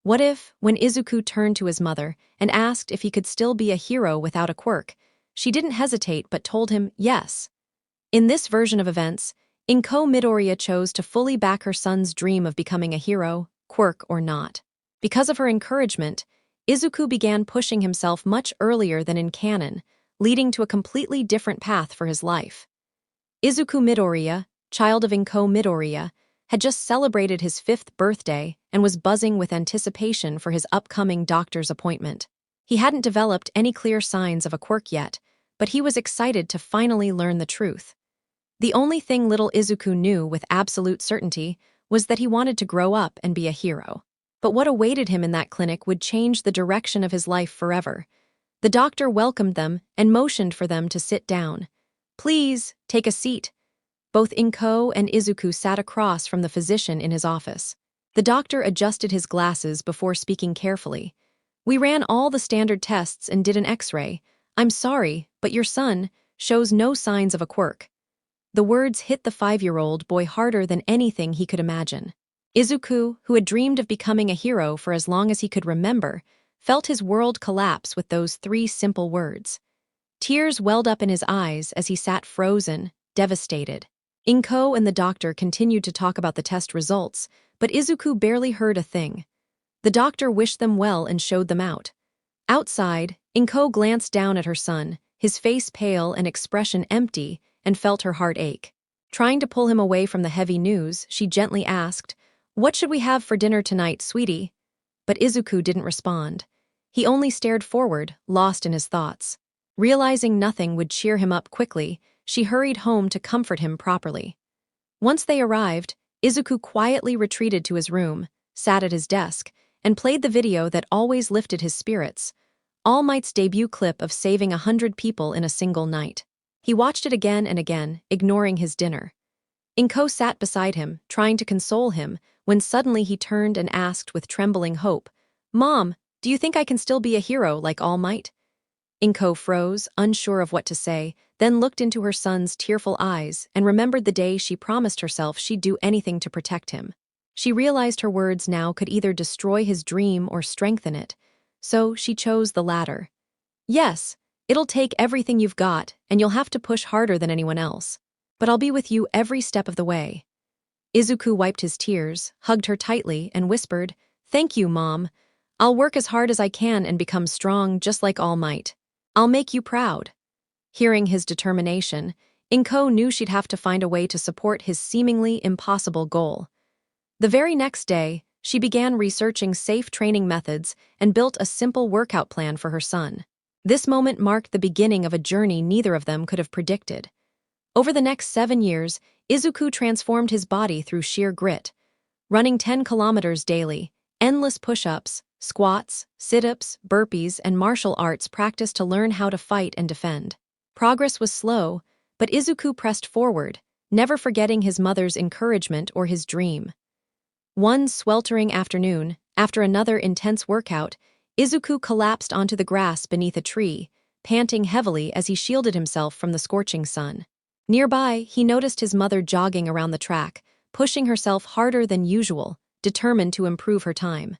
What if, when Izuku turned to his mother and asked if he could still be a hero without a quirk, she didn't hesitate but told him yes? In this version of events, Inko Midoriya chose to fully back her son's dream of becoming a hero, quirk or not. Because of her encouragement, Izuku began pushing himself much earlier than in canon, leading to a completely different path for his life. Izuku Midoriya, child of Inko Midoriya, had just celebrated his 5th birthday and was buzzing with anticipation for his upcoming doctor's appointment. He hadn't developed any clear signs of a quirk yet, but he was excited to finally learn the truth. The only thing little Izuku knew with absolute certainty was that he wanted to grow up and be a hero. But what awaited him in that clinic would change the direction of his life forever. The doctor welcomed them and motioned for them to sit down. "Please, take a seat." Both Inko and Izuku sat across from the physician in his office. The doctor adjusted his glasses before speaking carefully. "We ran all the standard tests and did an X-ray. I'm sorry, but your son shows no signs of a quirk." The words hit the 5-year-old boy harder than anything he could imagine. Izuku, who had dreamed of becoming a hero for as long as he could remember, felt his world collapse with those 3 simple words. Tears welled up in his eyes as he sat frozen, devastated. Inko and the doctor continued to talk about the test results, but Izuku barely heard a thing. The doctor wished them well and showed them out. Outside, Inko glanced down at her son, his face pale and expression empty, and felt her heart ache. Trying to pull him away from the heavy news, she gently asked, "What should we have for dinner tonight, sweetie?" But Izuku didn't respond. He only stared forward, lost in his thoughts. Realizing nothing would cheer him up quickly, she hurried home to comfort him properly. Once they arrived, Izuku quietly retreated to his room, sat at his desk, and played the video that always lifted his spirits, All Might's debut clip of saving 100 people in a single night. He watched it again and again, ignoring his dinner. Inko sat beside him, trying to console him, when suddenly he turned and asked with trembling hope, "Mom, do you think I can still be a hero like All Might?" Inko froze, unsure of what to say, then looked into her son's tearful eyes and remembered the day she promised herself she'd do anything to protect him. She realized her words now could either destroy his dream or strengthen it, so she chose the latter. "Yes, it'll take everything you've got, and you'll have to push harder than anyone else. But I'll be with you every step of the way." Izuku wiped his tears, hugged her tightly, and whispered, "Thank you, Mom. I'll work as hard as I can and become strong just like All Might. I'll make you proud." Hearing his determination, Inko knew she'd have to find a way to support his seemingly impossible goal. The very next day, she began researching safe training methods and built a simple workout plan for her son. This moment marked the beginning of a journey neither of them could have predicted. Over the next 7 years, Izuku transformed his body through sheer grit. Running 10 kilometers daily, endless push-ups, squats, sit-ups, burpees, and martial arts practiced to learn how to fight and defend. Progress was slow, but Izuku pressed forward, never forgetting his mother's encouragement or his dream. One sweltering afternoon, after another intense workout, Izuku collapsed onto the grass beneath a tree, panting heavily as he shielded himself from the scorching sun. Nearby, he noticed his mother jogging around the track, pushing herself harder than usual, determined to improve her time.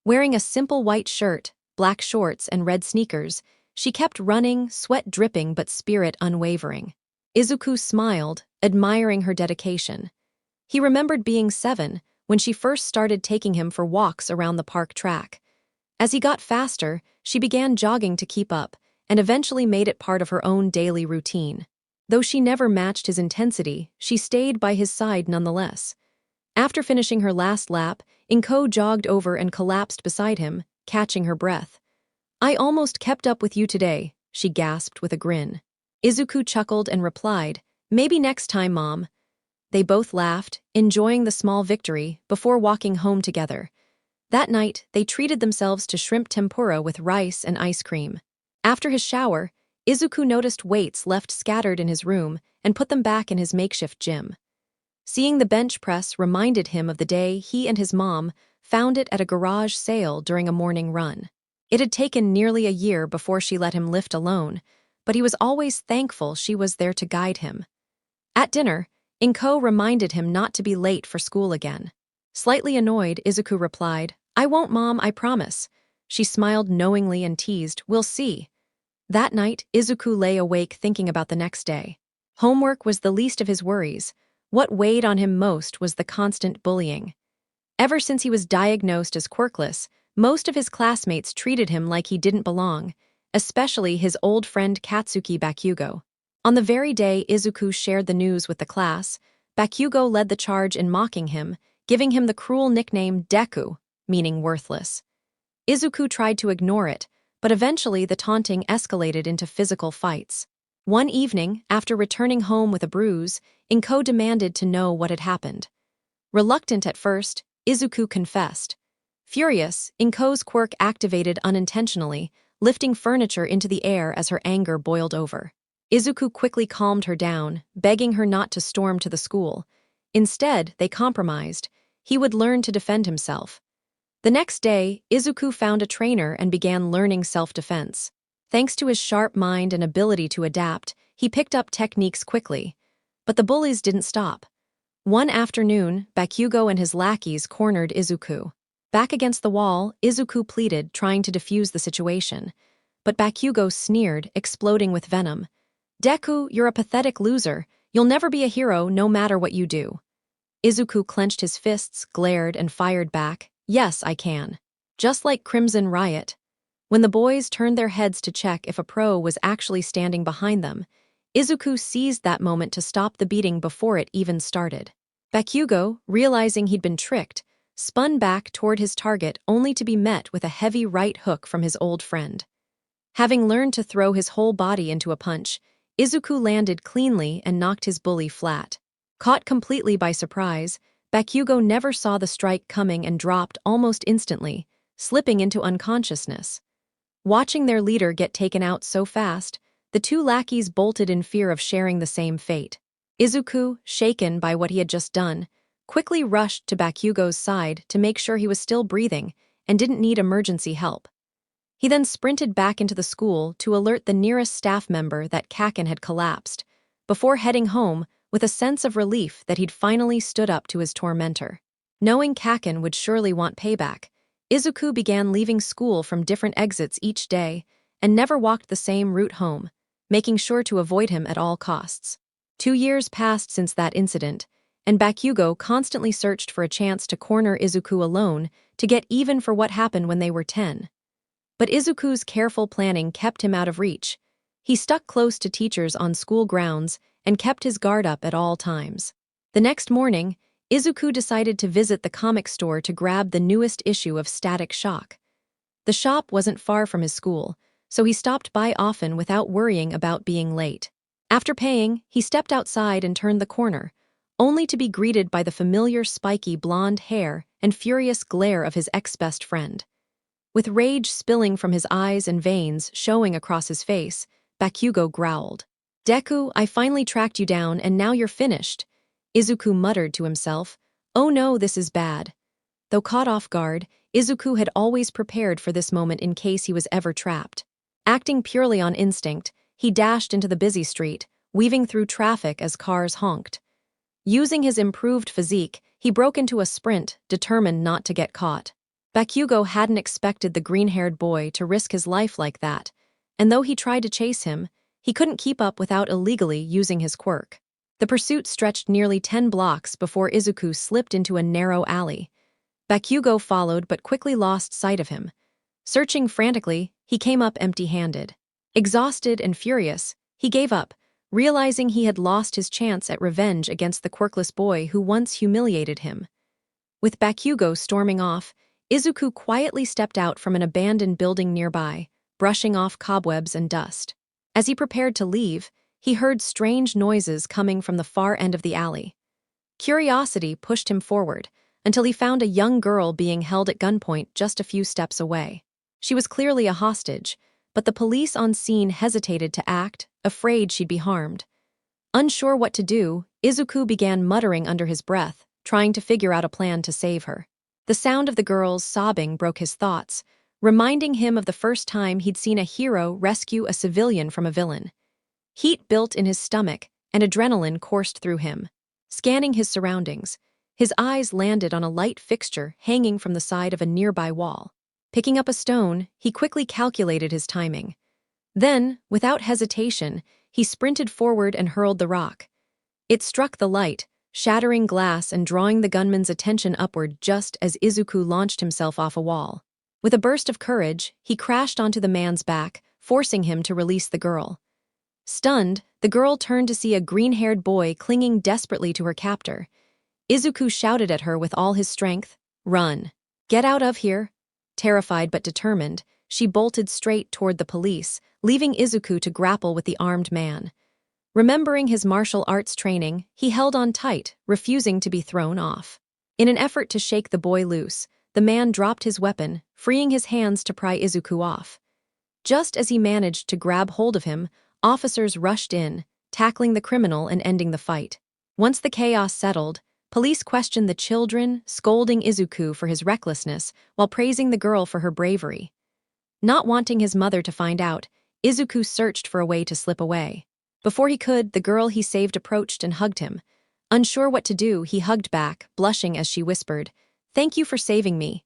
Wearing a simple white shirt, black shorts, and red sneakers, she kept running, sweat dripping but spirit unwavering. Izuku smiled, admiring her dedication. He remembered being 7 when she first started taking him for walks around the park track. As he got faster, she began jogging to keep up, and eventually made it part of her own daily routine. Though she never matched his intensity, she stayed by his side nonetheless. After finishing her last lap, Inko jogged over and collapsed beside him, catching her breath. "I almost kept up with you today," she gasped with a grin. Izuku chuckled and replied, "Maybe next time, Mom." They both laughed, enjoying the small victory, before walking home together. That night, they treated themselves to shrimp tempura with rice and ice cream. After his shower, Izuku noticed weights left scattered in his room and put them back in his makeshift gym. Seeing the bench press reminded him of the day he and his mom found it at a garage sale during a morning run. It had taken nearly a year before she let him lift alone, but he was always thankful she was there to guide him. At dinner, Inko reminded him not to be late for school again. Slightly annoyed, Izuku replied, "I won't, Mom, I promise." She smiled knowingly and teased, "We'll see." That night, Izuku lay awake thinking about the next day. Homework was the least of his worries. What weighed on him most was the constant bullying. Ever since he was diagnosed as quirkless, most of his classmates treated him like he didn't belong, especially his old friend Katsuki Bakugo. On the very day Izuku shared the news with the class, Bakugo led the charge in mocking him, giving him the cruel nickname Deku, meaning worthless. Izuku tried to ignore it, but eventually the taunting escalated into physical fights. One evening, after returning home with a bruise, Inko demanded to know what had happened. Reluctant at first, Izuku confessed. Furious, Inko's quirk activated unintentionally, lifting furniture into the air as her anger boiled over. Izuku quickly calmed her down, begging her not to storm to the school. Instead, they compromised. He would learn to defend himself. The next day, Izuku found a trainer and began learning self-defense. Thanks to his sharp mind and ability to adapt, he picked up techniques quickly. But the bullies didn't stop. One afternoon, Bakugo and his lackeys cornered Izuku. Back against the wall, Izuku pleaded, trying to defuse the situation. But Bakugo sneered, exploding with venom. "Deku, you're a pathetic loser. You'll never be a hero no matter what you do." Izuku clenched his fists, glared, and fired back. "Yes, I can." Just like Crimson Riot. When the boys turned their heads to check if a pro was actually standing behind them, Izuku seized that moment to stop the beating before it even started. Bakugo, realizing he'd been tricked, spun back toward his target only to be met with a heavy right hook from his old friend. Having learned to throw his whole body into a punch, Izuku landed cleanly and knocked his bully flat. Caught completely by surprise, Bakugo never saw the strike coming and dropped almost instantly, slipping into unconsciousness. Watching their leader get taken out so fast, the two lackeys bolted in fear of sharing the same fate. Izuku, shaken by what he had just done, quickly rushed to Bakugo's side to make sure he was still breathing and didn't need emergency help. He then sprinted back into the school to alert the nearest staff member that Kaken had collapsed, before heading home with a sense of relief that he'd finally stood up to his tormentor. Knowing Kaken would surely want payback, Izuku began leaving school from different exits each day and never walked the same route home, making sure to avoid him at all costs. 2 years passed since that incident, and Bakugo constantly searched for a chance to corner Izuku alone to get even for what happened when they were 10. But Izuku's careful planning kept him out of reach. He stuck close to teachers on school grounds and kept his guard up at all times. The next morning, Izuku decided to visit the comic store to grab the newest issue of Static Shock. The shop wasn't far from his school, so he stopped by often without worrying about being late. After paying, he stepped outside and turned the corner, only to be greeted by the familiar spiky blonde hair and furious glare of his ex-best friend. With rage spilling from his eyes and veins showing across his face, Bakugo growled. "Deku, I finally tracked you down and now you're finished." Izuku muttered to himself, "Oh no, this is bad." Though caught off guard, Izuku had always prepared for this moment in case he was ever trapped. Acting purely on instinct, he dashed into the busy street, weaving through traffic as cars honked. Using his improved physique, he broke into a sprint, determined not to get caught. Bakugo hadn't expected the green-haired boy to risk his life like that, and though he tried to chase him, he couldn't keep up without illegally using his quirk. The pursuit stretched nearly 10 blocks before Izuku slipped into a narrow alley. Bakugo followed but quickly lost sight of him. Searching frantically, he came up empty-handed. Exhausted and furious, he gave up, realizing he had lost his chance at revenge against the quirkless boy who once humiliated him. With Bakugo storming off, Izuku quietly stepped out from an abandoned building nearby, brushing off cobwebs and dust. As he prepared to leave, he heard strange noises coming from the far end of the alley. Curiosity pushed him forward, until he found a young girl being held at gunpoint just a few steps away. She was clearly a hostage, but the police on scene hesitated to act, afraid she'd be harmed. Unsure what to do, Izuku began muttering under his breath, trying to figure out a plan to save her. The sound of the girl's sobbing broke his thoughts, reminding him of the first time he'd seen a hero rescue a civilian from a villain. Heat built in his stomach, and adrenaline coursed through him. Scanning his surroundings, His eyes landed on a light fixture hanging from the side of a nearby wall. Picking up a stone, he quickly calculated his timing. Then, without hesitation, he sprinted forward and hurled the rock. It struck the light, shattering glass and drawing the gunman's attention upward just as Izuku launched himself off a wall. With a burst of courage, he crashed onto the man's back, forcing him to release the girl. Stunned, the girl turned to see a green-haired boy clinging desperately to her captor. Izuku shouted at her with all his strength, "Run! Get out of here!" Terrified but determined, she bolted straight toward the police, leaving Izuku to grapple with the armed man. Remembering his martial arts training, he held on tight, refusing to be thrown off. In an effort to shake the boy loose, the man dropped his weapon, freeing his hands to pry Izuku off. Just as he managed to grab hold of him, officers rushed in, tackling the criminal and ending the fight. Once the chaos settled, police questioned the children, scolding Izuku for his recklessness while praising the girl for her bravery. Not wanting his mother to find out, Izuku searched for a way to slip away. Before he could, the girl he saved approached and hugged him. Unsure what to do, he hugged back, blushing as she whispered, "Thank you for saving me."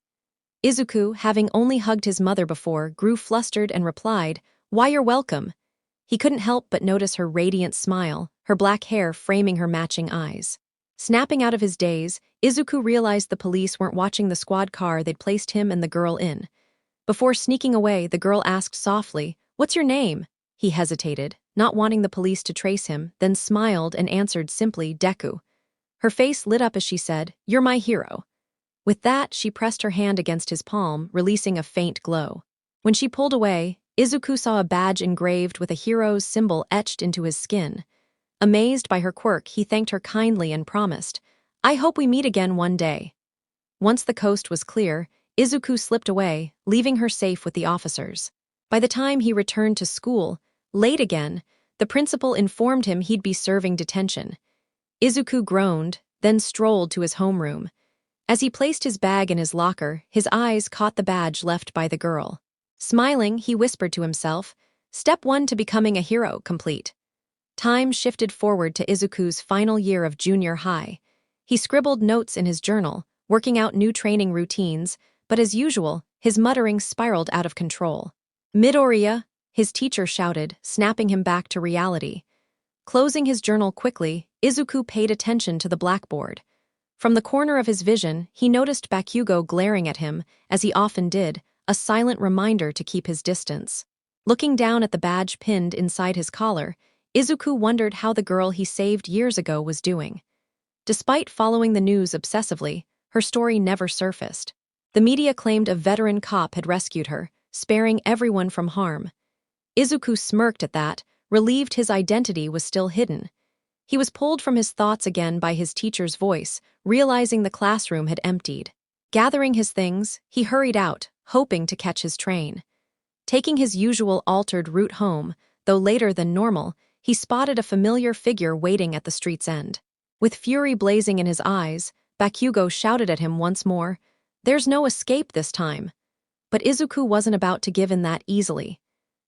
Izuku, having only hugged his mother before, grew flustered and replied, "Why, you're welcome." He couldn't help but notice her radiant smile, her black hair framing her matching eyes. Snapping out of his daze, Izuku realized the police weren't watching the squad car they'd placed him and the girl in. Before sneaking away, the girl asked softly, "What's your name?" He hesitated, not wanting the police to trace him, then smiled and answered simply, "Deku." Her face lit up as she said, "You're my hero." With that, she pressed her hand against his palm, releasing a faint glow. When she pulled away, Izuku saw a badge engraved with a hero's symbol etched into his skin. Amazed by her quirk, he thanked her kindly and promised, "I hope we meet again one day." Once the coast was clear, Izuku slipped away, leaving her safe with the officers. By the time he returned to school, late again, the principal informed him he'd be serving detention. Izuku groaned, then strolled to his homeroom. As he placed his bag in his locker, his eyes caught the badge left by the girl. Smiling, he whispered to himself, "Step 1 to becoming a hero complete." Time shifted forward to Izuku's final year of junior high. He scribbled notes in his journal, working out new training routines, but as usual, his mutterings spiraled out of control. "Midoriya!" his teacher shouted, snapping him back to reality. Closing his journal quickly, Izuku paid attention to the blackboard. From the corner of his vision, he noticed Bakugo glaring at him, as he often did, a silent reminder to keep his distance. Looking down at the badge pinned inside his collar, Izuku wondered how the girl he saved years ago was doing. Despite following the news obsessively, her story never surfaced. The media claimed a veteran cop had rescued her, sparing everyone from harm. Izuku smirked at that, relieved his identity was still hidden. He was pulled from his thoughts again by his teacher's voice, realizing the classroom had emptied. Gathering his things, he hurried out, hoping to catch his train. Taking his usual altered route home, though later than normal, he spotted a familiar figure waiting at the street's end. With fury blazing in his eyes, Bakugo shouted at him once more, "There's no escape this time." But Izuku wasn't about to give in that easily.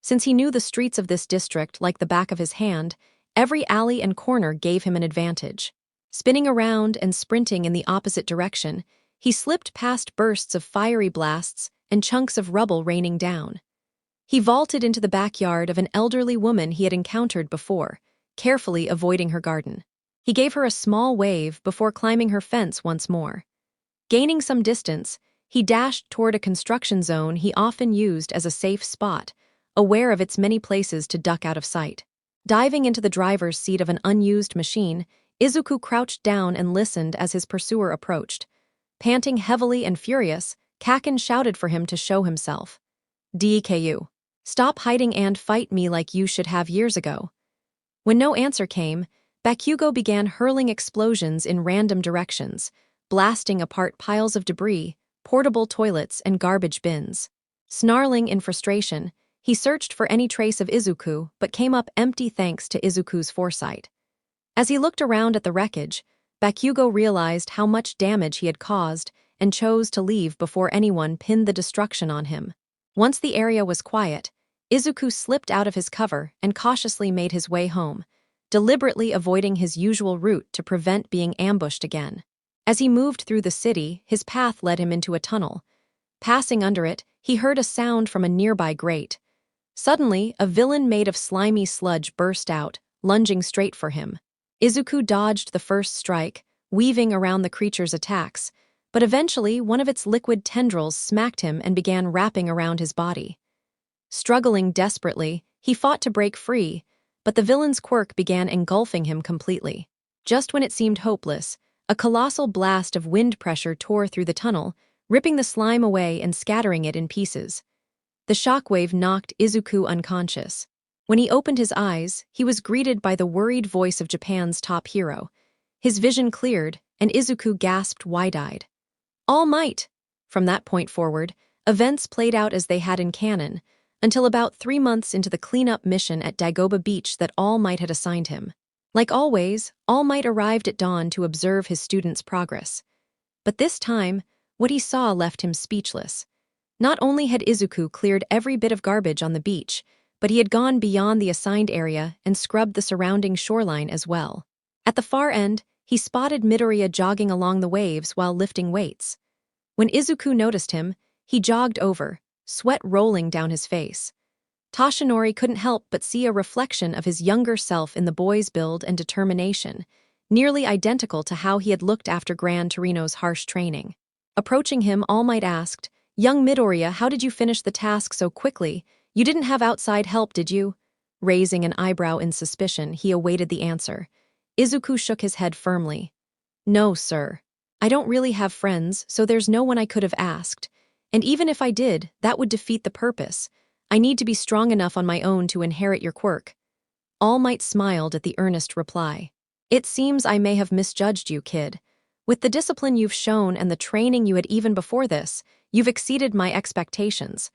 Since he knew the streets of this district like the back of his hand, every alley and corner gave him an advantage. Spinning around and sprinting in the opposite direction, he slipped past bursts of fiery blasts and chunks of rubble raining down. He vaulted into the backyard of an elderly woman he had encountered before, carefully avoiding her garden. He gave her a small wave before climbing her fence once more. Gaining some distance, he dashed toward a construction zone he often used as a safe spot, aware of its many places to duck out of sight. Diving into the driver's seat of an unused machine, Izuku crouched down and listened as his pursuer approached. Panting heavily and furious, Kaken shouted for him to show himself. "DKU. Stop hiding and fight me like you should have years ago." When no answer came, Bakugo began hurling explosions in random directions, blasting apart piles of debris, portable toilets, and garbage bins. Snarling in frustration, he searched for any trace of Izuku but came up empty thanks to Izuku's foresight. As he looked around at the wreckage, Bakugo realized how much damage he had caused and chose to leave before anyone pinned the destruction on him. Once the area was quiet, Izuku slipped out of his cover and cautiously made his way home, deliberately avoiding his usual route to prevent being ambushed again. As he moved through the city, his path led him into a tunnel. Passing under it, he heard a sound from a nearby grate. Suddenly, a villain made of slimy sludge burst out, lunging straight for him. Izuku dodged the first strike, weaving around the creature's attacks, but eventually one of its liquid tendrils smacked him and began wrapping around his body. Struggling desperately, he fought to break free, but the villain's quirk began engulfing him completely. Just when it seemed hopeless, a colossal blast of wind pressure tore through the tunnel, ripping the slime away and scattering it in pieces. The shockwave knocked Izuku unconscious. When he opened his eyes, he was greeted by the worried voice of Japan's top hero. His vision cleared, and Izuku gasped wide-eyed. All Might! From that point forward, events played out as they had in canon, until about 3 months into the cleanup mission at Dagoba Beach that All Might had assigned him. Like always, All Might arrived at dawn to observe his students' progress. But this time, what he saw left him speechless. Not only had Izuku cleared every bit of garbage on the beach, but he had gone beyond the assigned area and scrubbed the surrounding shoreline as well. At the far end, he spotted Midoriya jogging along the waves while lifting weights. When Izuku noticed him, he jogged over, sweat rolling down his face. Toshinori couldn't help but see a reflection of his younger self in the boy's build and determination, nearly identical to how he had looked after Gran Torino's harsh training. Approaching him, All Might asked, "Young Midoriya, how did you finish the task so quickly? You didn't have outside help, did you?" Raising an eyebrow in suspicion, he awaited the answer. Izuku shook his head firmly. "No, sir. I don't really have friends, so there's no one I could have asked. And even if I did, that would defeat the purpose. I need to be strong enough on my own to inherit your quirk." All Might smiled at the earnest reply. "It seems I may have misjudged you, kid. With the discipline you've shown and the training you had even before this, you've exceeded my expectations.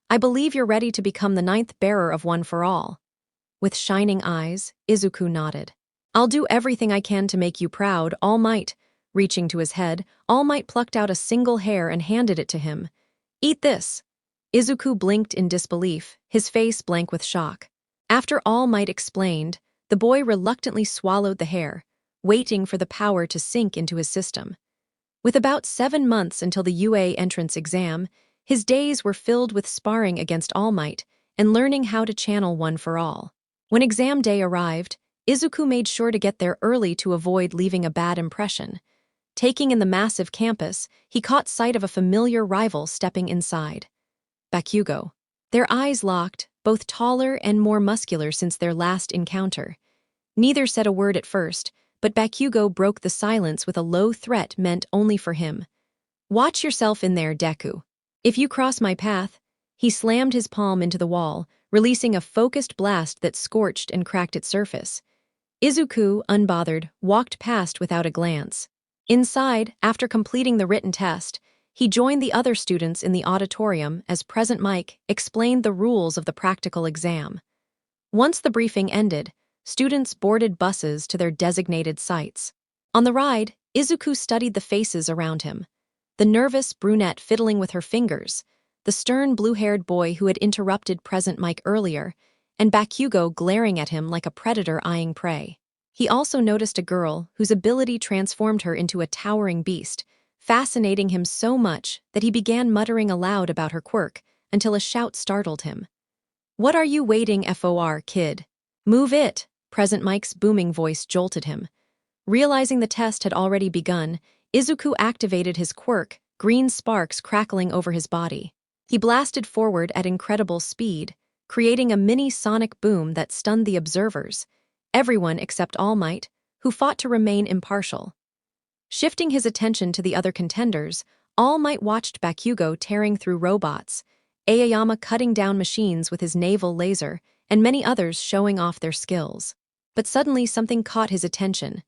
I believe you're ready to become the 9th bearer of One for All." With shining eyes, Izuku nodded. "I'll do everything I can to make you proud, All Might." Reaching to his head, All Might plucked out a single hair and handed it to him. "Eat this." Izuku blinked in disbelief, his face blank with shock. After All Might explained, the boy reluctantly swallowed the hair, waiting for the power to sink into his system. With about 7 months until the UA entrance exam, his days were filled with sparring against All Might and learning how to channel One for All. When exam day arrived, Izuku made sure to get there early to avoid leaving a bad impression. Taking in the massive campus, he caught sight of a familiar rival stepping inside. Bakugo. Their eyes locked, both taller and more muscular since their last encounter. Neither said a word at first, but Bakugo broke the silence with a low threat meant only for him. "Watch yourself in there, Deku. If you cross my path..." He slammed his palm into the wall, releasing a focused blast that scorched and cracked its surface. Izuku, unbothered, walked past without a glance. Inside, after completing the written test, he joined the other students in the auditorium as Present Mike explained the rules of the practical exam. Once the briefing ended, students boarded buses to their designated sites. On the ride, Izuku studied the faces around him. The nervous brunette fiddling with her fingers, the stern blue-haired boy who had interrupted Present Mike earlier, and Bakugo glaring at him like a predator eyeing prey. He also noticed a girl whose ability transformed her into a towering beast, fascinating him so much that he began muttering aloud about her quirk until a shout startled him. "What are you waiting for, kid? Move it!" Present Mike's booming voice jolted him. Realizing the test had already begun, Izuku activated his quirk, green sparks crackling over his body. He blasted forward at incredible speed, creating a mini sonic boom that stunned the observers, everyone except All Might, who fought to remain impartial. Shifting his attention to the other contenders, All Might watched Bakugo tearing through robots, Aoyama cutting down machines with his naval laser, and many others showing off their skills. But suddenly something caught his attention.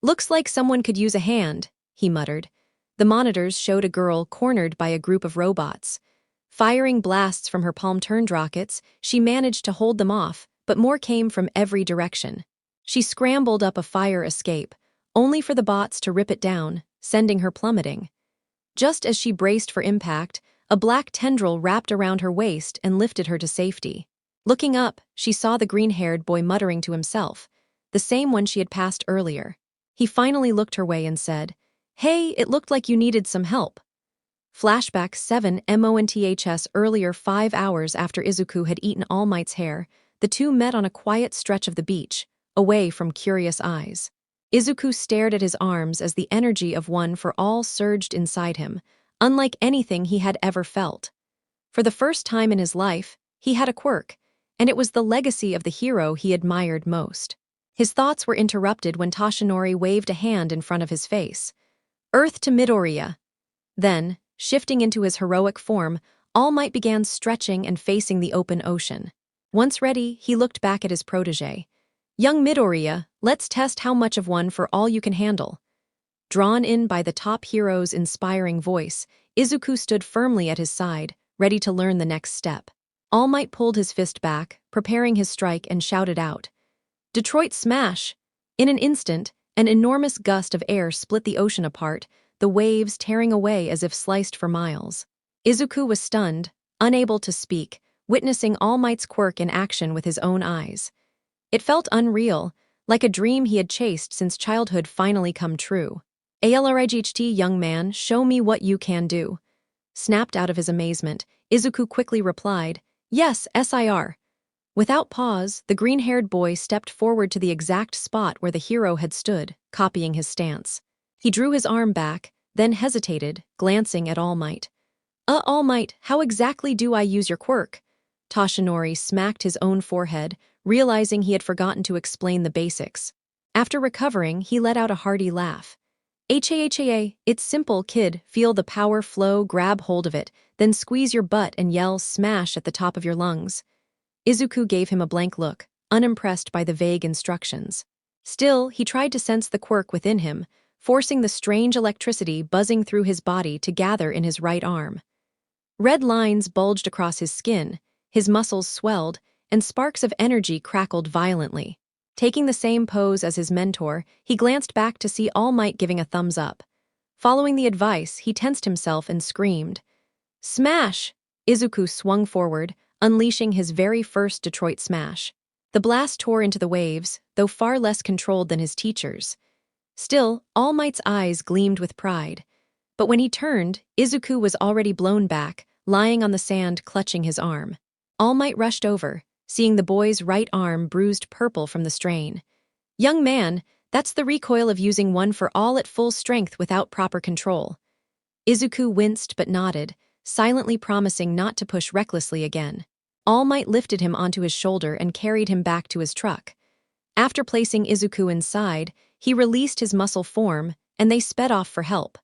"Looks like someone could use a hand," he muttered. The monitors showed a girl cornered by a group of robots. Firing blasts from her palm-turned rockets, she managed to hold them off, but more came from every direction. She scrambled up a fire escape, only for the bots to rip it down, sending her plummeting. Just as she braced for impact, a black tendril wrapped around her waist and lifted her to safety. Looking up, she saw the green-haired boy muttering to himself, the same one she had passed earlier. He finally looked her way and said, Hey, it looked like you needed some help. Flashback 7 MONTHS. Earlier, 5 hours after Izuku had eaten All Might's hair, the two met on a quiet stretch of the beach, away from curious eyes. Izuku stared at his arms as the energy of one for all surged inside him, unlike anything he had ever felt. For the first time in his life, he had a quirk, and it was the legacy of the hero he admired most. His thoughts were interrupted when Toshinori waved a hand in front of his face. Earth to Midoriya. Then, shifting into his heroic form, All Might began stretching and facing the open ocean. Once ready, he looked back at his protege. Young Midoriya, let's test how much of one for all you can handle. Drawn in by the top hero's inspiring voice, Izuku stood firmly at his side, ready to learn the next step. All Might pulled his fist back, preparing his strike, and shouted out, Detroit Smash! In an instant, an enormous gust of air split the ocean apart, the waves tearing away as if sliced for miles. Izuku was stunned, unable to speak, witnessing All Might's quirk in action with his own eyes. It felt unreal, like a dream he had chased since childhood finally come true. ALRIGHT, young man, show me what you can do. Snapped out of his amazement, Izuku quickly replied, Yes, SIR. Without pause, the green-haired boy stepped forward to the exact spot where the hero had stood, copying his stance. He drew his arm back, then hesitated, glancing at All Might. All Might, how exactly do I use your quirk? Toshinori smacked his own forehead, realizing he had forgotten to explain the basics. After recovering, he let out a hearty laugh. HAHAA, it's simple, kid. Feel the power flow, grab hold of it, then squeeze your butt and yell smash at the top of your lungs. Izuku gave him a blank look, unimpressed by the vague instructions. Still, he tried to sense the quirk within him, forcing the strange electricity buzzing through his body to gather in his right arm. Red lines bulged across his skin, his muscles swelled, and sparks of energy crackled violently. Taking the same pose as his mentor, he glanced back to see All Might giving a thumbs up. Following the advice, he tensed himself and screamed. Smash! Izuku swung forward, unleashing his very first Detroit Smash. The blast tore into the waves, though far less controlled than his teacher's. Still, All Might's eyes gleamed with pride. But when he turned, Izuku was already blown back, lying on the sand clutching his arm. All Might rushed over, seeing the boy's right arm bruised purple from the strain. Young man, that's the recoil of using one for all at full strength without proper control. Izuku winced but nodded, silently promising not to push recklessly again. All Might lifted him onto his shoulder and carried him back to his truck. After placing Izuku inside, he released his muscle form, and they sped off for help.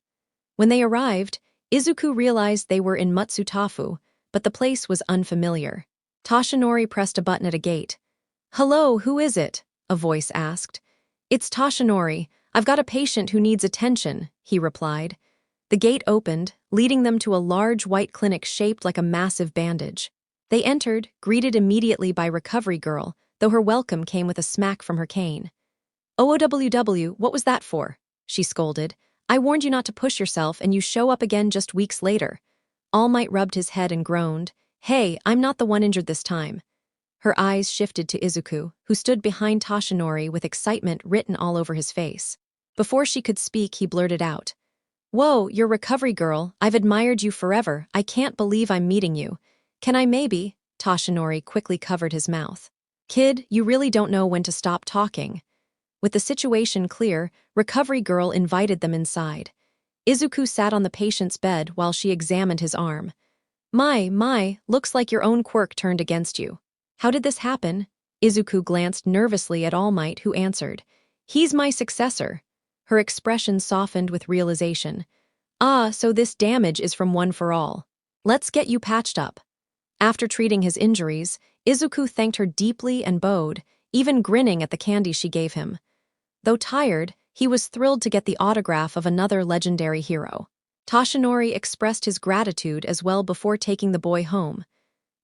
When they arrived, Izuku realized they were in Matsutafu, but the place was unfamiliar. Toshinori pressed a button at a gate. Hello, who is it? A voice asked. It's Toshinori. I've got a patient who needs attention, he replied. The gate opened, leading them to a large white clinic shaped like a massive bandage. They entered, greeted immediately by Recovery Girl, though her welcome came with a smack from her cane. OOWW, what was that for? She scolded. I warned you not to push yourself and you show up again just weeks later. All Might rubbed his head and groaned. Hey, I'm not the one injured this time. Her eyes shifted to Izuku, who stood behind Toshinori with excitement written all over his face. Before she could speak, he blurted out. Whoa, you're Recovery Girl. I've admired you forever. I can't believe I'm meeting you. Can I maybe? Toshinori quickly covered his mouth. Kid, you really don't know when to stop talking. With the situation clear, Recovery Girl invited them inside. Izuku sat on the patient's bed while she examined his arm. My, looks like your own quirk turned against you. How did this happen? Izuku glanced nervously at All Might, who answered. He's my successor. Her expression softened with realization. Ah, so this damage is from One for All. Let's get you patched up. After treating his injuries, Izuku thanked her deeply and bowed, even grinning at the candy she gave him. Though tired, he was thrilled to get the autograph of another legendary hero. Toshinori expressed his gratitude as well before taking the boy home.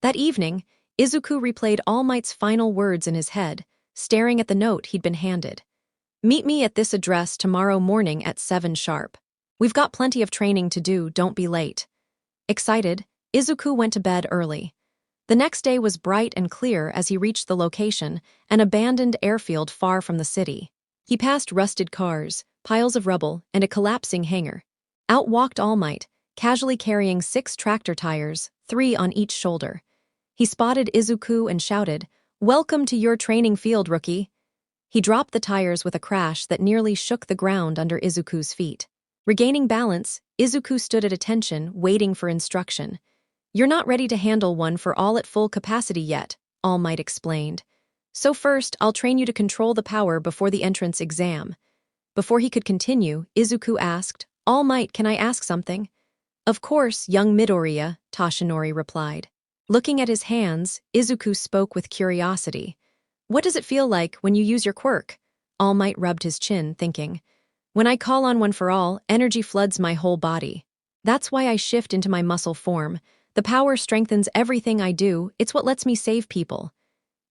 That evening, Izuku replayed All Might's final words in his head, staring at the note he'd been handed. Meet me at this address tomorrow morning at 7 sharp. We've got plenty of training to do, don't be late. Excited, Izuku went to bed early. The next day was bright and clear as he reached the location, an abandoned airfield far from the city. He passed rusted cars, piles of rubble, and a collapsing hangar. Out walked All Might, casually carrying 6 tractor tires, 3 on each shoulder. He spotted Izuku and shouted, "Welcome to your training field, rookie." He dropped the tires with a crash that nearly shook the ground under Izuku's feet. Regaining balance, Izuku stood at attention, waiting for instruction. "You're not ready to handle one for all at full capacity yet," All Might explained. "So first, I'll train you to control the power before the entrance exam." Before he could continue, Izuku asked, "All Might, can I ask something?" "Of course, young Midoriya," Toshinori replied. Looking at his hands, Izuku spoke with curiosity. "What does it feel like when you use your quirk?" All Might rubbed his chin, thinking. "When I call on one for all, energy floods my whole body. That's why I shift into my muscle form. The power strengthens everything I do, it's what lets me save people."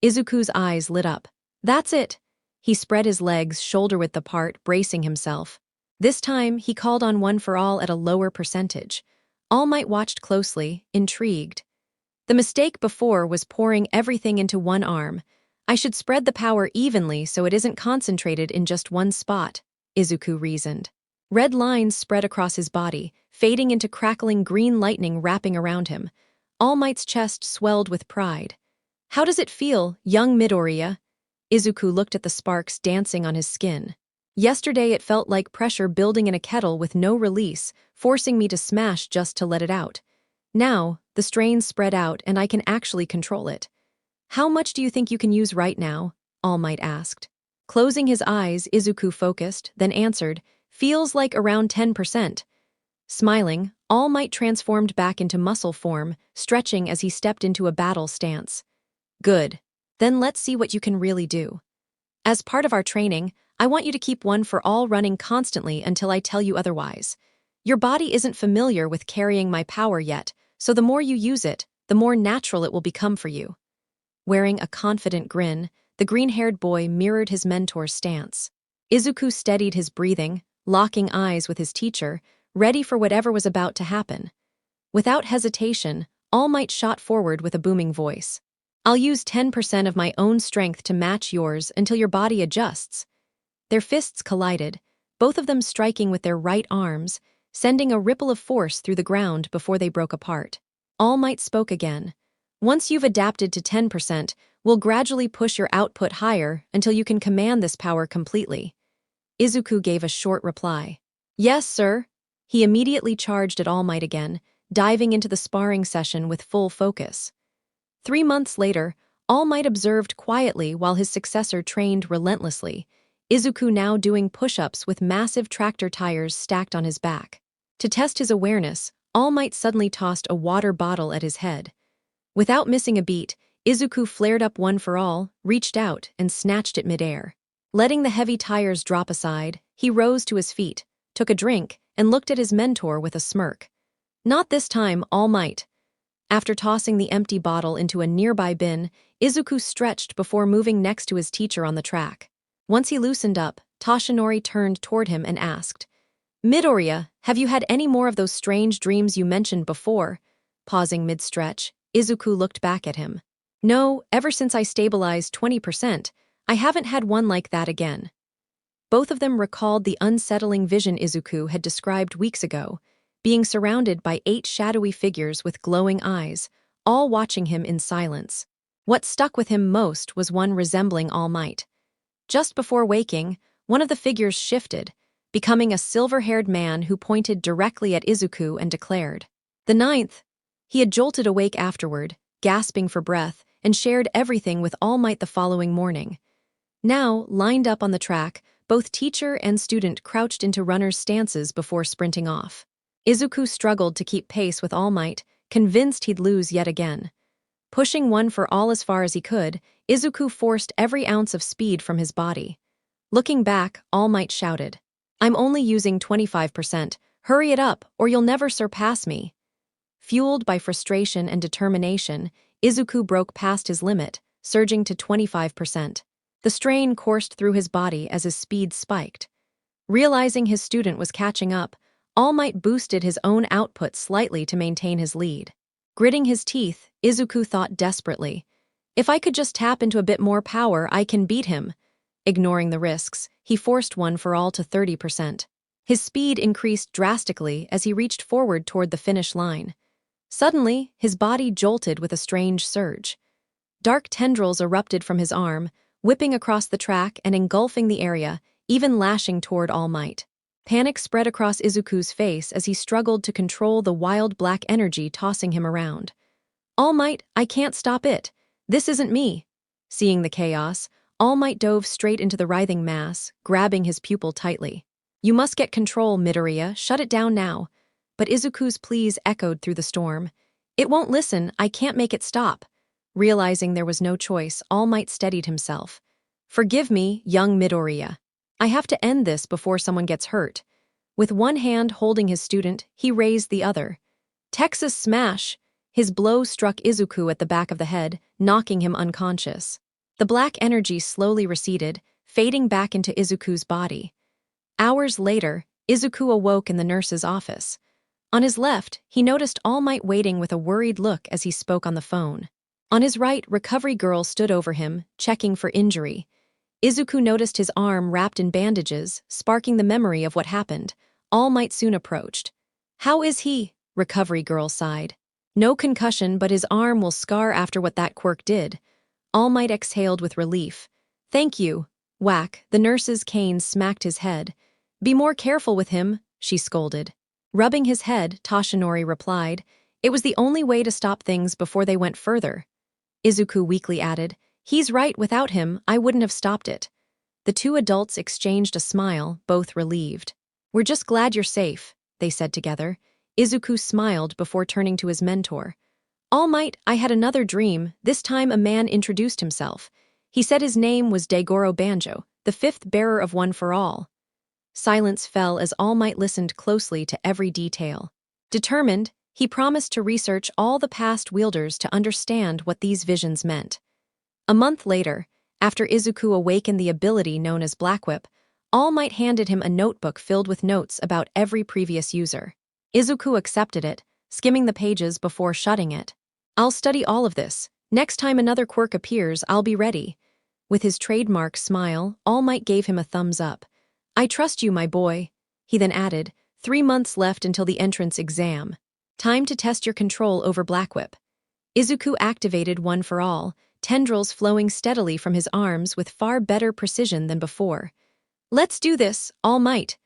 Izuku's eyes lit up. "That's it." He spread his legs shoulder-width apart, bracing himself. This time, he called on one for all at a lower percentage. All Might watched closely, intrigued. "The mistake before was pouring everything into one arm. I should spread the power evenly so it isn't concentrated in just one spot," Izuku reasoned. Red lines spread across his body, fading into crackling green lightning wrapping around him. All Might's chest swelled with pride. "How does it feel, young Midoriya?" Izuku looked at the sparks dancing on his skin. "Yesterday it felt like pressure building in a kettle with no release, forcing me to smash just to let it out. Now, the strain's spread out and I can actually control it." "How much do you think you can use right now?" All Might asked. Closing his eyes, Izuku focused, then answered, "Feels like around 10%. Smiling, All Might transformed back into muscle form, stretching as he stepped into a battle stance. "Good. Then let's see what you can really do. As part of our training, I want you to keep one for all running constantly until I tell you otherwise. Your body isn't familiar with carrying my power yet, so the more you use it, the more natural it will become for you." Wearing a confident grin, the green-haired boy mirrored his mentor's stance. Izuku steadied his breathing, locking eyes with his teacher, ready for whatever was about to happen. Without hesitation, All Might shot forward with a booming voice. "I'll use 10% of my own strength to match yours until your body adjusts." Their fists collided, both of them striking with their right arms, sending a ripple of force through the ground before they broke apart. All Might spoke again. "Once you've adapted to 10%, we'll gradually push your output higher until you can command this power completely." Izuku gave a short reply. "Yes, sir." He immediately charged at All Might again, diving into the sparring session with full focus. 3 months later, All Might observed quietly while his successor trained relentlessly, Izuku now doing push-ups with massive tractor tires stacked on his back. To test his awareness, All Might suddenly tossed a water bottle at his head. Without missing a beat, Izuku flared up one for all, reached out, and snatched it midair. Letting the heavy tires drop aside, he rose to his feet, took a drink, and looked at his mentor with a smirk. "Not this time, All Might." After tossing the empty bottle into a nearby bin, Izuku stretched before moving next to his teacher on the track. Once he loosened up, Toshinori turned toward him and asked, "Midoriya, have you had any more of those strange dreams you mentioned before?" Pausing mid-stretch, Izuku looked back at him. "No, ever since I stabilized 20%, I haven't had one like that again." Both of them recalled the unsettling vision Izuku had described weeks ago, being surrounded by 8 shadowy figures with glowing eyes, all watching him in silence. What stuck with him most was one resembling All Might. Just before waking, one of the figures shifted, becoming a silver-haired man who pointed directly at Izuku and declared, "The 9th." He had jolted awake afterward, gasping for breath, and shared everything with All Might the following morning. Now, lined up on the track, both teacher and student crouched into runners' stances before sprinting off. Izuku struggled to keep pace with All Might, convinced he'd lose yet again. Pushing one for all as far as he could, Izuku forced every ounce of speed from his body. Looking back, All Might shouted, "I'm only using 25%. Hurry it up, or you'll never surpass me." Fueled by frustration and determination, Izuku broke past his limit, surging to 25%. The strain coursed through his body as his speed spiked. Realizing his student was catching up, All Might boosted his own output slightly to maintain his lead. Gritting his teeth, Izuku thought desperately, "If I could just tap into a bit more power, I can beat him." Ignoring the risks, he forced one for all to 30%. His speed increased drastically as he reached forward toward the finish line. Suddenly, his body jolted with a strange surge. Dark tendrils erupted from his arm, whipping across the track and engulfing the area, even lashing toward All Might. Panic spread across Izuku's face as he struggled to control the wild black energy tossing him around. All Might, I can't stop it. This isn't me. Seeing the chaos, All Might dove straight into the writhing mass, grabbing his pupil tightly. You must get control, Midoriya. Shut it down now. But Izuku's pleas echoed through the storm. It won't listen. I can't make it stop. Realizing there was no choice, All Might steadied himself. Forgive me, young Midoriya. I have to end this before someone gets hurt. With one hand holding his student, he raised the other. Texas Smash! His blow struck Izuku at the back of the head, knocking him unconscious. The black energy slowly receded, fading back into Izuku's body. Hours later, Izuku awoke in the nurse's office. On his left, he noticed All Might waiting with a worried look as he spoke on the phone. On his right, Recovery Girl stood over him, checking for injury. Izuku noticed his arm wrapped in bandages, sparking the memory of what happened. All Might soon approached. How is he? Recovery Girl sighed. No concussion, but his arm will scar after what that quirk did. All Might exhaled with relief. Thank you. Whack, the nurse's cane smacked his head. Be more careful with him, she scolded. Rubbing his head, Toshinori replied, it was the only way to stop things before they went further. Izuku weakly added, he's right, without him, I wouldn't have stopped it. The two adults exchanged a smile, both relieved. We're just glad you're safe, they said together. Izuku smiled before turning to his mentor. All Might, I had another dream. This time a man introduced himself. He said his name was Daigoro Banjo, the fifth bearer of One for All. Silence fell as All Might listened closely to every detail. Determined, he promised to research all the past wielders to understand what these visions meant. A month later, after Izuku awakened the ability known as Black Whip, All Might handed him a notebook filled with notes about every previous user. Izuku accepted it, skimming the pages before shutting it. I'll study all of this. Next time another quirk appears, I'll be ready. With his trademark smile, All Might gave him a thumbs up. I trust you, my boy. He then added, 3 months left until the entrance exam. Time to test your control over Black Whip. Izuku activated One for All, tendrils flowing steadily from his arms with far better precision than before. Let's do this, All Might.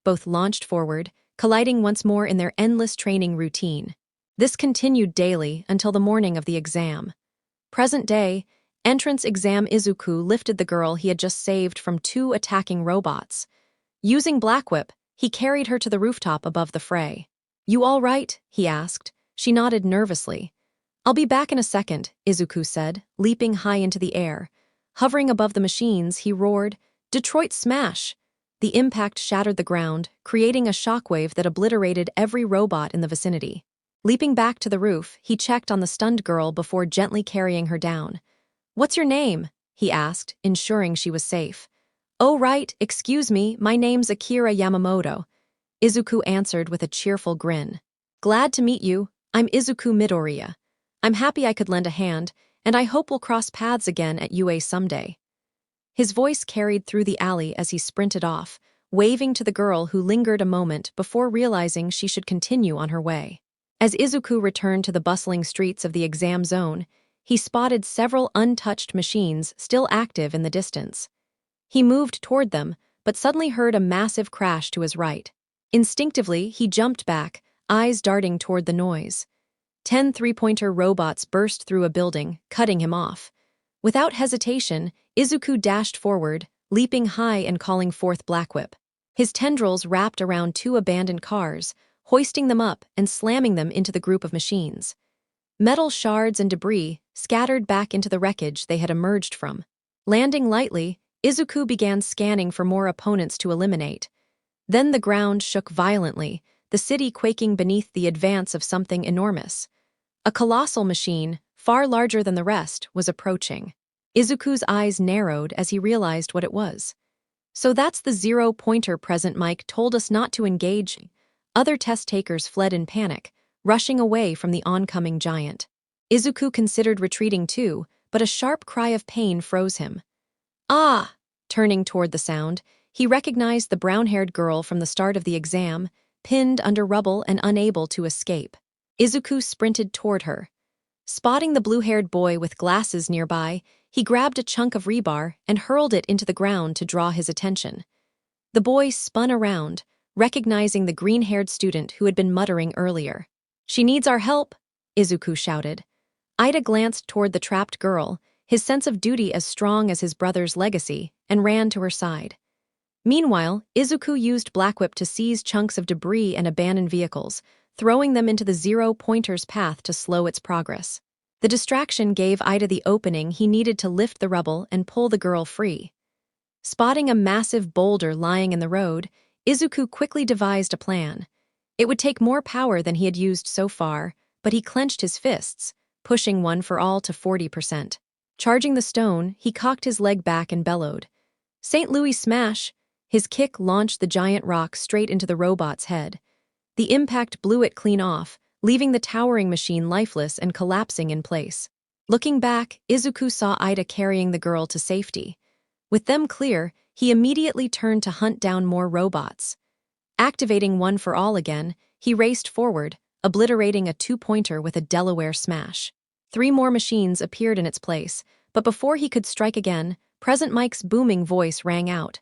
Both launched forward, colliding once more in their endless training routine. This continued daily until the morning of the exam. Present day, entrance exam Izuku lifted the girl he had just saved from 2 attacking robots. Using Black Whip, he carried her to the rooftop above the fray. You all right? He asked. She nodded nervously. I'll be back in a second, Izuku said, leaping high into the air. Hovering above the machines, he roared, Detroit Smash! The impact shattered the ground, creating a shockwave that obliterated every robot in the vicinity. Leaping back to the roof, he checked on the stunned girl before gently carrying her down. What's your name? He asked, ensuring she was safe. Oh right, excuse me, my name's Akira Yamamoto. Izuku answered with a cheerful grin. Glad to meet you, I'm Izuku Midoriya. I'm happy I could lend a hand, and I hope we'll cross paths again at UA someday. His voice carried through the alley as he sprinted off, waving to the girl who lingered a moment before realizing she should continue on her way. As Izuku returned to the bustling streets of the exam zone, he spotted several untouched machines still active in the distance. He moved toward them, but suddenly heard a massive crash to his right. Instinctively, he jumped back, eyes darting toward the noise. 10 three-pointer robots burst through a building, cutting him off. Without hesitation, Izuku dashed forward, leaping high and calling forth Black Whip. His tendrils wrapped around 2 abandoned cars, hoisting them up and slamming them into the group of machines. Metal shards and debris scattered back into the wreckage they had emerged from. Landing lightly, Izuku began scanning for more opponents to eliminate. Then the ground shook violently, the city quaking beneath the advance of something enormous. A colossal machine, far larger than the rest, was approaching. Izuku's eyes narrowed as he realized what it was. So that's the 0-pointer Present Mike told us not to engage. Other test takers fled in panic, rushing away from the oncoming giant. Izuku considered retreating too, but a sharp cry of pain froze him. Ah! Turning toward the sound, He recognized the brown-haired girl from the start of the exam, pinned under rubble and unable to escape. Izuku sprinted toward her. Spotting the blue-haired boy with glasses nearby, he grabbed a chunk of rebar and hurled it into the ground to draw his attention. The boy spun around, recognizing the green-haired student who had been muttering earlier. "She needs our help," Izuku shouted. Ida glanced toward the trapped girl, his sense of duty as strong as his brother's legacy, and ran to her side. Meanwhile, Izuku used Black Whip to seize chunks of debris and abandoned vehicles, throwing them into the zero-pointer's path to slow its progress. The distraction gave Ida the opening he needed to lift the rubble and pull the girl free. Spotting a massive boulder lying in the road, Izuku quickly devised a plan. It would take more power than he had used so far, but he clenched his fists, pushing one for all to 40%. Charging the stone, he cocked his leg back and bellowed, "St. Louis smash!" His kick launched the giant rock straight into the robot's head. The impact blew it clean off, leaving the towering machine lifeless and collapsing in place. Looking back, Izuku saw Ida carrying the girl to safety. With them clear, he immediately turned to hunt down more robots. Activating One for All again, he raced forward, obliterating a two-pointer with a Delaware smash. 3 more machines appeared in its place, but before he could strike again, Present Mike's booming voice rang out.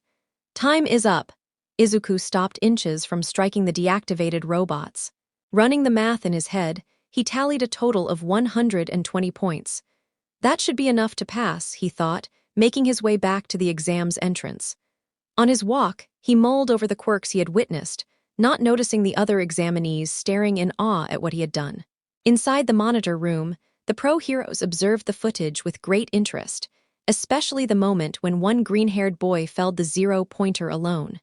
"Time is up." Izuku stopped inches from striking the deactivated robots. Running the math in his head, he tallied a total of 120 points. That should be enough to pass, he thought, making his way back to the exam's entrance. On his walk, he mulled over the quirks he had witnessed, not noticing the other examinees staring in awe at what he had done. Inside the monitor room, the pro heroes observed the footage with great interest, especially the moment when one green-haired boy felled the zero-pointer alone.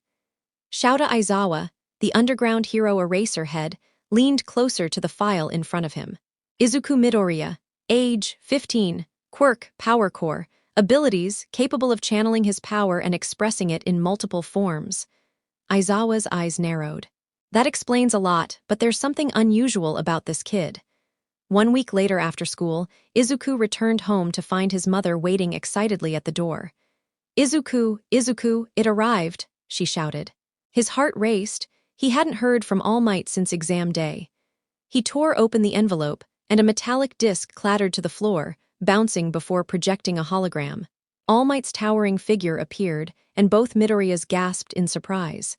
Shouta Aizawa, the underground hero eraser head, leaned closer to the file in front of him. Izuku Midoriya, age 15, quirk, power core, abilities capable of channeling his power and expressing it in multiple forms. Aizawa's eyes narrowed. That explains a lot, but there's something unusual about this kid. 1 week later after school, Izuku returned home to find his mother waiting excitedly at the door. "Izuku, Izuku, it arrived," she shouted. His heart raced. He hadn't heard from All Might since exam day. He tore open the envelope, and a metallic disc clattered to the floor, bouncing before projecting a hologram. All Might's towering figure appeared, and both Midoriyas gasped in surprise.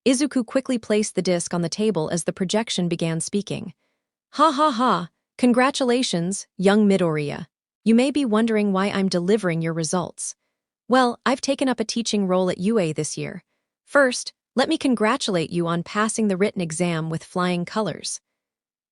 Izuku quickly placed the disc on the table as the projection began speaking. "Ha ha ha! Congratulations, young Midoriya. You may be wondering why I'm delivering your results. Well, I've taken up a teaching role at UA this year. First, let me congratulate you on passing the written exam with flying colors."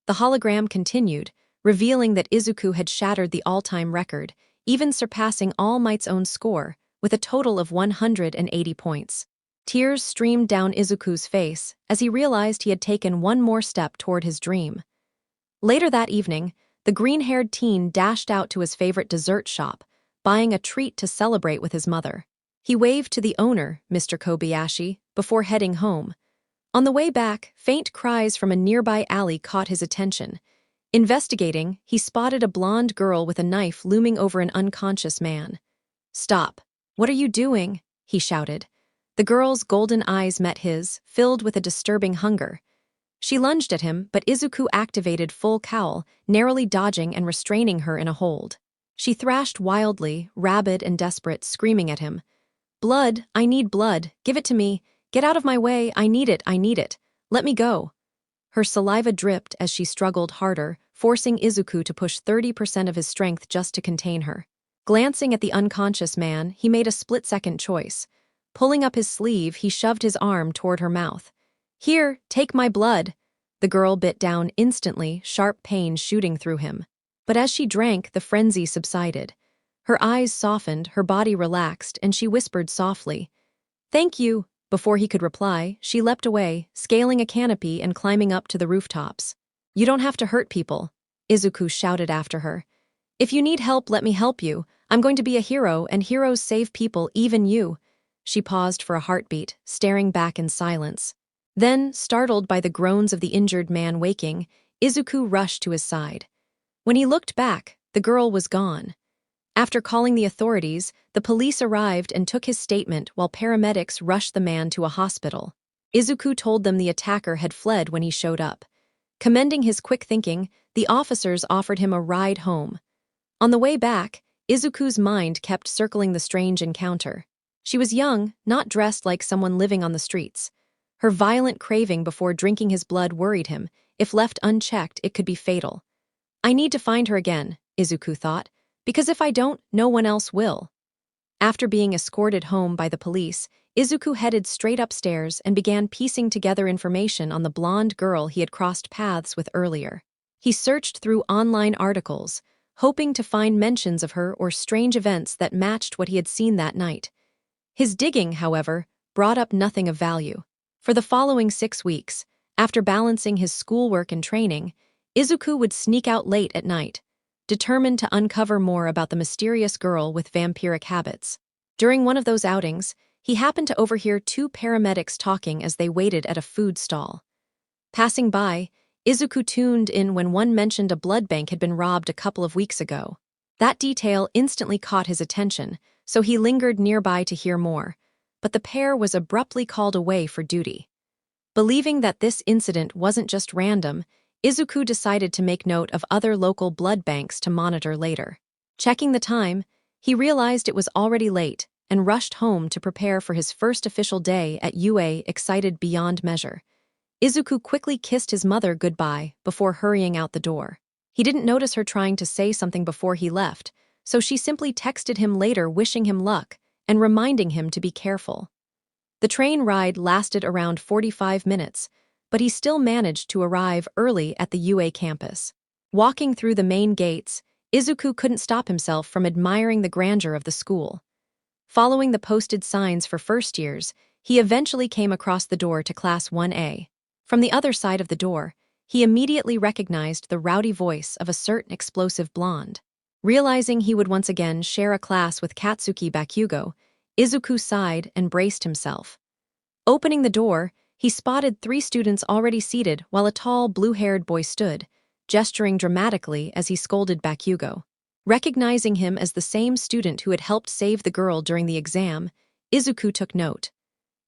The hologram continued, revealing that Izuku had shattered the all-time record, even surpassing All Might's own score, with a total of 180 points. Tears streamed down Izuku's face as he realized he had taken one more step toward his dream. Later that evening, the green-haired teen dashed out to his favorite dessert shop, buying a treat to celebrate with his mother. He waved to the owner, Mr. Kobayashi, before heading home. On the way back, faint cries from a nearby alley caught his attention. Investigating, he spotted a blonde girl with a knife looming over an unconscious man. "Stop. What are you doing?" he shouted. The girl's golden eyes met his, filled with a disturbing hunger. She lunged at him, but Izuku activated full cowl, narrowly dodging and restraining her in a hold. She thrashed wildly, rabid and desperate, screaming at him. "Blood, I need blood, give it to me. Get out of my way, I need it, let me go." Her saliva dripped as she struggled harder, forcing Izuku to push 30% of his strength just to contain her. Glancing at the unconscious man, he made a split-second choice. Pulling up his sleeve, he shoved his arm toward her mouth. "Here, take my blood." The girl bit down instantly, sharp pain shooting through him. But as she drank, the frenzy subsided. Her eyes softened, her body relaxed, and she whispered softly, "Thank you." Before he could reply, she leapt away, scaling a canopy and climbing up to the rooftops. "You don't have to hurt people," Izuku shouted after her. "If you need help, let me help you. I'm going to be a hero, and heroes save people, even you." She paused for a heartbeat, staring back in silence. Then, startled by the groans of the injured man waking, Izuku rushed to his side. When he looked back, the girl was gone. After calling the authorities, the police arrived and took his statement while paramedics rushed the man to a hospital. Izuku told them the attacker had fled when he showed up. Commending his quick thinking, the officers offered him a ride home. On the way back, Izuku's mind kept circling the strange encounter. She was young, not dressed like someone living on the streets. Her violent craving before drinking his blood worried him. If left unchecked, it could be fatal. I need to find her again, Izuku thought, because if I don't, no one else will. After being escorted home by the police, Izuku headed straight upstairs and began piecing together information on the blonde girl he had crossed paths with earlier. He searched through online articles, hoping to find mentions of her or strange events that matched what he had seen that night. His digging, however, brought up nothing of value. For the following 6 weeks, after balancing his schoolwork and training, Izuku would sneak out late at night, determined to uncover more about the mysterious girl with vampiric habits. During one of those outings, he happened to overhear 2 paramedics talking as they waited at a food stall. Passing by, Izuku tuned in when one mentioned a blood bank had been robbed a couple of weeks ago. That detail instantly caught his attention, so he lingered nearby to hear more, but the pair was abruptly called away for duty. Believing that this incident wasn't just random, Izuku decided to make note of other local blood banks to monitor later. Checking the time, he realized it was already late and rushed home to prepare for his first official day at UA, excited beyond measure. Izuku quickly kissed his mother goodbye before hurrying out the door. He didn't notice her trying to say something before he left, so she simply texted him later wishing him luck and reminding him to be careful. The train ride lasted around 45 minutes, but he still managed to arrive early at the UA campus. Walking through the main gates, Izuku couldn't stop himself from admiring the grandeur of the school. Following the posted signs for first years, he eventually came across the door to Class 1A. From the other side of the door, he immediately recognized the rowdy voice of a certain explosive blonde. Realizing he would once again share a class with Katsuki Bakugo, Izuku sighed and braced himself. Opening the door, he spotted 3 students already seated while a tall, blue-haired boy stood, gesturing dramatically as he scolded Bakugo. Recognizing him as the same student who had helped save the girl during the exam, Izuku took note.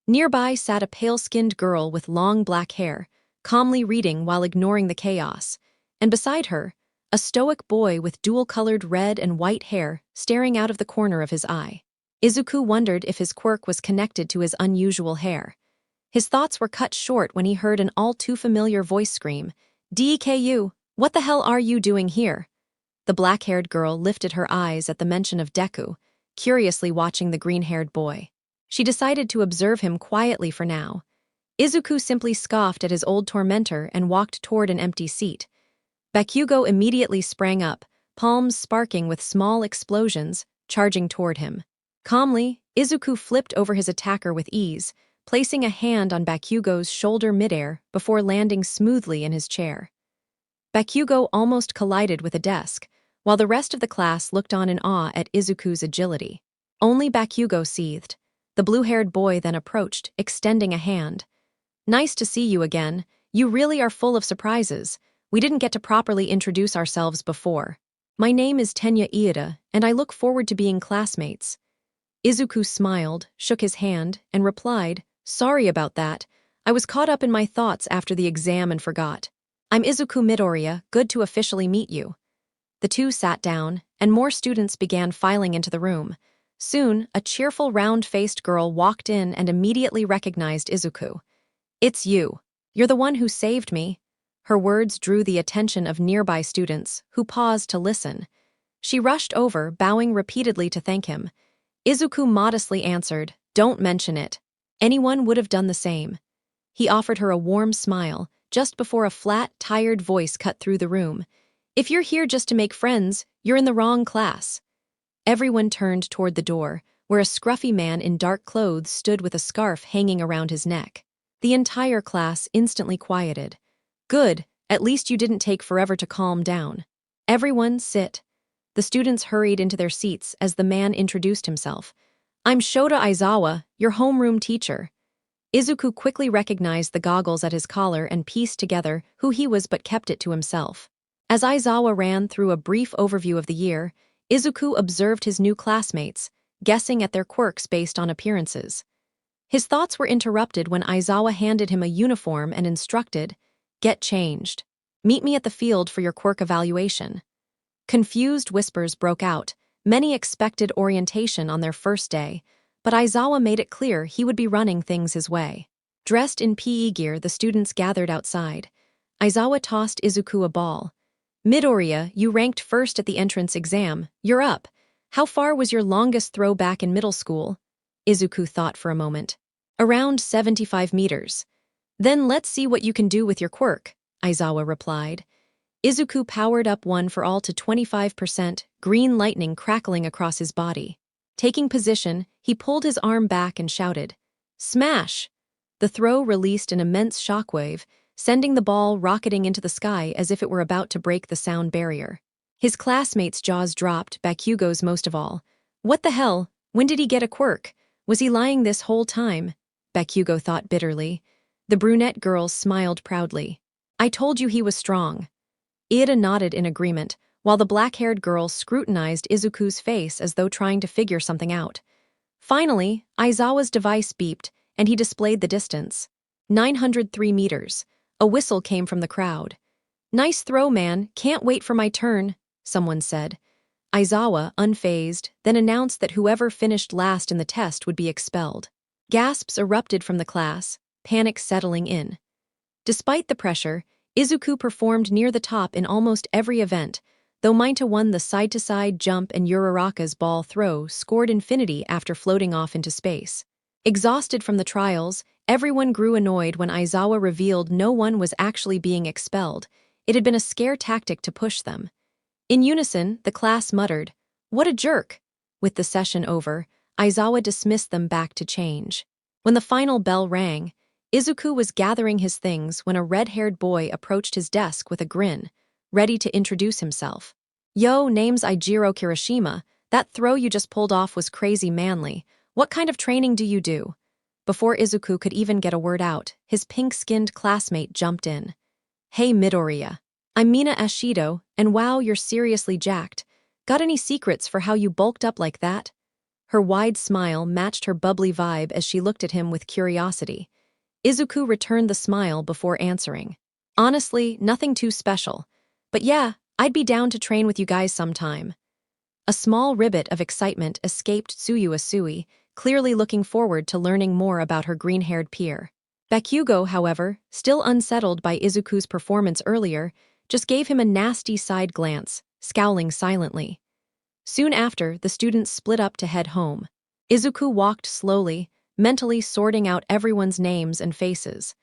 Nearby sat a pale-skinned girl with long black hair, calmly reading while ignoring the chaos, and beside her, a stoic boy with dual-colored red and white hair staring out of the corner of his eye. Izuku wondered if his quirk was connected to his unusual hair. His thoughts were cut short when he heard an all-too-familiar voice scream, "Deku, what the hell are you doing here?" The black-haired girl lifted her eyes at the mention of Deku, curiously watching the green-haired boy. She decided to observe him quietly for now. Izuku simply scoffed at his old tormentor and walked toward an empty seat. Bakugo immediately sprang up, palms sparking with small explosions, charging toward him. Calmly, Izuku flipped over his attacker with ease, placing a hand on Bakugo's shoulder midair before landing smoothly in his chair. Bakugo almost collided with a desk, while the rest of the class looked on in awe at Izuku's agility. Only Bakugo seethed. The blue-haired boy then approached, extending a hand. "Nice to see you again. You really are full of surprises. We didn't get to properly introduce ourselves before. My name is Tenya Iida, and I look forward to being classmates." Izuku smiled, shook his hand, and replied, "Sorry about that. I was caught up in my thoughts after the exam and forgot. I'm Izuku Midoriya, good to officially meet you." The two sat down, and more students began filing into the room. Soon, a cheerful, round-faced girl walked in and immediately recognized Izuku. "It's you. You're the one who saved me." Her words drew the attention of nearby students, who paused to listen. She rushed over, bowing repeatedly to thank him. Izuku modestly answered, "Don't mention it. Anyone would have done the same." He offered her a warm smile, just before a flat, tired voice cut through the room. "If you're here just to make friends, you're in the wrong class." Everyone turned toward the door, where a scruffy man in dark clothes stood with a scarf hanging around his neck. The entire class instantly quieted. "Good, at least you didn't take forever to calm down. Everyone, sit." The students hurried into their seats as the man introduced himself. "I'm Shota Aizawa, your homeroom teacher." Izuku quickly recognized the goggles at his collar and pieced together who he was but kept it to himself. As Aizawa ran through a brief overview of the year, Izuku observed his new classmates, guessing at their quirks based on appearances. His thoughts were interrupted when Aizawa handed him a uniform and instructed, "Get changed. Meet me at the field for your quirk evaluation." Confused whispers broke out. Many expected orientation on their first day, but Aizawa made it clear he would be running things his way. Dressed in PE gear, the students gathered outside. Aizawa tossed Izuku a ball. "Midoriya, you ranked first at the entrance exam. You're up. How far was your longest throw back in middle school?" Izuku thought for a moment. "Around 75 meters. Then let's see what you can do with your quirk," Aizawa replied. Izuku powered up one for all to 25%, green lightning crackling across his body. Taking position, he pulled his arm back and shouted, "Smash!" The throw released an immense shockwave, sending the ball rocketing into the sky as if it were about to break the sound barrier. His classmates' jaws dropped, Bakugo's most of all. "What the hell? When did he get a quirk? Was he lying this whole time?" Bakugo thought bitterly. The brunette girl smiled proudly. "I told you he was strong." Ida nodded in agreement, while the black-haired girl scrutinized Izuku's face as though trying to figure something out. Finally, Aizawa's device beeped, and he displayed the distance. 903 meters. A whistle came from the crowd. "Nice throw, man. Can't wait for my turn," someone said. Aizawa, unfazed, then announced that whoever finished last in the test would be expelled. Gasps erupted from the class, panic settling in. Despite the pressure, Izuku performed near the top in almost every event, though Mainta won the side-to-side jump and Uraraka's ball throw scored infinity after floating off into space. Exhausted from the trials, everyone grew annoyed when Aizawa revealed no one was actually being expelled. It had been a scare tactic to push them. In unison, the class muttered, "What a jerk!" With the session over, Aizawa dismissed them back to change. When the final bell rang, Izuku was gathering his things when a red-haired boy approached his desk with a grin, ready to introduce himself. "Yo, name's Ijiro Kirishima. That throw you just pulled off was crazy manly. What kind of training do you do?" Before Izuku could even get a word out, his pink-skinned classmate jumped in. "Hey, Midoriya. I'm Mina Ashido, and wow, you're seriously jacked. Got any secrets for how you bulked up like that?" Her wide smile matched her bubbly vibe as she looked at him with curiosity. Izuku returned the smile before answering. "Honestly, nothing too special. But yeah, I'd be down to train with you guys sometime." A small ribbit of excitement escaped Tsuyu Asui, clearly looking forward to learning more about her green-haired peer. Bakugo, however, still unsettled by Izuku's performance earlier, just gave him a nasty side glance, scowling silently. Soon after, the students split up to head home. Izuku walked slowly, mentally sorting out everyone's names and faces.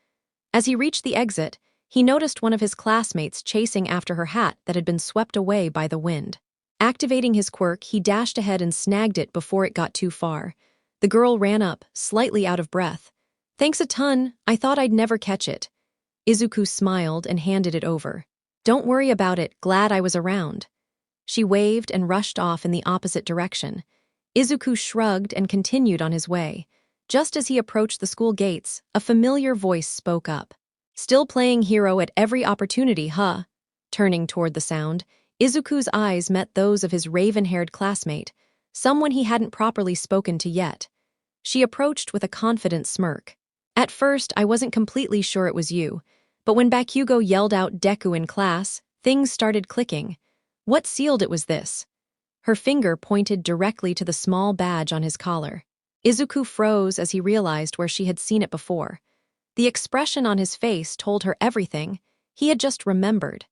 As he reached the exit, he noticed one of his classmates chasing after her hat that had been swept away by the wind. Activating his quirk, he dashed ahead and snagged it before it got too far. The girl ran up, slightly out of breath. "Thanks a ton, I thought I'd never catch it." Izuku smiled and handed it over. "Don't worry about it, glad I was around." She waved and rushed off in the opposite direction. Izuku shrugged and continued on his way. Just as he approached the school gates, a familiar voice spoke up. "Still playing hero at every opportunity, huh?" Turning toward the sound, Izuku's eyes met those of his raven-haired classmate, someone he hadn't properly spoken to yet. She approached with a confident smirk. "At first, I wasn't completely sure it was you, but when Bakugo yelled out Deku in class, things started clicking. What sealed it was this?" Her finger pointed directly to the small badge on his collar. Izuku froze as he realized where she had seen it before. The expression on his face told her everything. He had just remembered.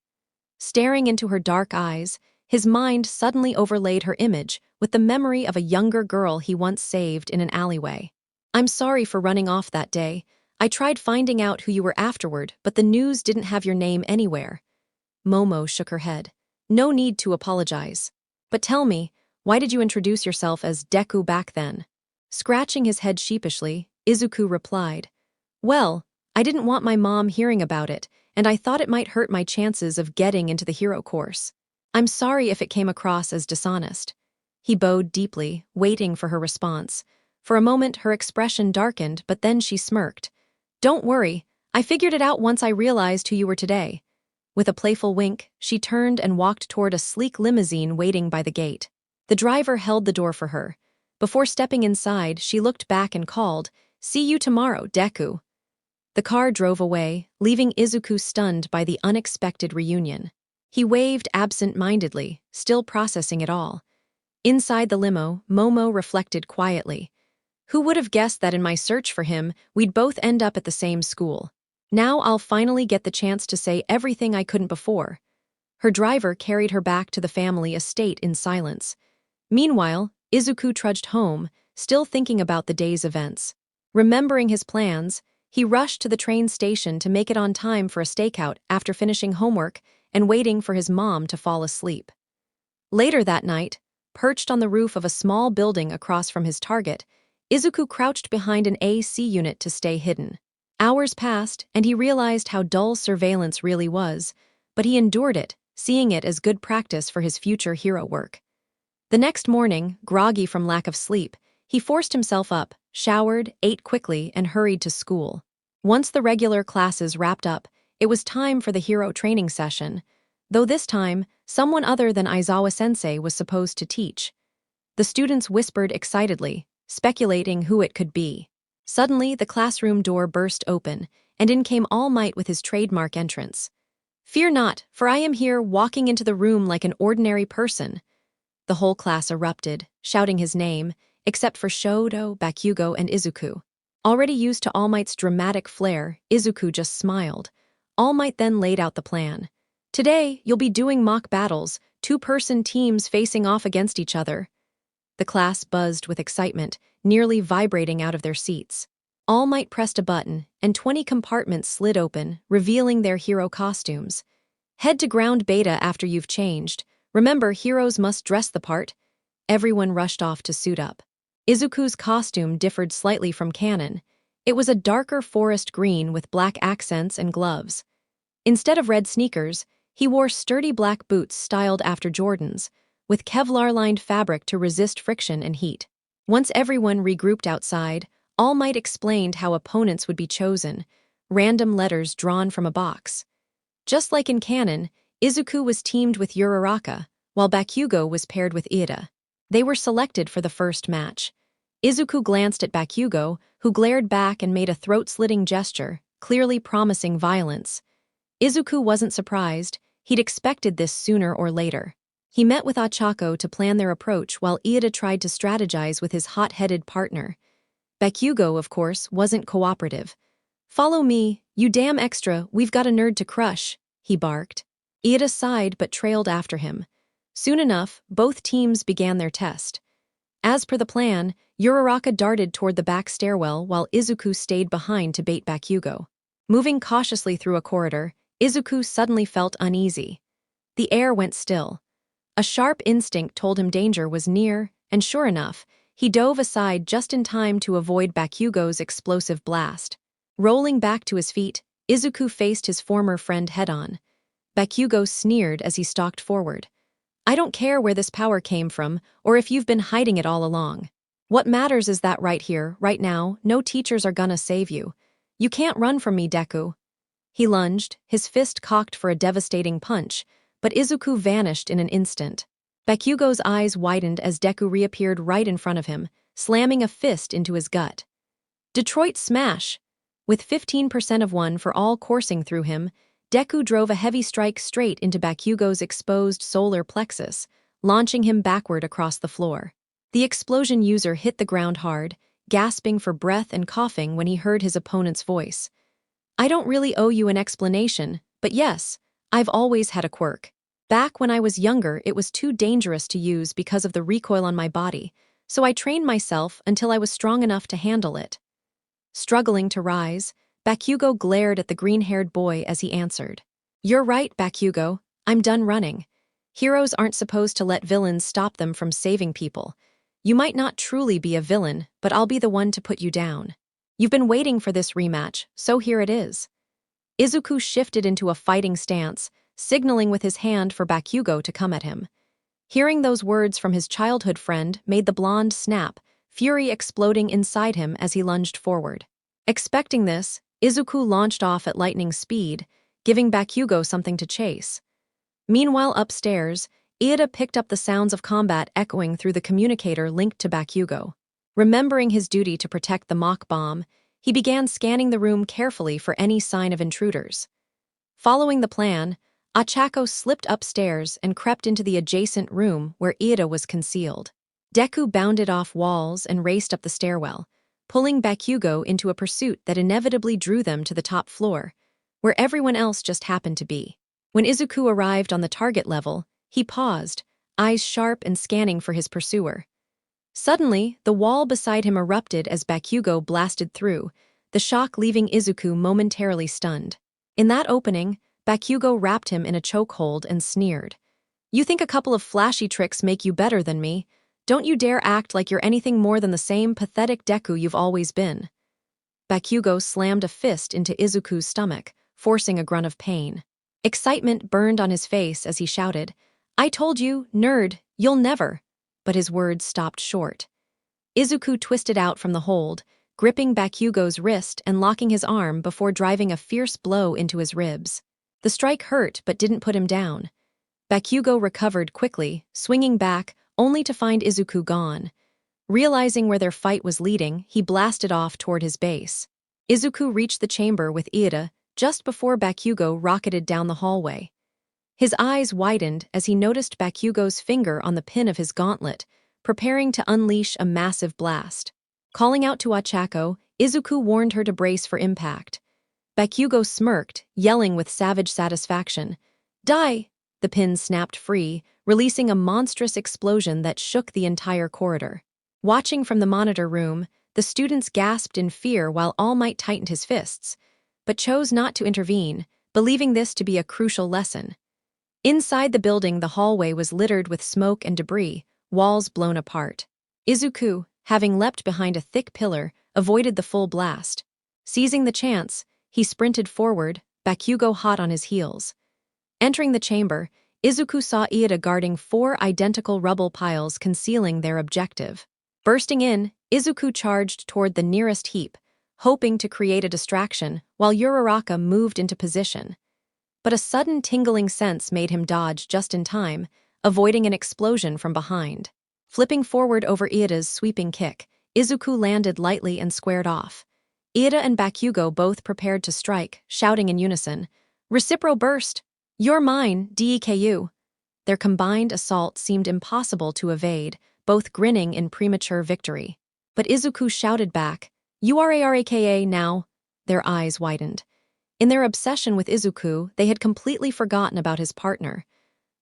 Staring into her dark eyes, his mind suddenly overlaid her image with the memory of a younger girl he once saved in an alleyway. "I'm sorry for running off that day. I tried finding out who you were afterward, but the news didn't have your name anywhere." Momo shook her head. "No need to apologize. But tell me, why did you introduce yourself as Deku back then?" Scratching his head sheepishly, Izuku replied, "Well, I didn't want my mom hearing about it, and I thought it might hurt my chances of getting into the hero course. I'm sorry if it came across as dishonest." He bowed deeply, waiting for her response. For a moment, her expression darkened, but then she smirked. "Don't worry, I figured it out once I realized who you were today." With a playful wink, she turned and walked toward a sleek limousine waiting by the gate. The driver held the door for her. Before stepping inside, she looked back and called, "See you tomorrow, Deku." The car drove away, leaving Izuku stunned by the unexpected reunion. He waved absent-mindedly, still processing it all. Inside the limo, Momo reflected quietly. Who would have guessed that in my search for him, we'd both end up at the same school? Now I'll finally get the chance to say everything I couldn't before. Her driver carried her back to the family estate in silence. Meanwhile, Izuku trudged home, still thinking about the day's events. Remembering his plans, he rushed to the train station to make it on time for a stakeout after finishing homework and waiting for his mom to fall asleep. Later that night, perched on the roof of a small building across from his target, Izuku crouched behind an AC unit to stay hidden. Hours passed, and he realized how dull surveillance really was, but he endured it, seeing it as good practice for his future hero work. The next morning, groggy from lack of sleep, he forced himself up, showered, ate quickly, and hurried to school. Once the regular classes wrapped up, it was time for the hero training session, though this time, someone other than Aizawa-sensei was supposed to teach. The students whispered excitedly, speculating who it could be. Suddenly, the classroom door burst open, and in came All Might with his trademark entrance. "Fear not, for I am here walking into the room like an ordinary person." The whole class erupted, shouting his name, except for Shoto, Bakugo, and Izuku. Already used to All Might's dramatic flair, Izuku just smiled. All Might then laid out the plan. "Today, you'll be doing mock battles, two-person teams facing off against each other." The class buzzed with excitement, nearly vibrating out of their seats. All Might pressed a button, and 20 compartments slid open, revealing their hero costumes. "Head to ground beta after you've changed. Remember, heroes must dress the part." Everyone rushed off to suit up. Izuku's costume differed slightly from canon. It was a darker forest green with black accents and gloves. Instead of red sneakers, he wore sturdy black boots styled after Jordans, with Kevlar-lined fabric to resist friction and heat. Once everyone regrouped outside, All Might explained how opponents would be chosen, random letters drawn from a box. Just like in canon, Izuku was teamed with Uraraka, while Bakugo was paired with Ida. They were selected for the first match. Izuku glanced at Bakugo, who glared back and made a throat-slitting gesture, clearly promising violence. Izuku wasn't surprised. He'd expected this sooner or later. He met with Ochako to plan their approach while Iida tried to strategize with his hot-headed partner. Bakugo, of course, wasn't cooperative. "Follow me, you damn extra, we've got a nerd to crush," he barked. Iida sighed but trailed after him. Soon enough, both teams began their test. As per the plan, Uraraka darted toward the back stairwell while Izuku stayed behind to bait Bakugo. Moving cautiously through a corridor, Izuku suddenly felt uneasy. The air went still. A sharp instinct told him danger was near, and sure enough, he dove aside just in time to avoid Bakugo's explosive blast. Rolling back to his feet, Izuku faced his former friend head-on. Bakugo sneered as he stalked forward. "I don't care where this power came from, or if you've been hiding it all along. What matters is that right here, right now, no teachers are gonna save you. You can't run from me, Deku." He lunged, his fist cocked for a devastating punch, but Izuku vanished in an instant. Bakugo's eyes widened as Deku reappeared right in front of him, slamming a fist into his gut. Detroit Smash! With 15% of one for all coursing through him, Deku drove a heavy strike straight into Bakugo's exposed solar plexus, launching him backward across the floor. The explosion user hit the ground hard, gasping for breath and coughing when he heard his opponent's voice. "I don't really owe you an explanation, but yes, I've always had a quirk. Back when I was younger, it was too dangerous to use because of the recoil on my body, so I trained myself until I was strong enough to handle it." Struggling to rise, Bakugo glared at the green-haired boy as he answered. "You're right, Bakugo. I'm done running. Heroes aren't supposed to let villains stop them from saving people. You might not truly be a villain, but I'll be the one to put you down. You've been waiting for this rematch, so here it is." Izuku shifted into a fighting stance, signaling with his hand for Bakugo to come at him. Hearing those words from his childhood friend made the blonde snap, fury exploding inside him as he lunged forward. Expecting this, Izuku launched off at lightning speed, giving Bakugo something to chase. Meanwhile upstairs, Iida picked up the sounds of combat echoing through the communicator linked to Bakugo. Remembering his duty to protect the mock bomb, he began scanning the room carefully for any sign of intruders. Following the plan, Ochako slipped upstairs and crept into the adjacent room where Iida was concealed. Deku bounded off walls and raced up the stairwell, pulling Bakugo into a pursuit that inevitably drew them to the top floor, where everyone else just happened to be. When Izuku arrived on the target level, he paused, eyes sharp and scanning for his pursuer. Suddenly, the wall beside him erupted as Bakugo blasted through, the shock leaving Izuku momentarily stunned. In that opening, Bakugo wrapped him in a chokehold and sneered. "You think a couple of flashy tricks make you better than me? Don't you dare act like you're anything more than the same pathetic Deku you've always been." Bakugo slammed a fist into Izuku's stomach, forcing a grunt of pain. Excitement burned on his face as he shouted, "I told you, nerd, you'll never." But his words stopped short. Izuku twisted out from the hold, gripping Bakugo's wrist and locking his arm before driving a fierce blow into his ribs. The strike hurt but didn't put him down. Bakugo recovered quickly, swinging back, only to find Izuku gone. Realizing where their fight was leading, he blasted off toward his base. Izuku reached the chamber with Iida just before Bakugo rocketed down the hallway. His eyes widened as he noticed Bakugo's finger on the pin of his gauntlet, preparing to unleash a massive blast. Calling out to Ochako, Izuku warned her to brace for impact. Bakugo smirked, yelling with savage satisfaction. "Die!" The pin snapped free, releasing a monstrous explosion that shook the entire corridor. Watching from the monitor room, the students gasped in fear while All Might tightened his fists, but chose not to intervene, believing this to be a crucial lesson. Inside the building, the hallway was littered with smoke and debris, walls blown apart. Izuku, having leapt behind a thick pillar, avoided the full blast. Seizing the chance, he sprinted forward, Bakugo hot on his heels. Entering the chamber, Izuku saw Iida guarding 4 identical rubble piles concealing their objective. Bursting in, Izuku charged toward the nearest heap, hoping to create a distraction while Uraraka moved into position. But a sudden tingling sense made him dodge just in time, avoiding an explosion from behind. Flipping forward over Iida's sweeping kick, Izuku landed lightly and squared off. Iida and Bakugo both prepared to strike, shouting in unison, "Recipro burst! You're mine, Deku!" Their combined assault seemed impossible to evade, both grinning in premature victory. But Izuku shouted back, "URARAKA now!" Their eyes widened. In their obsession with Izuku, they had completely forgotten about his partner.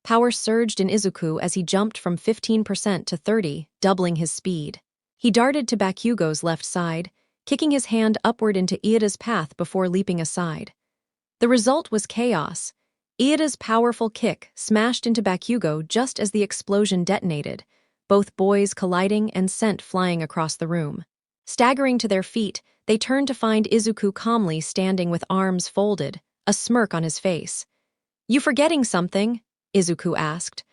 Power surged in Izuku as he jumped from 15% to 30%, doubling his speed. He darted to Bakugo's left side, kicking his hand upward into Iida's path before leaping aside. The result was chaos. Iida's powerful kick smashed into Bakugo just as the explosion detonated, both boys colliding and scent flying across the room. Staggering to their feet, they turned to find Izuku calmly standing with arms folded, a smirk on his face. "You forgetting something?" Izuku asked.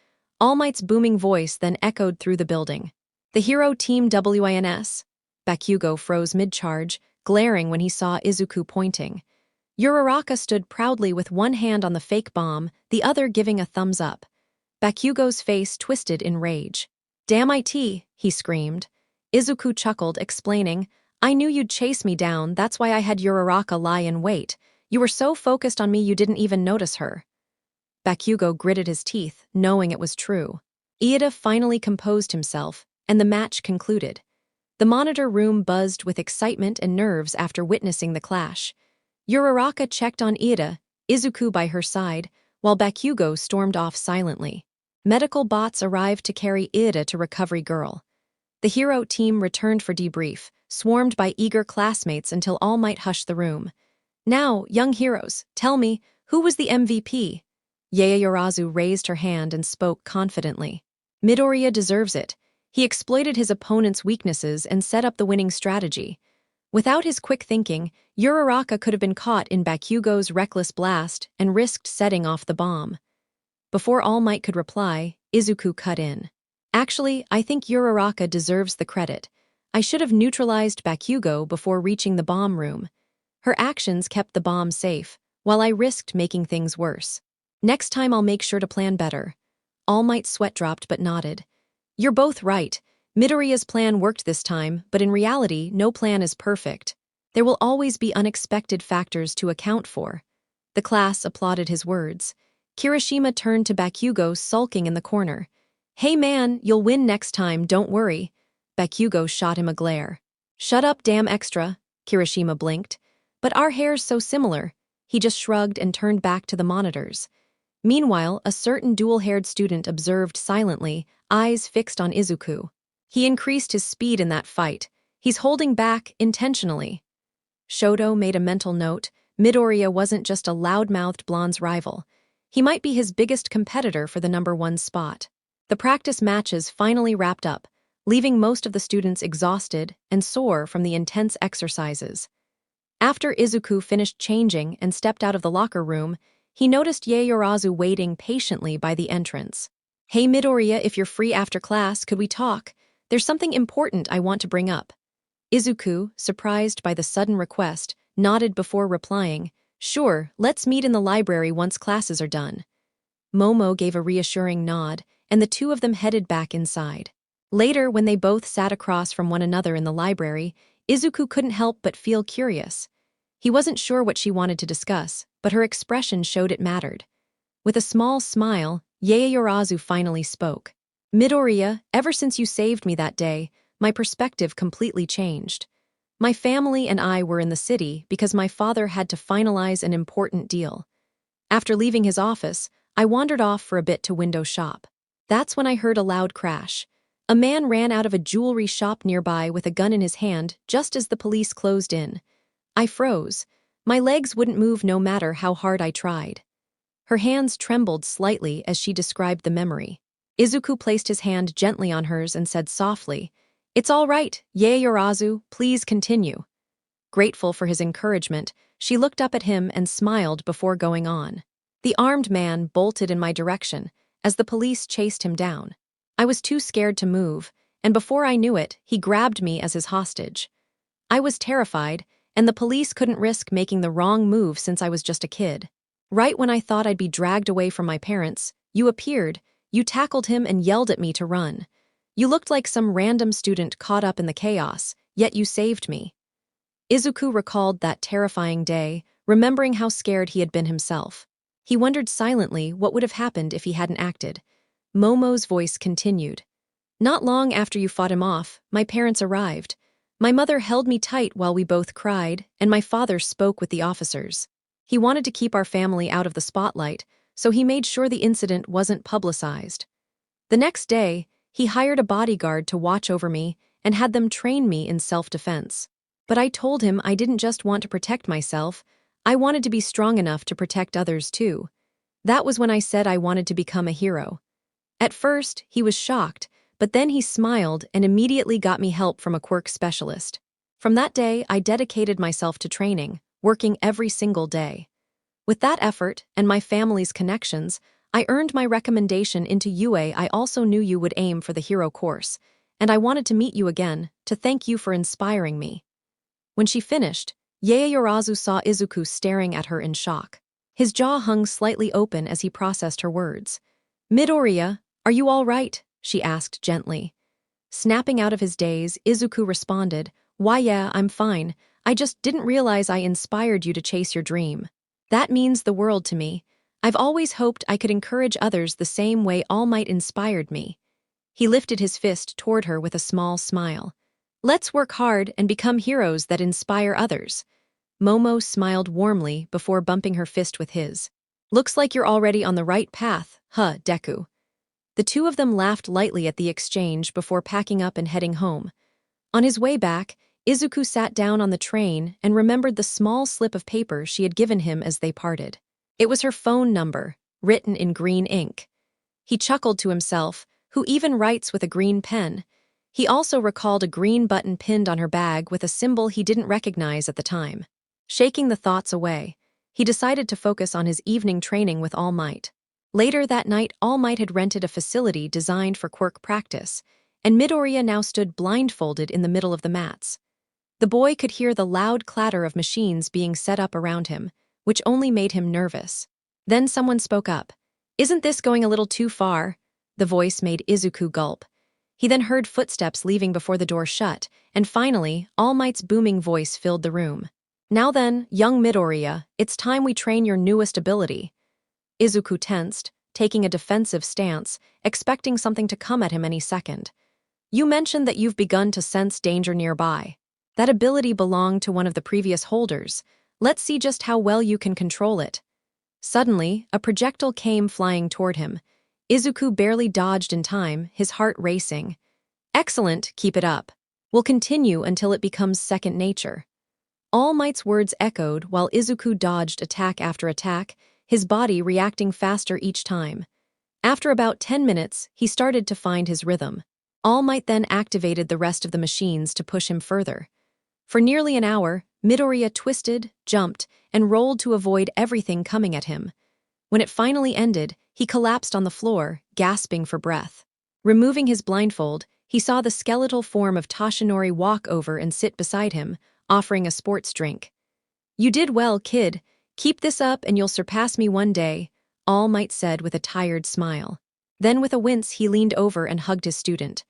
All Might's booming voice then echoed through the building. "The hero team WINS?" Bakugo froze mid-charge, glaring when he saw Izuku pointing. Uraraka stood proudly with one hand on the fake bomb, the other giving a thumbs up. Bakugo's face twisted in rage. "Damn it," he screamed. Izuku chuckled, explaining, "I knew you'd chase me down, that's why I had Uraraka lie in wait. You were so focused on me you didn't even notice her." Bakugo gritted his teeth, knowing it was true. Iida finally composed himself, and the match concluded. The monitor room buzzed with excitement and nerves after witnessing the clash. Uraraka checked on Iida, Izuku by her side, while Bakugo stormed off silently. Medical bots arrived to carry Iida to Recovery Girl. The hero team returned for debrief, swarmed by eager classmates until All Might hushed the room. "Now, young heroes, tell me, who was the MVP?" Yaoyorozu raised her hand and spoke confidently. "Midoriya deserves it. He exploited his opponent's weaknesses and set up the winning strategy. Without his quick thinking, Uraraka could have been caught in Bakugo's reckless blast and risked setting off the bomb." Before All Might could reply, Izuku cut in. "Actually, I think Uraraka deserves the credit. I should have neutralized Bakugo before reaching the bomb room. Her actions kept the bomb safe, while I risked making things worse. Next time I'll make sure to plan better." All Might's sweat dropped but nodded. You're both right. Midoriya's plan worked this time, but in reality, no plan is perfect. There will always be unexpected factors to account for. The class applauded his words. Kirishima turned to Bakugo, sulking in the corner. Hey man, you'll win next time, don't worry. Bakugo shot him a glare. Shut up, damn extra, Kirishima blinked. But our hair's so similar. He just shrugged and turned back to the monitors. Meanwhile, a certain dual-haired student observed silently, eyes fixed on Izuku. He increased his speed in that fight. He's holding back intentionally. Shoto made a mental note. Midoriya wasn't just a loud-mouthed blonde's rival. He might be his biggest competitor for the #1 spot. The practice matches finally wrapped up, leaving most of the students exhausted and sore from the intense exercises. After Izuku finished changing and stepped out of the locker room, he noticed Yaoyorozu waiting patiently by the entrance. Hey Midoriya, if you're free after class, could we talk? There's something important I want to bring up. Izuku, surprised by the sudden request, nodded before replying, Sure, let's meet in the library once classes are done. Momo gave a reassuring nod, and the two of them headed back inside. Later, when they both sat across from one another in the library, Izuku couldn't help but feel curious. He wasn't sure what she wanted to discuss, but her expression showed it mattered. With a small smile, Yaoyorozu finally spoke. Midoriya, ever since you saved me that day, my perspective completely changed. My family and I were in the city because my father had to finalize an important deal. After leaving his office, I wandered off for a bit to window shop. That's when I heard a loud crash. A man ran out of a jewelry shop nearby with a gun in his hand just as the police closed in. I froze. My legs wouldn't move no matter how hard I tried. Her hands trembled slightly as she described the memory. Izuku placed his hand gently on hers and said softly, It's all right, Yaoyorozu, please continue. Grateful for his encouragement, she looked up at him and smiled before going on. The armed man bolted in my direction as the police chased him down. I was too scared to move, and before I knew it, he grabbed me as his hostage. I was terrified, and the police couldn't risk making the wrong move since I was just a kid. Right when I thought I'd be dragged away from my parents, you appeared, you tackled him and yelled at me to run. You looked like some random student caught up in the chaos, yet you saved me. Izuku recalled that terrifying day, remembering how scared he had been himself. He wondered silently what would have happened if he hadn't acted. Momo's voice continued. Not long after you fought him off, my parents arrived. My mother held me tight while we both cried, and my father spoke with the officers. He wanted to keep our family out of the spotlight, so he made sure the incident wasn't publicized. The next day, he hired a bodyguard to watch over me and had them train me in self-defense. But I told him I didn't just want to protect myself, I wanted to be strong enough to protect others too. That was when I said I wanted to become a hero. At first, he was shocked, but then he smiled and immediately got me help from a quirk specialist. From that day, I dedicated myself to training, working every single day. With that effort and my family's connections, I earned my recommendation into UA. I also knew you would aim for the hero course, and I wanted to meet you again, to thank you for inspiring me. When she finished, Yaoyorozu saw Izuku staring at her in shock. His jaw hung slightly open as he processed her words. Midoriya, are you all right? She asked gently. Snapping out of his daze, Izuku responded, Why yeah, I'm fine. I just didn't realize I inspired you to chase your dream. That means the world to me. I've always hoped I could encourage others the same way All Might inspired me. He lifted his fist toward her with a small smile. Let's work hard and become heroes that inspire others. Momo smiled warmly before bumping her fist with his. Looks like you're already on the right path, huh, Deku. The two of them laughed lightly at the exchange before packing up and heading home. On his way back, Izuku sat down on the train and remembered the small slip of paper she had given him as they parted. It was her phone number, written in green ink. He chuckled to himself, who even writes with a green pen. He also recalled a green button pinned on her bag with a symbol he didn't recognize at the time. Shaking the thoughts away, he decided to focus on his evening training with All Might. Later that night, All Might had rented a facility designed for quirk practice, and Midoriya now stood blindfolded in the middle of the mats. The boy could hear the loud clatter of machines being set up around him, which only made him nervous. Then someone spoke up. Isn't this going a little too far? The voice made Izuku gulp. He then heard footsteps leaving before the door shut, and finally, All Might's booming voice filled the room. "Now then, young Midoriya, it's time we train your newest ability." Izuku tensed, taking a defensive stance, expecting something to come at him any second. "You mentioned that you've begun to sense danger nearby. That ability belonged to one of the previous holders. Let's see just how well you can control it." Suddenly, a projectile came flying toward him. Izuku barely dodged in time, his heart racing. "Excellent, keep it up. We'll continue until it becomes second nature." All Might's words echoed while Izuku dodged attack after attack, his body reacting faster each time. After about 10 minutes, he started to find his rhythm. All Might then activated the rest of the machines to push him further. For nearly an hour, Midoriya twisted, jumped, and rolled to avoid everything coming at him. When it finally ended, he collapsed on the floor, gasping for breath. Removing his blindfold, he saw the skeletal form of Toshinori walk over and sit beside him, offering a sports drink. "You did well, kid. Keep this up and you'll surpass me one day," All Might said with a tired smile. Then with a wince he leaned over and hugged his student.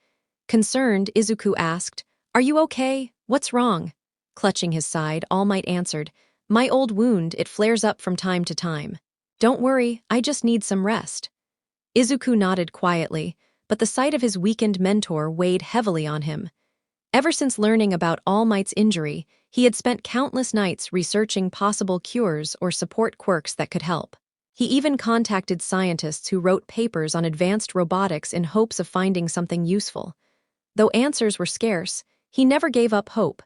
Concerned, Izuku asked, "Are you okay? What's wrong?" Clutching his side, All Might answered, "My old wound, it flares up from time to time. Don't worry, I just need some rest." Izuku nodded quietly, but the sight of his weakened mentor weighed heavily on him. Ever since learning about All Might's injury, he had spent countless nights researching possible cures or support quirks that could help. He even contacted scientists who wrote papers on advanced robotics in hopes of finding something useful. Though answers were scarce, he never gave up hope.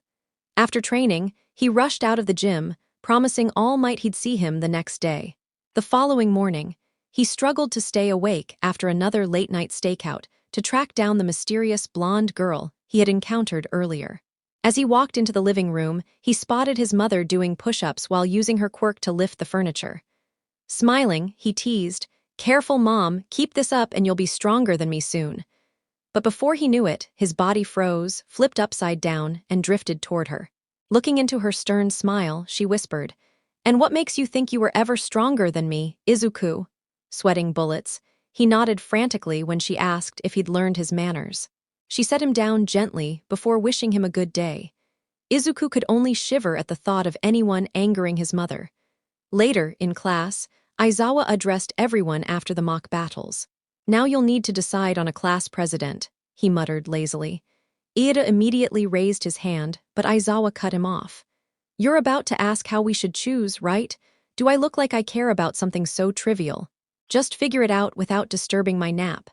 After training, he rushed out of the gym, promising All Might he'd see him the next day. The following morning, he struggled to stay awake after another late-night stakeout to track down the mysterious blonde girl he had encountered earlier. As he walked into the living room, he spotted his mother doing push-ups while using her quirk to lift the furniture. Smiling, he teased, "Careful, Mom, keep this up and you'll be stronger than me soon." But before he knew it, his body froze, flipped upside down, and drifted toward her. Looking into her stern smile, she whispered, "And what makes you think you were ever stronger than me, Izuku?" Sweating bullets, he nodded frantically when she asked if he'd learned his manners. She set him down gently before wishing him a good day. Izuku could only shiver at the thought of anyone angering his mother. Later, in class, Aizawa addressed everyone after the mock battles. "Now you'll need to decide on a class president," he muttered lazily. Iida immediately raised his hand, but Aizawa cut him off. "You're about to ask how we should choose, right? Do I look like I care about something so trivial? Just figure it out without disturbing my nap."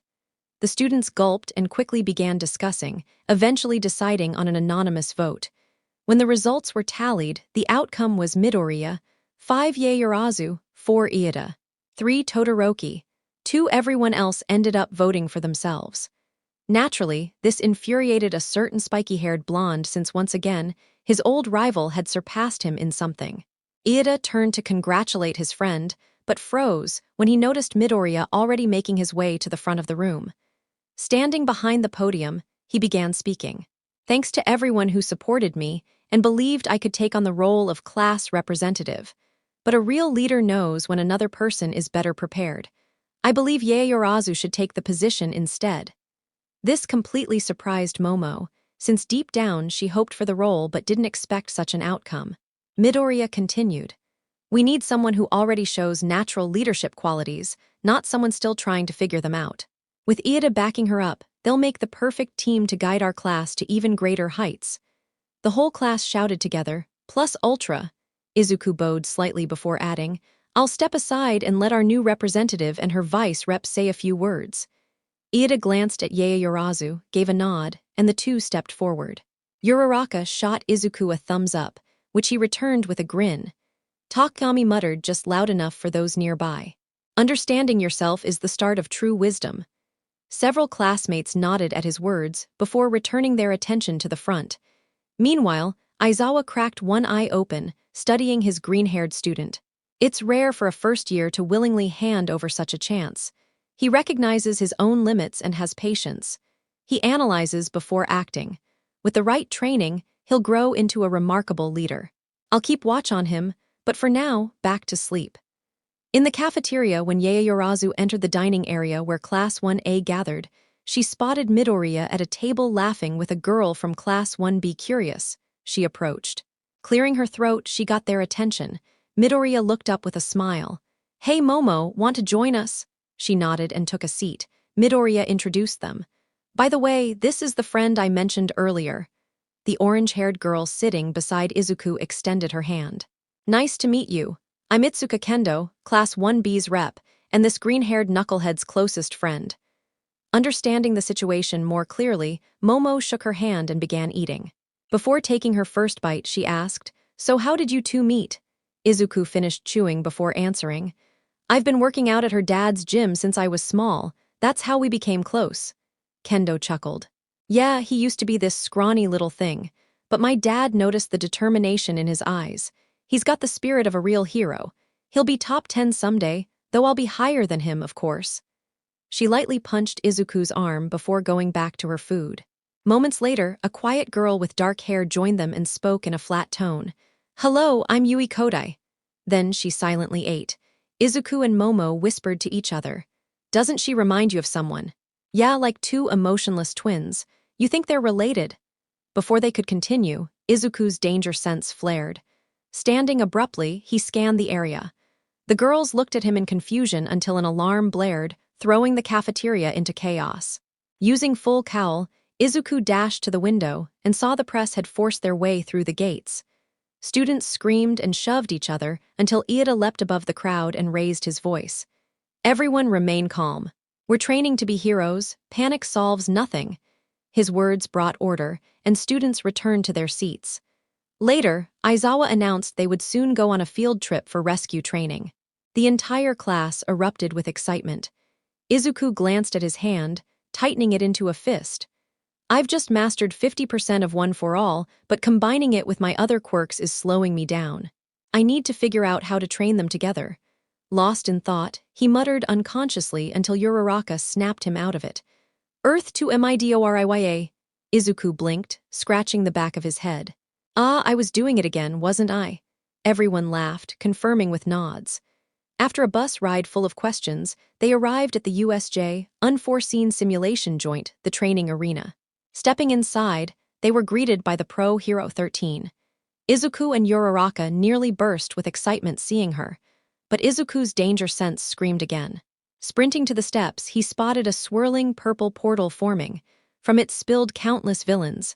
The students gulped and quickly began discussing, eventually deciding on an anonymous vote. When the results were tallied, the outcome was Midoriya, 5 Yaoyorozu, 4 Iida, 3 Todoroki, 2 everyone else ended up voting for themselves. Naturally, this infuriated a certain spiky-haired blonde since once again, his old rival had surpassed him in something. Iida turned to congratulate his friend, but froze when he noticed Midoriya already making his way to the front of the room. Standing behind the podium, he began speaking. "Thanks to everyone who supported me and believed I could take on the role of class representative. But a real leader knows when another person is better prepared. I believe Yaoyorozu should take the position instead." This completely surprised Momo, since deep down she hoped for the role but didn't expect such an outcome. Midoriya continued, "We need someone who already shows natural leadership qualities, not someone still trying to figure them out. With Iida backing her up, they'll make the perfect team to guide our class to even greater heights." The whole class shouted together, "Plus ultra." Izuku bowed slightly before adding, "I'll step aside and let our new representative and her vice rep say a few words." Iida glanced at Yaoyorozu, gave a nod, and the two stepped forward. Uraraka shot Izuku a thumbs up, which he returned with a grin. Takami muttered just loud enough for those nearby, "Understanding yourself is the start of true wisdom." Several classmates nodded at his words before returning their attention to the front. Meanwhile, Aizawa cracked one eye open, studying his green-haired student. It's rare for a first year to willingly hand over such a chance. He recognizes his own limits and has patience. He analyzes before acting. With the right training, he'll grow into a remarkable leader. I'll keep watch on him, but for now, back to sleep. In the cafeteria, when Yaoyorozu entered the dining area where Class 1A gathered, she spotted Midoriya at a table laughing with a girl from Class 1B. Curious, she approached. Clearing her throat, she got their attention. Midoriya looked up with a smile. "Hey Momo, want to join us?" She nodded and took a seat. Midoriya introduced them. "By the way, this is the friend I mentioned earlier." The orange-haired girl sitting beside Izuku extended her hand. "Nice to meet you. I'm Itsuka Kendo, Class 1B's rep, and this green-haired knucklehead's closest friend." Understanding the situation more clearly, Momo shook her hand and began eating. Before taking her first bite, she asked, "So how did you two meet?" Izuku finished chewing before answering. "I've been working out at her dad's gym since I was small. That's how we became close." Kendo chuckled. "Yeah, he used to be this scrawny little thing, but my dad noticed the determination in his eyes. He's got the spirit of a real hero. He'll be top 10 someday, though I'll be higher than him, of course." She lightly punched Izuku's arm before going back to her food. Moments later, a quiet girl with dark hair joined them and spoke in a flat tone. "Hello, I'm Yui Kodai." Then she silently ate. Izuku and Momo whispered to each other. "Doesn't she remind you of someone?" "Yeah, like two emotionless twins. You think they're related?" Before they could continue, Izuku's danger sense flared. Standing abruptly, he scanned the area. The girls looked at him in confusion until an alarm blared, throwing the cafeteria into chaos. Using full cowl, Izuku dashed to the window and saw the press had forced their way through the gates. Students screamed and shoved each other until Iida leapt above the crowd and raised his voice. "Everyone remain calm. We're training to be heroes. Panic solves nothing." His words brought order, and students returned to their seats. Later, Aizawa announced they would soon go on a field trip for rescue training. The entire class erupted with excitement. Izuku glanced at his hand, tightening it into a fist. "I've just mastered 50% of One for All, but combining it with my other quirks is slowing me down. I need to figure out how to train them together." Lost in thought, he muttered unconsciously until Uraraka snapped him out of it. "Earth to Midoriya." Izuku blinked, scratching the back of his head. "Ah, I was doing it again, wasn't I?" Everyone laughed, confirming with nods. After a bus ride full of questions, they arrived at the USJ Unforeseen Simulation Joint, the training arena. Stepping inside, they were greeted by the Pro Hero 13. Izuku and Uraraka nearly burst with excitement seeing her, but Izuku's danger sense screamed again. Sprinting to the steps, he spotted a swirling purple portal forming. From it spilled countless villains.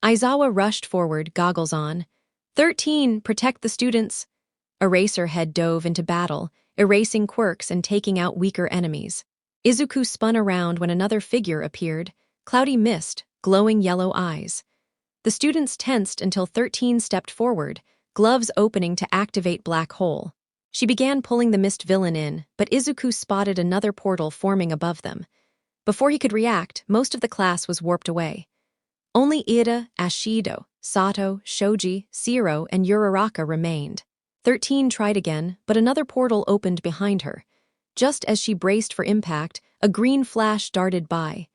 Aizawa rushed forward, goggles on. 13, protect the students." Eraserhead dove into battle, erasing quirks and taking out weaker enemies. Izuku spun around when another figure appeared, cloudy mist, glowing yellow eyes. The students tensed until 13 stepped forward, gloves opening to activate black hole. She began pulling the mist villain in, but Izuku spotted another portal forming above them. Before he could react, most of the class was warped away. Only Iida, Ashido, Sato, Shoji, Siro, and Uraraka remained. 13 tried again, but another portal opened behind her. Just as she braced for impact, a green flash darted by.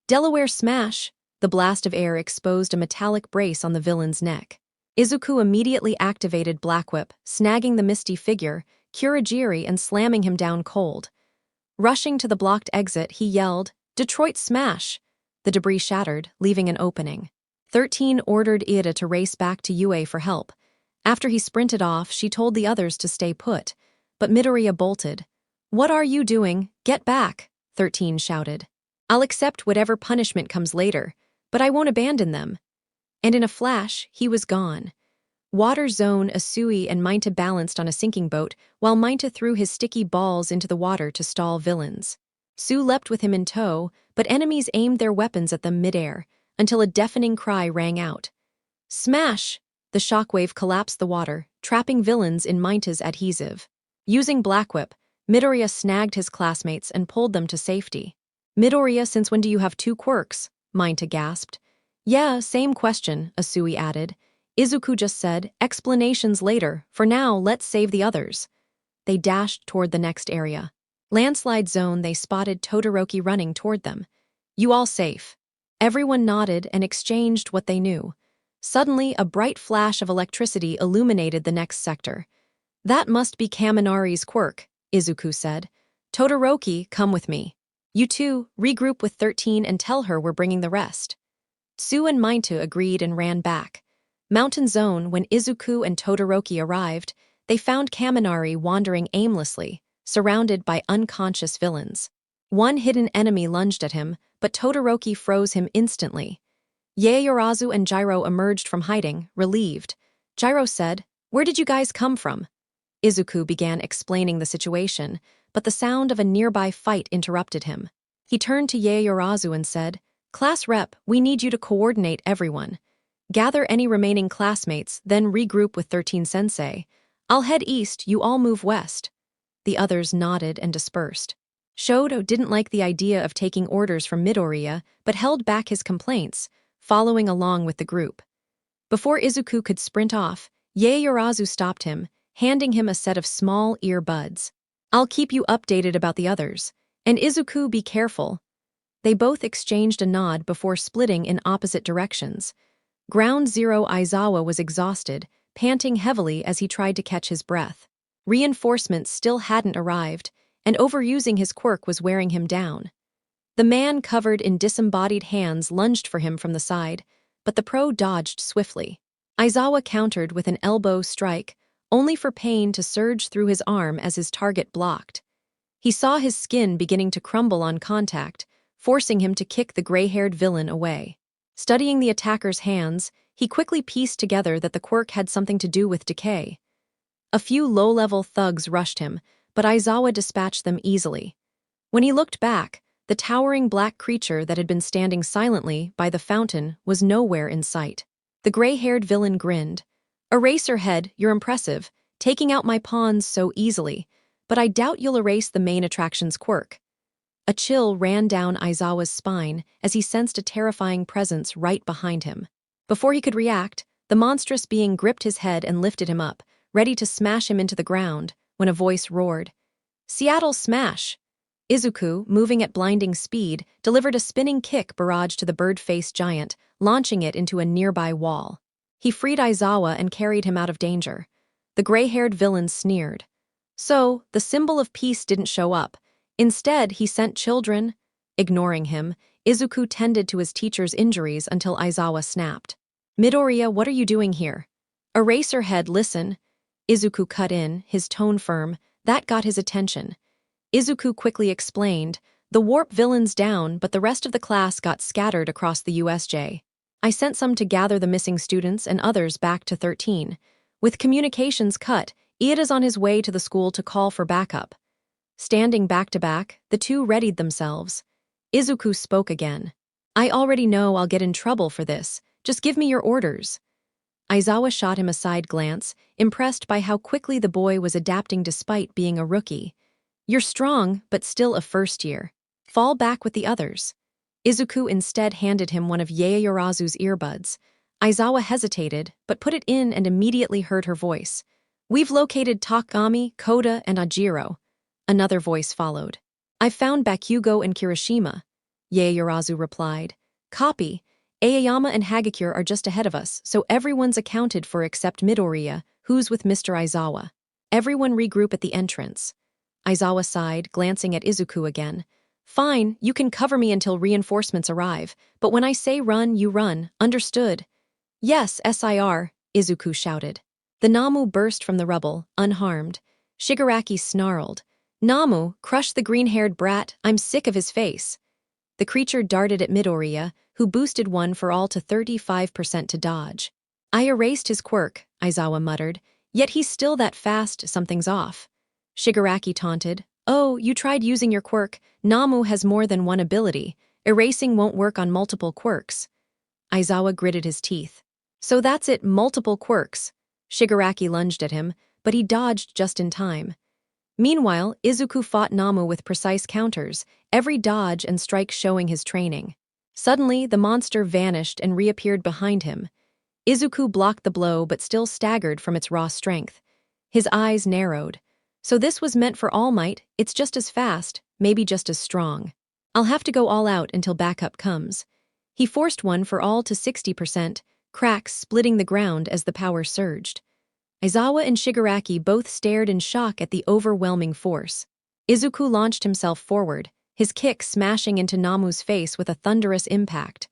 "Delaware Smash!" The blast of air exposed a metallic brace on the villain's neck. Izuku immediately activated Black Whip, snagging the misty figure, Kurogiri, and slamming him down cold. Rushing to the blocked exit, he yelled, "Detroit Smash!" The debris shattered, leaving an opening. 13 ordered Iida to race back to UA for help. After he sprinted off, she told the others to stay put, but Midoriya bolted. "What are you doing? Get back!" 13 shouted. "I'll accept whatever punishment comes later, but I won't abandon them." And in a flash, he was gone. Water Zone, Asui, and Mainta balanced on a sinking boat, while Mainta threw his sticky balls into the water to stall villains. Sue leapt with him in tow, but enemies aimed their weapons at them midair, until a deafening cry rang out. "Smash!" The shockwave collapsed the water, trapping villains in Mainta's adhesive. Using Black Whip, Midoriya snagged his classmates and pulled them to safety. "Midoriya, since when do you have 2 quirks?" Mainta gasped. "Yeah, same question," Asui added. Izuku just said, "Explanations later. For now, let's save the others." They dashed toward the next area. Landslide Zone, they spotted Todoroki running toward them. "You all safe?" Everyone nodded and exchanged what they knew. Suddenly, a bright flash of electricity illuminated the next sector. "That must be Kaminari's quirk," Izuku said. Todoroki, come with me. You two, regroup with 13 and tell her we're bringing the rest. Tsu and Maintu agreed and ran back. Mountain Zone, when Izuku and Todoroki arrived, they found Kaminari wandering aimlessly, surrounded by unconscious villains. One hidden enemy lunged at him, but Todoroki froze him instantly. Yaoyorozu and Gyro emerged from hiding, relieved. Gyro said, "Where did you guys come from?" Izuku began explaining the situation, but the sound of a nearby fight interrupted him. He turned to Yaoyorozu and said, "Class rep, we need you to coordinate everyone. Gather any remaining classmates, then regroup with 13-sensei. I'll head east, you all move west." The others nodded and dispersed. Shoto didn't like the idea of taking orders from Midoriya, but held back his complaints, following along with the group. Before Izuku could sprint off, Yaoyorozu stopped him, handing him a set of small earbuds. "I'll keep you updated about the others. And Izuku, be careful." They both exchanged a nod before splitting in opposite directions. Ground Zero Aizawa was exhausted, panting heavily as he tried to catch his breath. Reinforcements still hadn't arrived, and overusing his quirk was wearing him down. The man covered in disembodied hands lunged for him from the side, but the pro dodged swiftly. Aizawa countered with an elbow strike, only for pain to surge through his arm as his target blocked. He saw his skin beginning to crumble on contact, forcing him to kick the gray-haired villain away. Studying the attacker's hands, he quickly pieced together that the quirk had something to do with decay. A few low-level thugs rushed him, but Aizawa dispatched them easily. When he looked back, the towering black creature that had been standing silently by the fountain was nowhere in sight. The gray-haired villain grinned. "Eraserhead, you're impressive, taking out my pawns so easily, but I doubt you'll erase the main attraction's quirk." A chill ran down Aizawa's spine as he sensed a terrifying presence right behind him. Before he could react, the monstrous being gripped his head and lifted him up, ready to smash him into the ground, when a voice roared, "Seattle Smash!" Izuku, moving at blinding speed, delivered a spinning kick barrage to the bird-faced giant, launching it into a nearby wall. He freed Aizawa and carried him out of danger. The gray-haired villain sneered. So, the symbol of peace didn't show up. Instead, he sent children. Ignoring him, Izuku tended to his teacher's injuries until Aizawa snapped. "Midoriya, what are you doing here?" "Eraserhead, listen." Izuku cut in, his tone firm. That got his attention. Izuku quickly explained, "The warp villain's down, but the rest of the class got scattered across the USJ. I sent some to gather the missing students and others back to 13. With communications cut, Iida's on his way to the school to call for backup." Standing back to back, the two readied themselves. Izuku spoke again. "I already know I'll get in trouble for this. Just give me your orders." Aizawa shot him a side glance, impressed by how quickly the boy was adapting despite being a rookie. "You're strong, but still a first year. Fall back with the others." Izuku instead handed him one of Yaoyorozu's earbuds. Aizawa hesitated, but put it in and immediately heard her voice. "We've located Takami, Koda, and Ajiro." Another voice followed. "I've found Bakugo and Kirishima." Yaoyorozu replied. "Copy. Aoyama and Hagakure are just ahead of us, so everyone's accounted for except Midoriya, who's with Mr. Aizawa. Everyone regroup at the entrance." Aizawa sighed, glancing at Izuku again. "Fine, you can cover me until reinforcements arrive, but when I say run, you run, understood?" "Yes, SIR," Izuku shouted. The Namu burst from the rubble, unharmed. Shigaraki snarled. "Namu, crush the green-haired brat, I'm sick of his face." The creature darted at Midoriya, who boosted one for all to 35% to dodge. "I erased his quirk," Aizawa muttered. "Yet he's still that fast, something's off." Shigaraki taunted. "Oh, you tried using your quirk. Namu has more than one ability. Erasing won't work on multiple quirks." Aizawa gritted his teeth. "So that's it, multiple quirks." Shigaraki lunged at him, but he dodged just in time. Meanwhile, Izuku fought Namu with precise counters, every dodge and strike showing his training. Suddenly, the monster vanished and reappeared behind him. Izuku blocked the blow but still staggered from its raw strength. His eyes narrowed. "So this was meant for All Might, it's just as fast, maybe just as strong. I'll have to go all out until backup comes." He forced one for all to 60%, cracks splitting the ground as the power surged. Aizawa and Shigaraki both stared in shock at the overwhelming force. Izuku launched himself forward, his kick smashing into Namu's face with a thunderous impact.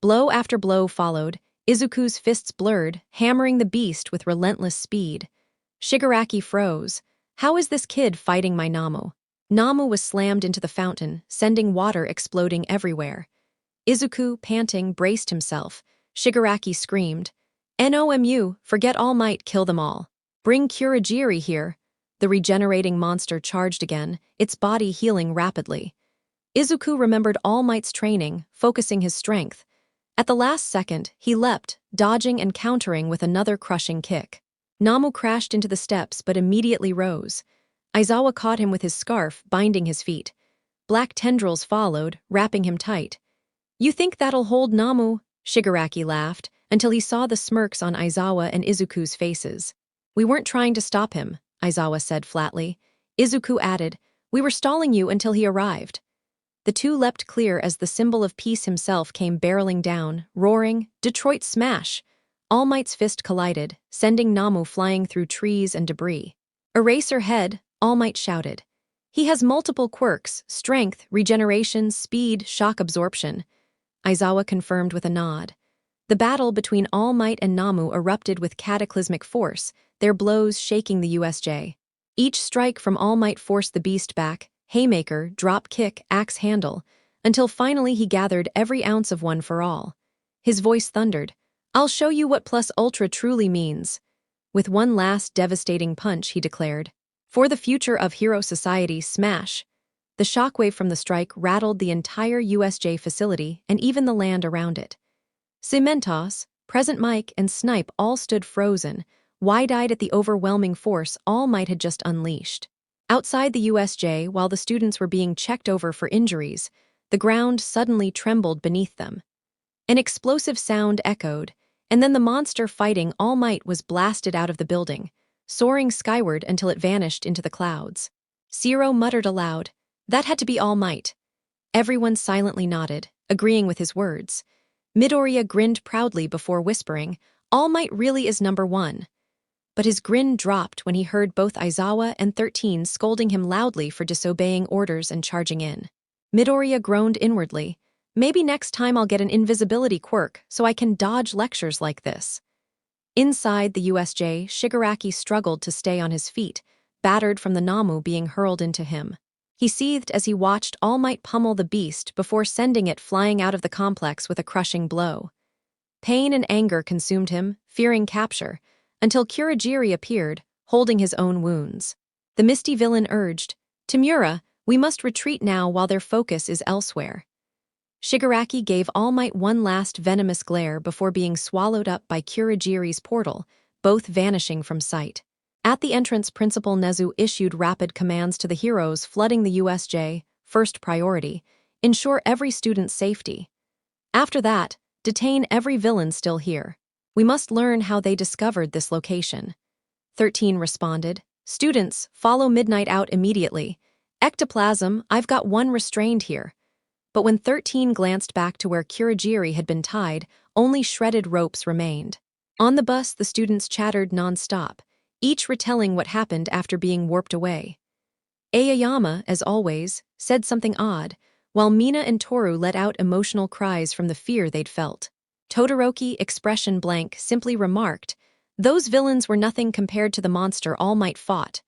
Blow after blow followed, Izuku's fists blurred, hammering the beast with relentless speed. Shigaraki froze. How is this kid fighting my Namu? Namu was slammed into the fountain, sending water exploding everywhere. Izuku, panting, braced himself. Shigaraki screamed, "NOMU, forget All Might, kill them all. Bring Kurogiri here." The regenerating monster charged again, its body healing rapidly. Izuku remembered All Might's training, focusing his strength. At the last second, he leapt, dodging and countering with another crushing kick. Namu crashed into the steps but immediately rose. Aizawa caught him with his scarf, binding his feet. Black tendrils followed, wrapping him tight. "You think that'll hold, Namu?" Shigaraki laughed, until he saw the smirks on Aizawa and Izuku's faces. "We weren't trying to stop him," Aizawa said flatly. Izuku added, "We were stalling you until he arrived." The two leapt clear as the symbol of peace himself came barreling down, roaring, "Detroit smash!" All Might's fist collided, sending Namu flying through trees and debris. "Eraser head," All Might shouted. "He has multiple quirks: strength, regeneration, speed, shock absorption." Aizawa confirmed with a nod. The battle between All Might and Namu erupted with cataclysmic force, their blows shaking the USJ. Each strike from All Might forced the beast back, haymaker, drop kick, axe handle, until finally he gathered every ounce of one for all. His voice thundered, "I'll show you what plus ultra truly means." With one last devastating punch, he declared, "For the future of Hero Society, smash." The shockwave from the strike rattled the entire USJ facility and even the land around it. Cementos, Present Mike, and Snipe all stood frozen, wide-eyed at the overwhelming force All Might had just unleashed. Outside the USJ, while the students were being checked over for injuries, the ground suddenly trembled beneath them. An explosive sound echoed, and then the monster fighting All Might was blasted out of the building, soaring skyward until it vanished into the clouds. Zero muttered aloud, "That had to be All Might." Everyone silently nodded, agreeing with his words. Midoriya grinned proudly before whispering, "All Might really is number one." But his grin dropped when he heard both Aizawa and 13 scolding him loudly for disobeying orders and charging in. Midoriya groaned inwardly, "Maybe next time I'll get an invisibility quirk so I can dodge lectures like this." Inside the USJ, Shigaraki struggled to stay on his feet, battered from the Namu being hurled into him. He seethed as he watched All Might pummel the beast before sending it flying out of the complex with a crushing blow. Pain and anger consumed him, fearing capture, until Kurogiri appeared, holding his own wounds. The misty villain urged, "Tamura, we must retreat now while their focus is elsewhere." Shigaraki gave All Might one last venomous glare before being swallowed up by Kurogiri's portal, both vanishing from sight. At the entrance, Principal Nezu issued rapid commands to the heroes flooding the USJ, first priority, ensure every student's safety. After that, detain every villain still here. We must learn how they discovered this location. 13 responded, "Students, follow Midnight out immediately. Ectoplasm, I've got one restrained here." But when 13 glanced back to where Kurogiri had been tied, only shredded ropes remained. On the bus, the students chattered non-stop, each retelling what happened after being warped away. Aoyama, as always, said something odd, while Mina and Toru let out emotional cries from the fear they'd felt. Todoroki, expression blank, simply remarked, "Those villains were nothing compared to the monster All Might fought."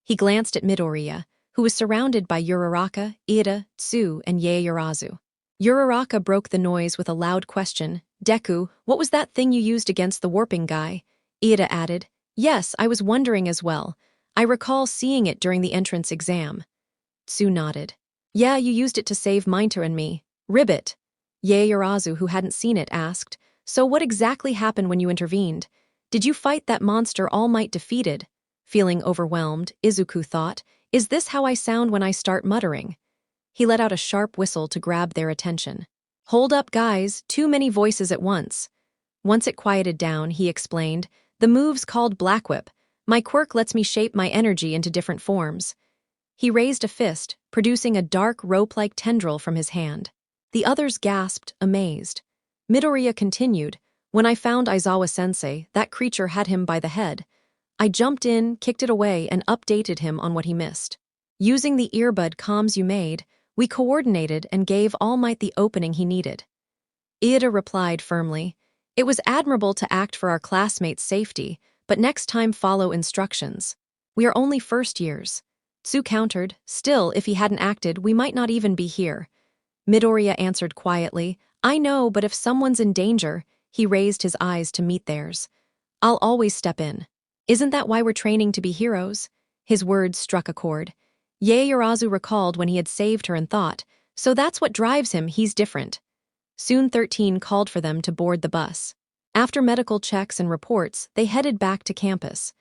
He glanced at Midoriya, who was surrounded by Uraraka, Ida, Tsu, and Yaoyorozu. Uraraka broke the noise with a loud question, "Deku, what was that thing you used against the warping guy?" Ida added, "Yes, I was wondering as well. I recall seeing it during the entrance exam." Tsu nodded. "Yeah, you used it to save Minter and me. Ribbit." Yaoyorozu, who hadn't seen it, asked, "So what exactly happened when you intervened? Did you fight that monster All Might defeated?" Feeling overwhelmed, Izuku thought, "Is this how I sound when I start muttering?" He let out a sharp whistle to grab their attention. "Hold up, guys, too many voices at once." Once it quieted down, he explained, "The move's called Black Whip. My quirk lets me shape my energy into different forms." He raised a fist, producing a dark rope-like tendril from his hand. The others gasped, amazed. Midoriya continued, "When I found Aizawa-sensei, that creature had him by the head. I jumped in, kicked it away, and updated him on what he missed. Using the earbud comms you made, we coordinated and gave All Might the opening he needed. Ida replied firmly, "It was admirable to act for our classmates' safety, but next time follow instructions. We are only first years." Tsu countered, "Still, if he hadn't acted, we might not even be here." Midoriya answered quietly, "I know, but if someone's in danger," he raised his eyes to meet theirs. "I'll always step in. Isn't that why we're training to be heroes?" His words struck a chord. Yaoyorozu recalled when he had saved her and thought, so that's what drives him, he's different. Soon 13 called for them to board the bus. After medical checks and reports, they headed back to campus.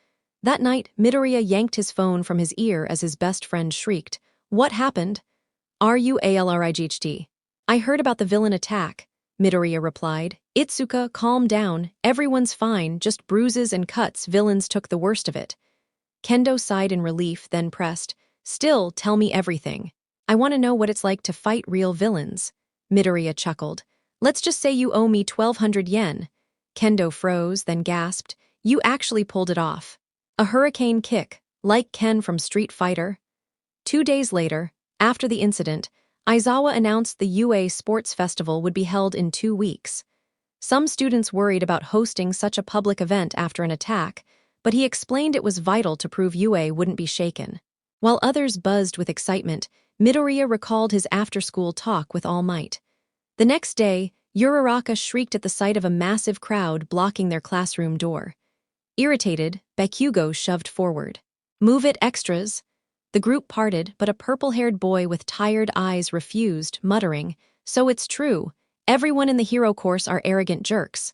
That night, Midoriya yanked his phone from his ear as his best friend shrieked, "What happened?" "RUALRIGHT. I heard about the villain attack," Midoriya replied. "Itsuka, calm down, everyone's fine, just bruises and cuts, villains took the worst of it." Kendo sighed in relief, then pressed, "Still, tell me everything. I want to know what it's like to fight real villains." Midoriya chuckled. "Let's just say you owe me 1,200 yen. Kendo froze, then gasped, "You actually pulled it off. A hurricane kick, like Ken from Street Fighter?" 2 days later, after the incident, Aizawa announced the UA Sports Festival would be held in 2 weeks. Some students worried about hosting such a public event after an attack, but he explained it was vital to prove UA wouldn't be shaken. While others buzzed with excitement, Midoriya recalled his after-school talk with All Might. The next day, Uraraka shrieked at the sight of a massive crowd blocking their classroom door. Irritated, Bakugo shoved forward. "Move it, extras!" The group parted, but a purple-haired boy with tired eyes refused, muttering, "So it's true. Everyone in the hero course are arrogant jerks."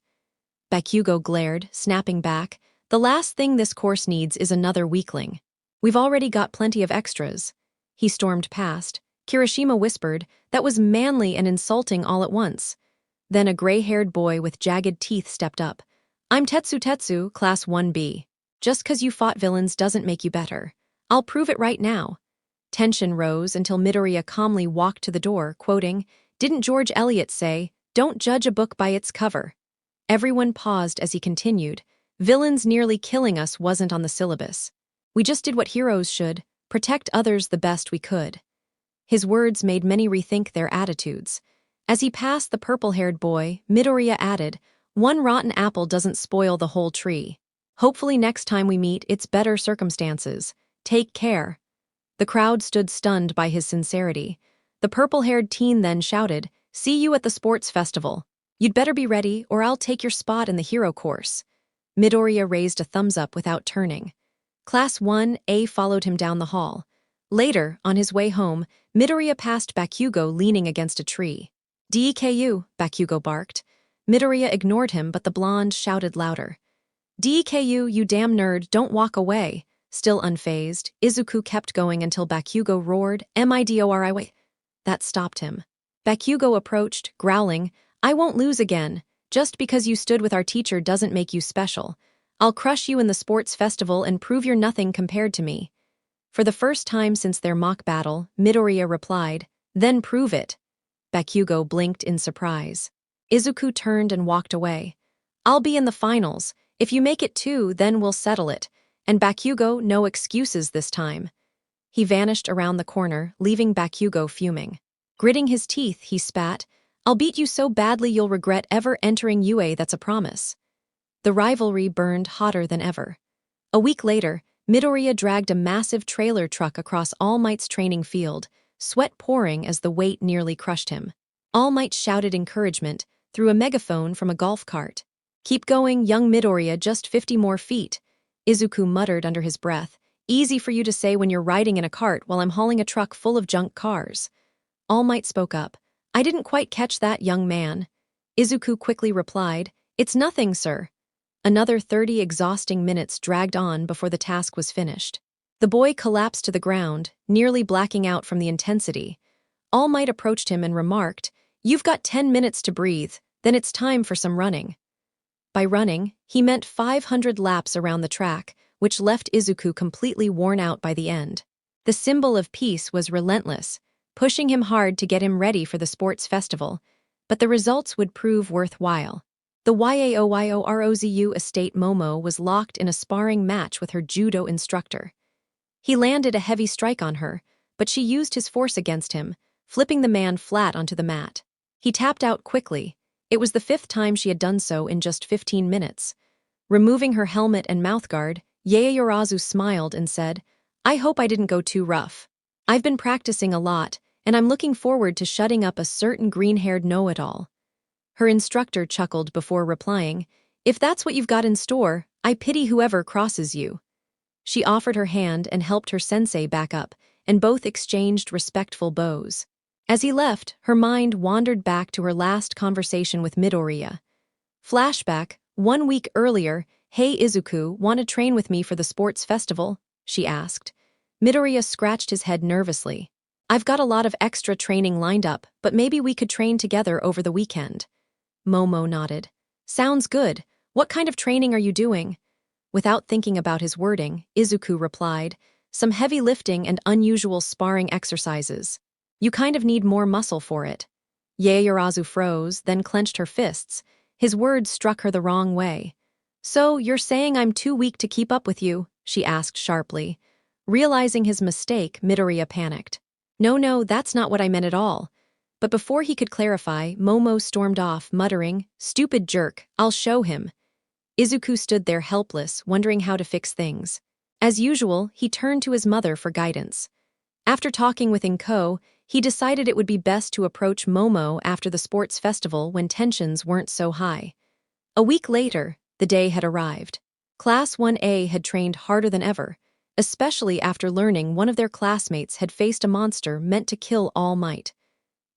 Bakugo glared, snapping back, "The last thing this course needs is another weakling. We've already got plenty of extras." He stormed past. Kirishima whispered, "That was manly and insulting all at once." Then a gray-haired boy with jagged teeth stepped up. "I'm Tetsu, Class 1B. Just 'cause you fought villains doesn't make you better. I'll prove it right now." Tension rose until Midoriya calmly walked to the door, quoting, "Didn't George Eliot say, 'Don't judge a book by its cover'?" Everyone paused as he continued, "Villains nearly killing us wasn't on the syllabus. We just did what heroes should, protect others the best we could." His words made many rethink their attitudes. As he passed the purple-haired boy, Midoriya added, "One rotten apple doesn't spoil the whole tree. Hopefully next time we meet, it's better circumstances. Take care." The crowd stood stunned by his sincerity. The purple-haired teen then shouted, "See you at the sports festival. You'd better be ready, or I'll take your spot in the hero course." Midoriya raised a thumbs up without turning. Class 1A followed him down the hall. Later, on his way home, Midoriya passed Bakugo leaning against a tree. "DEKU," Bakugo barked. Midoriya ignored him, but the blonde shouted louder. "DEKU, you damn nerd, don't walk away." Still unfazed, Izuku kept going until Bakugo roared, "MIDORI." That stopped him. Bakugo approached, growling, "I won't lose again. Just because you stood with our teacher doesn't make you special. I'll crush you in the sports festival and prove you're nothing compared to me." For the first time since their mock battle, Midoriya replied, "Then prove it." Bakugo blinked in surprise. Izuku turned and walked away. "I'll be in the finals. If you make it too, then we'll settle it. And Bakugo, no excuses this time." He vanished around the corner, leaving Bakugo fuming. Gritting his teeth, he spat, "I'll beat you so badly you'll regret ever entering UA, that's a promise." The rivalry burned hotter than ever. A week later, Midoriya dragged a massive trailer truck across All Might's training field, sweat pouring as the weight nearly crushed him. All Might shouted encouragement through a megaphone from a golf cart. "Keep going, young Midoriya, just 50 more feet." Izuku muttered under his breath, "Easy for you to say when you're riding in a cart while I'm hauling a truck full of junk cars." All Might spoke up, "I didn't quite catch that, young man." Izuku quickly replied, "It's nothing, sir." Another 30 exhausting minutes dragged on before the task was finished. The boy collapsed to the ground, nearly blacking out from the intensity. All Might approached him and remarked, "You've got 10 minutes to breathe, then it's time for some running." By running, he meant 500 laps around the track, which left Izuku completely worn out by the end. The symbol of peace was relentless, pushing him hard to get him ready for the sports festival, but the results would prove worthwhile. The Yaoyorozu estate Momo was locked in a sparring match with her judo instructor. He landed a heavy strike on her, but she used his force against him, flipping the man flat onto the mat. He tapped out quickly. It was the 5th time she had done so in just 15 minutes. Removing her helmet and mouthguard, Yaoyorozu smiled and said, "I hope I didn't go too rough. I've been practicing a lot, and I'm looking forward to shutting up a certain green-haired know-it-all." Her instructor chuckled before replying, "If that's what you've got in store, I pity whoever crosses you." She offered her hand and helped her sensei back up, and both exchanged respectful bows. As he left, her mind wandered back to her last conversation with Midoriya. Flashback, 1 week earlier, "Hey Izuku, want to train with me for the sports festival?" she asked. Midoriya scratched his head nervously. "I've got a lot of extra training lined up, but maybe we could train together over the weekend." Momo nodded. "Sounds good. What kind of training are you doing?" Without thinking about his wording, Izuku replied, "Some heavy lifting and unusual sparring exercises. You kind of need more muscle for it." Yaoyorozu froze, then clenched her fists. His words struck her the wrong way. "So, you're saying I'm too weak to keep up with you?" she asked sharply. Realizing his mistake, Midoriya panicked. No, that's not what I meant at all." But before he could clarify, Momo stormed off, muttering, "Stupid jerk, I'll show him." Izuku stood there helpless, wondering how to fix things. As usual, he turned to his mother for guidance. After talking with Inko, he decided it would be best to approach Momo after the sports festival when tensions weren't so high. A week later, the day had arrived. Class 1A had trained harder than ever, especially after learning one of their classmates had faced a monster meant to kill All Might.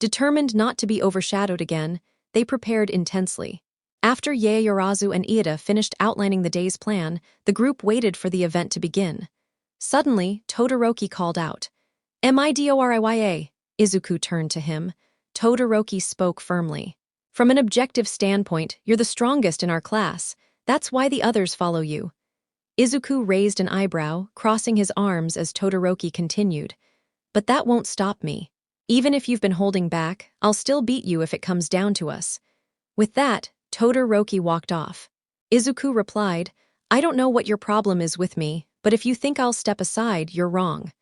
Determined not to be overshadowed again, they prepared intensely. After Yaoyorozu and Iida finished outlining the day's plan, the group waited for the event to begin. Suddenly, Todoroki called out, "Midoriya." Izuku turned to him. Todoroki spoke firmly. "From an objective standpoint, you're the strongest in our class. That's why the others follow you." Izuku raised an eyebrow, crossing his arms as Todoroki continued. "But that won't stop me. Even if you've been holding back, I'll still beat you if it comes down to us." With that, Todoroki walked off. Izuku replied, "I don't know what your problem is with me, but if you think I'll step aside, you're wrong."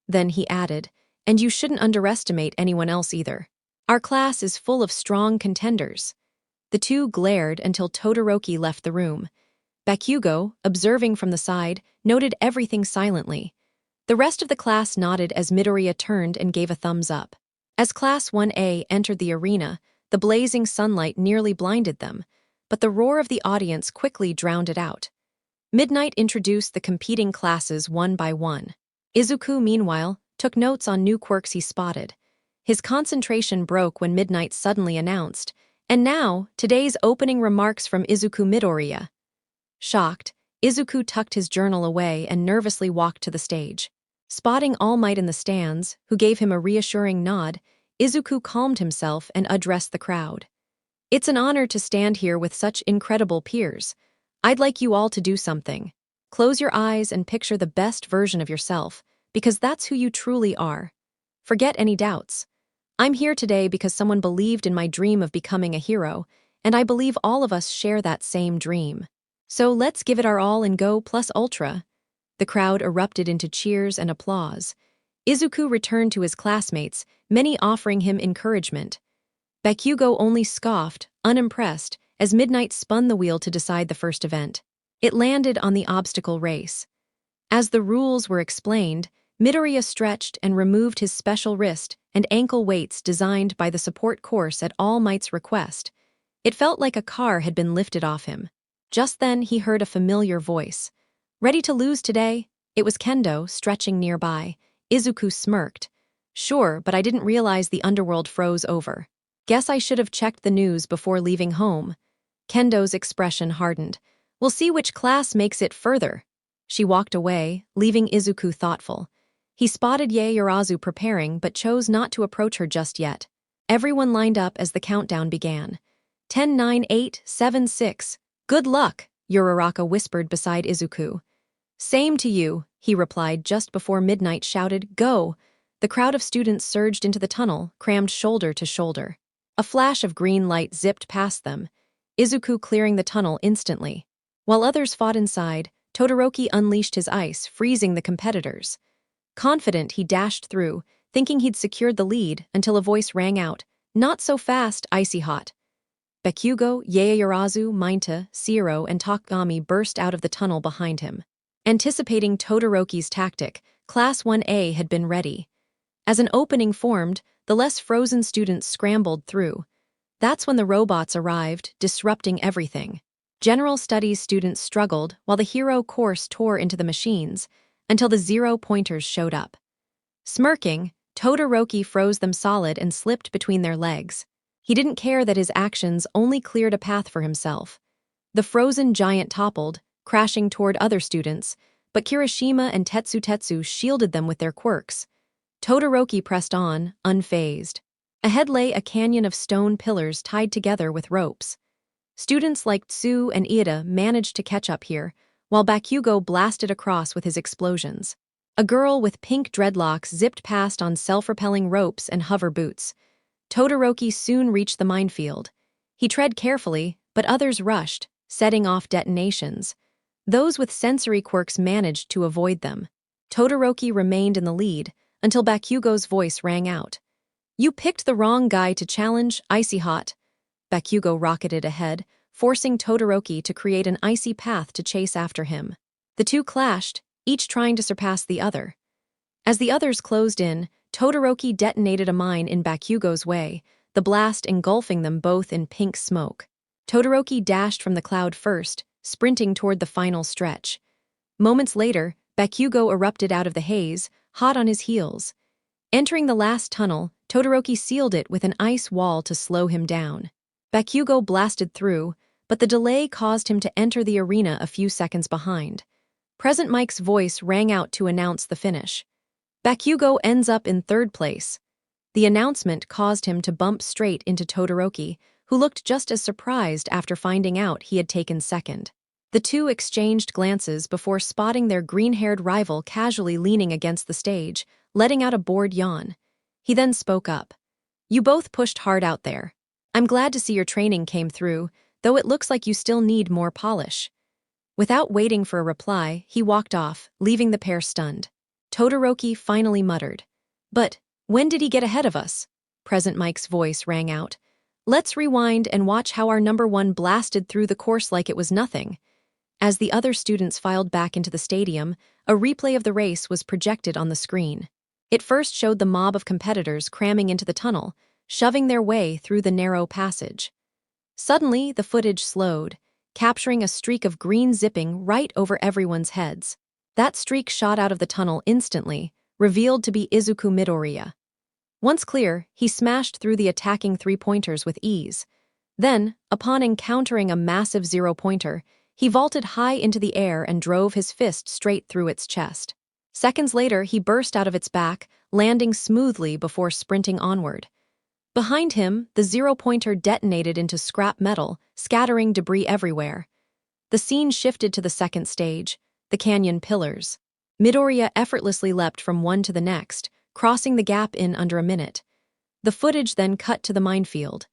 Then he added, "And you shouldn't underestimate anyone else either. Our class is full of strong contenders." The two glared until Todoroki left the room. Bakugo, observing from the side, noted everything silently. The rest of the class nodded as Midoriya turned and gave a thumbs up. As Class 1A entered the arena, the blazing sunlight nearly blinded them, but the roar of the audience quickly drowned it out. Midnight introduced the competing classes one by one. Izuku, meanwhile, took notes on new quirks he spotted. His concentration broke when Midnight suddenly announced, "And now, today's opening remarks from Izuku Midoriya." Shocked, Izuku tucked his journal away and nervously walked to the stage. Spotting All Might in the stands, who gave him a reassuring nod, Izuku calmed himself and addressed the crowd. "It's an honor to stand here with such incredible peers. I'd like you all to do something. Close your eyes and picture the best version of yourself, because that's who you truly are. Forget any doubts. I'm here today because someone believed in my dream of becoming a hero, and I believe all of us share that same dream. So let's give it our all and go plus ultra." The crowd erupted into cheers and applause. Izuku returned to his classmates, many offering him encouragement. Bakugo only scoffed, unimpressed, as Midnight spun the wheel to decide the first event. It landed on the obstacle race. As the rules were explained, Midoriya stretched and removed his special wrist and ankle weights designed by the support course at All Might's request. It felt like a car had been lifted off him. Just then he heard a familiar voice. "Ready to lose today?" It was Kendo, stretching nearby. Izuku smirked. "Sure, but I didn't realize the underworld froze over. Guess I should have checked the news before leaving home." Kendo's expression hardened. "We'll see which class makes it further." She walked away, leaving Izuku thoughtful. He spotted Yaoyorozu preparing but chose not to approach her just yet. Everyone lined up as the countdown began. 10, 9, 8, 7, 6. "Good luck," Uraraka whispered beside Izuku. "Same to you," he replied just before Midnight shouted, "Go!" The crowd of students surged into the tunnel, crammed shoulder to shoulder. A flash of green light zipped past them. Izuku clearing the tunnel instantly. While others fought inside, Todoroki unleashed his ice, freezing the competitors. Confident, he dashed through, thinking he'd secured the lead until a voice rang out, "Not so fast, icy hot." Bakugo, Yaoyorozu, Mainta, Shiro, and Takagami burst out of the tunnel behind him. Anticipating Todoroki's tactic, Class 1A had been ready. As an opening formed, the less frozen students scrambled through. That's when the robots arrived, disrupting everything. General Studies students struggled while the hero course tore into the machines, until the zero-pointers showed up. Smirking, Todoroki froze them solid and slipped between their legs. He didn't care that his actions only cleared a path for himself. The frozen giant toppled, crashing toward other students, but Kirishima and Tetsu shielded them with their quirks. Todoroki pressed on, unfazed. Ahead lay a canyon of stone pillars tied together with ropes. Students like Tsu and Ida managed to catch up here, while Bakugo blasted across with his explosions. A girl with pink dreadlocks zipped past on self-repelling ropes and hover boots. Todoroki soon reached the minefield. He tread carefully, but others rushed, setting off detonations. Those with sensory quirks managed to avoid them. Todoroki remained in the lead, until Bakugo's voice rang out. "You picked the wrong guy to challenge, Icy Hot." Bakugo rocketed ahead, forcing Todoroki to create an icy path to chase after him. The two clashed, each trying to surpass the other. As the others closed in, Todoroki detonated a mine in Bakugo's way, the blast engulfing them both in pink smoke. Todoroki dashed from the cloud first, sprinting toward the final stretch. Moments later, Bakugo erupted out of the haze, hot on his heels. Entering the last tunnel, Todoroki sealed it with an ice wall to slow him down. Bakugo blasted through, but the delay caused him to enter the arena a few seconds behind. Present Mike's voice rang out to announce the finish. Bakugo ends up in third place. The announcement caused him to bump straight into Todoroki, who looked just as surprised after finding out he had taken second. The two exchanged glances before spotting their green-haired rival casually leaning against the stage, letting out a bored yawn. He then spoke up. "You both pushed hard out there. I'm glad to see your training came through, though it looks like you still need more polish." Without waiting for a reply, he walked off, leaving the pair stunned. Todoroki finally muttered, "But when did he get ahead of us?" Present Mike's voice rang out. "Let's rewind and watch how our number one blasted through the course like it was nothing." As the other students filed back into the stadium, a replay of the race was projected on the screen. It first showed the mob of competitors cramming into the tunnel, shoving their way through the narrow passage. Suddenly, the footage slowed, capturing a streak of green zipping right over everyone's heads. That streak shot out of the tunnel instantly, revealed to be Izuku Midoriya. Once clear, he smashed through the attacking three-pointers with ease. Then, upon encountering a massive zero-pointer, he vaulted high into the air and drove his fist straight through its chest. Seconds later, he burst out of its back, landing smoothly before sprinting onward. Behind him, the zero-pointer detonated into scrap metal, scattering debris everywhere. The scene shifted to the second stage, the canyon pillars. Midoriya effortlessly leapt from one to the next, crossing the gap in under a minute. The footage then cut to the minefield.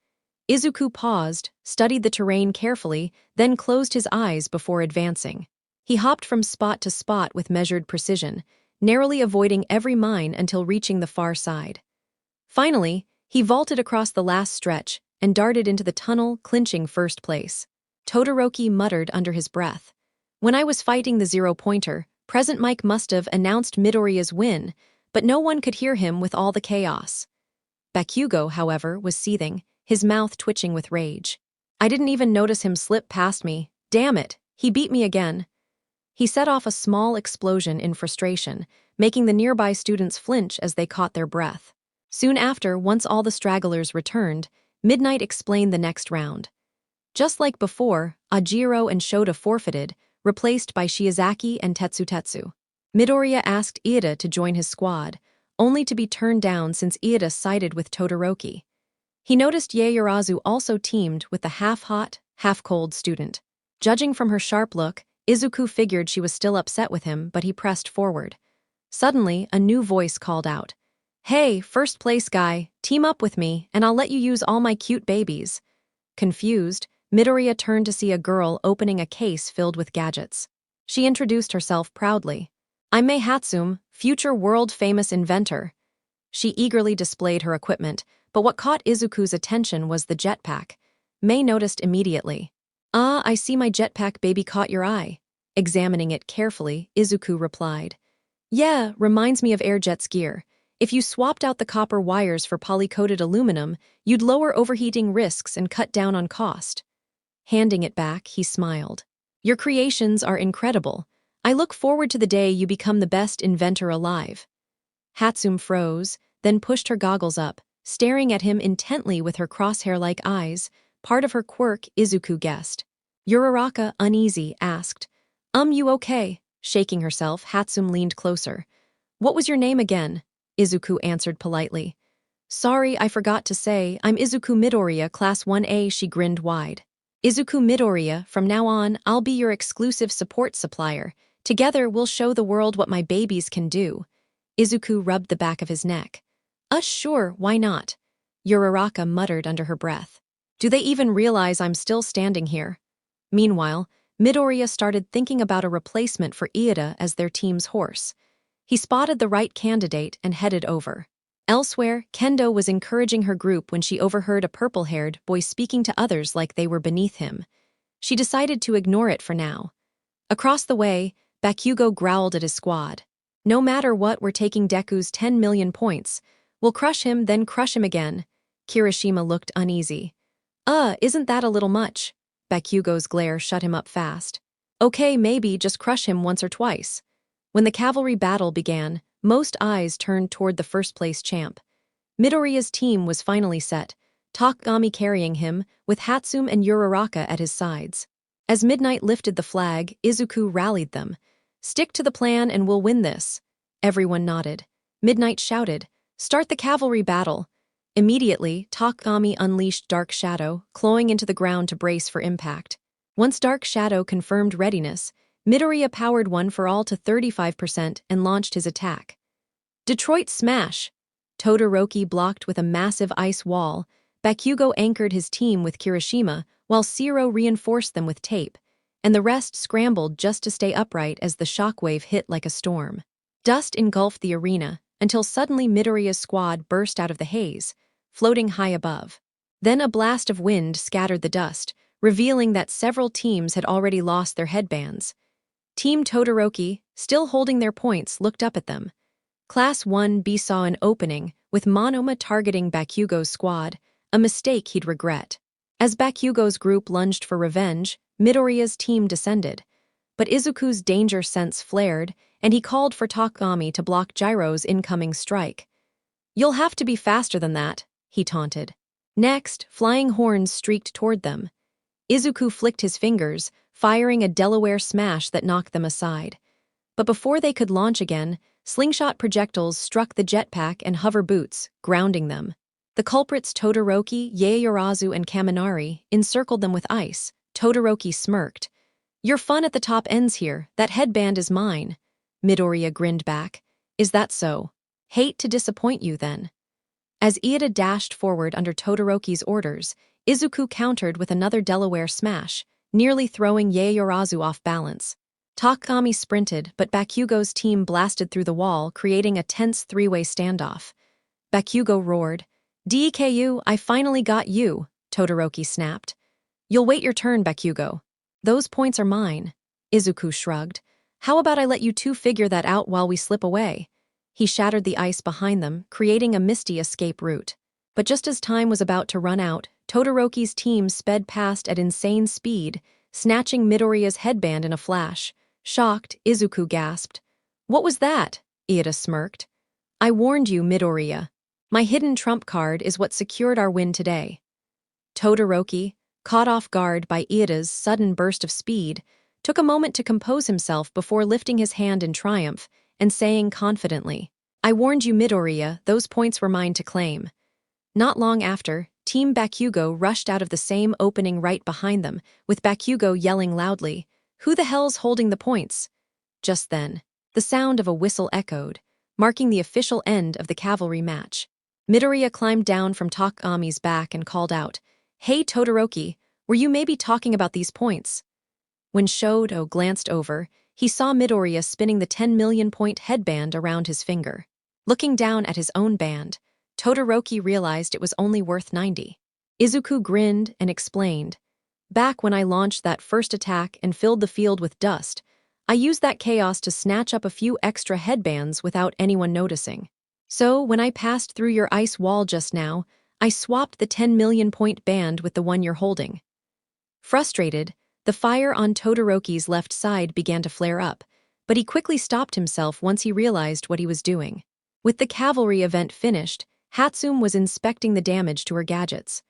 Izuku paused, studied the terrain carefully, then closed his eyes before advancing. He hopped from spot to spot with measured precision, narrowly avoiding every mine until reaching the far side. Finally, he vaulted across the last stretch and darted into the tunnel, clinching first place. Todoroki muttered under his breath. "When I was fighting the zero-pointer, Present Mike must have announced Midoriya's win, but no one could hear him with all the chaos." Bakugo, however, was seething, his mouth twitching with rage. "I didn't even notice him slip past me. Damn it, he beat me again." He set off a small explosion in frustration, making the nearby students flinch as they caught their breath. Soon after, once all the stragglers returned, Midnight explained the next round. Just like before, Ajiro and Shota forfeited, replaced by Shiozaki and Tetsu. Midoriya asked Ida to join his squad, only to be turned down since Ida sided with Todoroki. He noticed Yaoyorozu also teamed with the half-hot, half-cold student. Judging from her sharp look, Izuku figured she was still upset with him, but he pressed forward. Suddenly, a new voice called out, "Hey, first place guy, team up with me, and I'll let you use all my cute babies." Confused, Midoriya turned to see a girl opening a case filled with gadgets. She introduced herself proudly. "I'm Mei Hatsum, future world-famous inventor." She eagerly displayed her equipment, but what caught Izuku's attention was the jetpack. Mei noticed immediately. "Ah, I see my jetpack baby caught your eye." Examining it carefully, Izuku replied. "Yeah, reminds me of Airjet's gear. If you swapped out the copper wires for poly-coated aluminum, you'd lower overheating risks and cut down on cost." Handing it back, he smiled. "Your creations are incredible. I look forward to the day you become the best inventor alive." Hatsum froze, then pushed her goggles up, staring at him intently with her crosshair-like eyes, part of her quirk, Izuku guessed. Uraraka, uneasy, asked, You okay?" Shaking herself, Hatsum leaned closer. "What was your name again?" Izuku answered politely. "Sorry, I forgot to say, I'm Izuku Midoriya, Class 1A," she grinned wide. "Izuku Midoriya, from now on, I'll be your exclusive support supplier. Together, we'll show the world what my babies can do." Izuku rubbed the back of his neck. Sure, why not?" Uraraka muttered under her breath. "Do they even realize I'm still standing here?" Meanwhile, Midoriya started thinking about a replacement for Iida as their team's horse. He spotted the right candidate and headed over. Elsewhere, Kendo was encouraging her group when she overheard a purple-haired boy speaking to others like they were beneath him. She decided to ignore it for now. Across the way, Bakugo growled at his squad. "No matter what, we're taking Deku's 10 million points. We'll crush him, then crush him again." Kirishima looked uneasy. Isn't that a little much?" Bakugo's glare shut him up fast. "Okay, maybe just crush him once or twice." When the cavalry battle began, most eyes turned toward the first-place champ. Midoriya's team was finally set, Takagami carrying him, with Hatsum and Uraraka at his sides. As Midnight lifted the flag, Izuku rallied them. "Stick to the plan and we'll win this." Everyone nodded. Midnight shouted, "Start the cavalry battle." Immediately, Takagami unleashed Dark Shadow, clawing into the ground to brace for impact. Once Dark Shadow confirmed readiness, Midoriya powered one for all to 35% and launched his attack. Detroit Smash! Todoroki blocked with a massive ice wall. Bakugo anchored his team with Kirishima, while Zero reinforced them with tape, and the rest scrambled just to stay upright as the shockwave hit like a storm. Dust engulfed the arena, until suddenly Midoriya's squad burst out of the haze, floating high above. Then a blast of wind scattered the dust, revealing that several teams had already lost their headbands. Team Todoroki, still holding their points, looked up at them. Class 1B saw an opening, with Monoma targeting Bakugo's squad, a mistake he'd regret. As Bakugo's group lunged for revenge, Midoriya's team descended. But Izuku's danger sense flared, and he called for Takagami to block Gyro's incoming strike. "You'll have to be faster than that," he taunted. Next, flying horns streaked toward them. Izuku flicked his fingers, firing a Delaware smash that knocked them aside. But before they could launch again, slingshot projectiles struck the jetpack and hover boots, grounding them. The culprits Todoroki, Yaoyorozu, and Kaminari encircled them with ice. Todoroki smirked. "Your fun at the top ends here. That headband is mine." Midoriya grinned back. "Is that so? Hate to disappoint you, then." As Iida dashed forward under Todoroki's orders, Izuku countered with another Delaware smash, nearly throwing Yaoyorozu off balance. Takagami sprinted, but Bakugo's team blasted through the wall, creating a tense three-way standoff. Bakugo roared. "Deku, I finally got you," Todoroki snapped. "You'll wait your turn, Bakugo. Those points are mine." Izuku shrugged. "How about I let you two figure that out while we slip away?" He shattered the ice behind them, creating a misty escape route. But just as time was about to run out, Todoroki's team sped past at insane speed, snatching Midoriya's headband in a flash. Shocked, Izuku gasped. "What was that?" Iida smirked. "I warned you, Midoriya. My hidden trump card is what secured our win today." Todoroki, caught off guard by Iida's sudden burst of speed, took a moment to compose himself before lifting his hand in triumph and saying confidently, "I warned you, Midoriya, those points were mine to claim." Not long after, Team Bakugo rushed out of the same opening right behind them, with Bakugo yelling loudly, "Who the hell's holding the points?" Just then, the sound of a whistle echoed, marking the official end of the cavalry match. Midoriya climbed down from Takagami's back and called out, "Hey Todoroki, Were you maybe talking about these points? When Shoto glanced over, he saw Midoriya spinning the 10 million point headband around his finger. Looking down at his own band, Todoroki realized it was only worth 90. Izuku grinned and explained, "Back when I launched that first attack and filled the field with dust, I used that chaos to snatch up a few extra headbands without anyone noticing. So, when I passed through your ice wall just now, I swapped the 10 million point band with the one you're holding." Frustrated, the fire on Todoroki's left side began to flare up, but he quickly stopped himself once he realized what he was doing. With the cavalry event finished, Hatsum was inspecting the damage to her gadgets.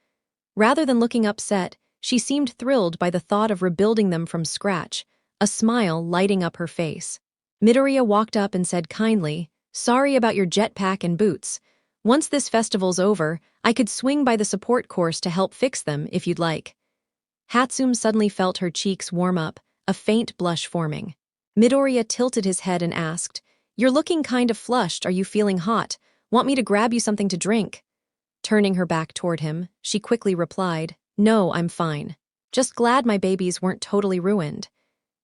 Rather than looking upset, she seemed thrilled by the thought of rebuilding them from scratch, a smile lighting up her face. Midoriya walked up and said kindly, "Sorry about your jetpack and boots. Once this festival's over, I could swing by the support course to help fix them if you'd like." Hatsum suddenly felt her cheeks warm up, a faint blush forming. Midoriya tilted his head and asked, "You're looking kind of flushed. Are you feeling hot? Want me to grab you something to drink?" Turning her back toward him, she quickly replied, "No, I'm fine. Just glad my babies weren't totally ruined."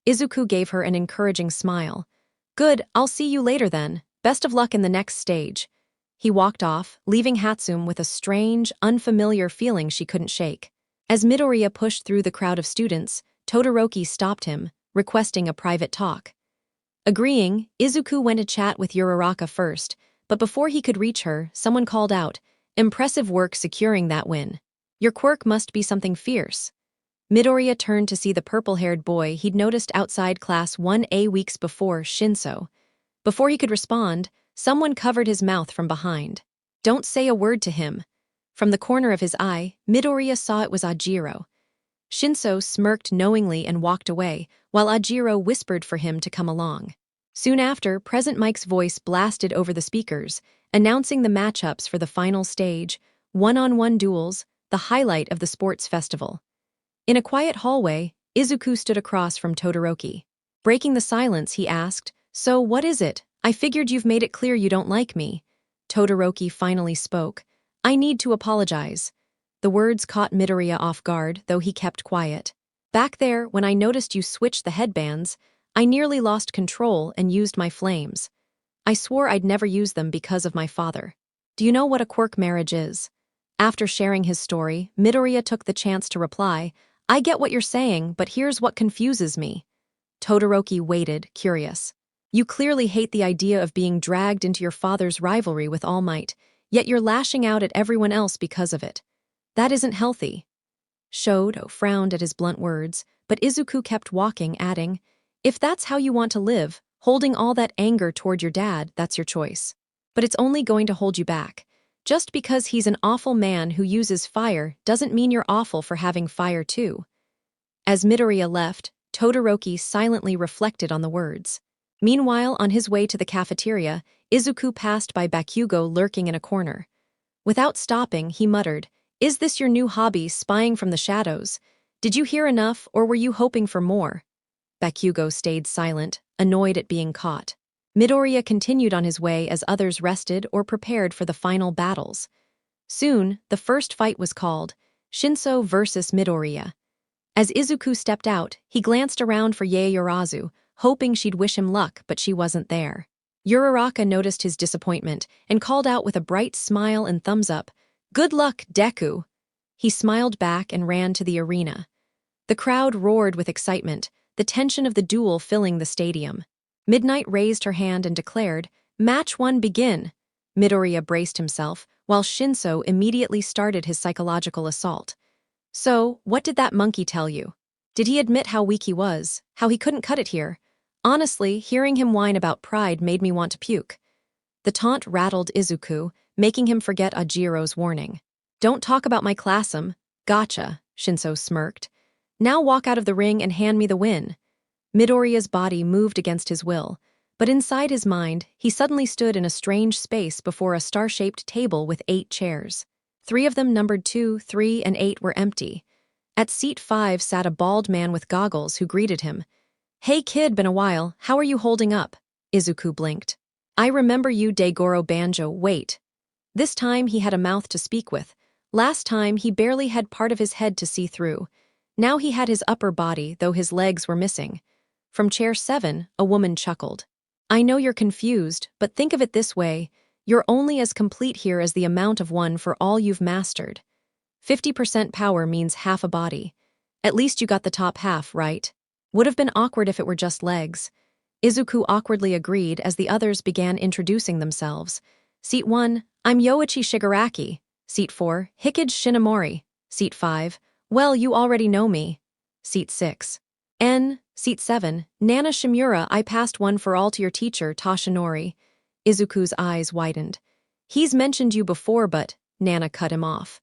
Izuku gave her an encouraging smile. "Good, I'll see you later then. Best of luck in the next stage." He walked off, leaving Hatsum with a strange, unfamiliar feeling she couldn't shake. As Midoriya pushed through the crowd of students, Todoroki stopped him, requesting a private talk. Agreeing, Izuku went to chat with Uraraka first, but before he could reach her, someone called out, "Impressive work securing that win. Your quirk must be something fierce." Midoriya turned to see the purple-haired boy he'd noticed outside Class 1A weeks before, Shinso. Before he could respond, someone covered his mouth from behind. "Don't say a word to him." From the corner of his eye, Midoriya saw it was Ajiro. Shinso smirked knowingly and walked away, while Ajiro whispered for him to come along. Soon after, Present Mike's voice blasted over the speakers, announcing the matchups for the final stage, one-on-one duels, the highlight of the sports festival. In a quiet hallway, Izuku stood across from Todoroki. Breaking the silence, he asked, "So what is it? I figured you've made it clear you don't like me." Todoroki finally spoke. "I need to apologize." The words caught Midoriya off guard, though he kept quiet. "Back there, when I noticed you switched the headbands, I nearly lost control and used my flames. I swore I'd never use them because of my father. Do you know what a quirk marriage is?" After sharing his story, Midoriya took the chance to reply, "I get what you're saying, but here's what confuses me." Todoroki waited, curious. "You clearly hate the idea of being dragged into your father's rivalry with All Might, yet you're lashing out at everyone else because of it. That isn't healthy." Shoto frowned at his blunt words, but Izuku kept walking, adding, "If that's how you want to live, holding all that anger toward your dad, that's your choice. But it's only going to hold you back. Just because he's an awful man who uses fire doesn't mean you're awful for having fire too." As Midoriya left, Todoroki silently reflected on the words. Meanwhile, on his way to the cafeteria, Izuku passed by Bakugo lurking in a corner. Without stopping, he muttered, "Is this your new hobby, spying from the shadows? Did you hear enough, or were you hoping for more?" Bakugo stayed silent, annoyed at being caught. Midoriya continued on his way as others rested or prepared for the final battles. Soon, the first fight was called, Shinso versus Midoriya. As Izuku stepped out, he glanced around for Yaoyorozu, hoping she'd wish him luck, but she wasn't there. Uraraka noticed his disappointment and called out with a bright smile and thumbs up, "Good luck, Deku." He smiled back and ran to the arena. The crowd roared with excitement, the tension of the duel filling the stadium. Midnight raised her hand and declared, "Match 1 begin." Midoriya braced himself, while Shinso immediately started his psychological assault. "So, what did that monkey tell you? Did he admit how weak he was, how he couldn't cut it here? Honestly, hearing him whine about pride made me want to puke." The taunt rattled Izuku, making him forget Ajiro's warning. "Don't talk about my classum." "Gotcha," Shinso smirked. "Now walk out of the ring and hand me the win." Midoriya's body moved against his will, but inside his mind, he suddenly stood in a strange space before a star-shaped table with 8 chairs. 3 of them numbered 2, 3, and 8 were empty. At seat 5 sat a bald man with goggles who greeted him. "Hey kid, been a while, how are you holding up?" Izuku blinked. "I remember you, Daigoro Banjo, wait." This time he had a mouth to speak with. Last time he barely had part of his head to see through. Now he had his upper body, though his legs were missing. From chair 7, a woman chuckled. I know you're confused, but think of it this way. You're only as complete here as the amount of one for all you've mastered. 50% power means half a body. At least you got the top half, right? Would have been awkward if it were just legs. Izuku awkwardly agreed as the others began introducing themselves. Seat 1, I'm Yoichi Shigaraki. Seat 4, Hikage Shinomori. Seat 5, well, you already know me. Seat 6. Seat 7, Nana Shimura. I passed one for all to your teacher, Toshinori. Izuku's eyes widened. He's mentioned you before, but Nana cut him off.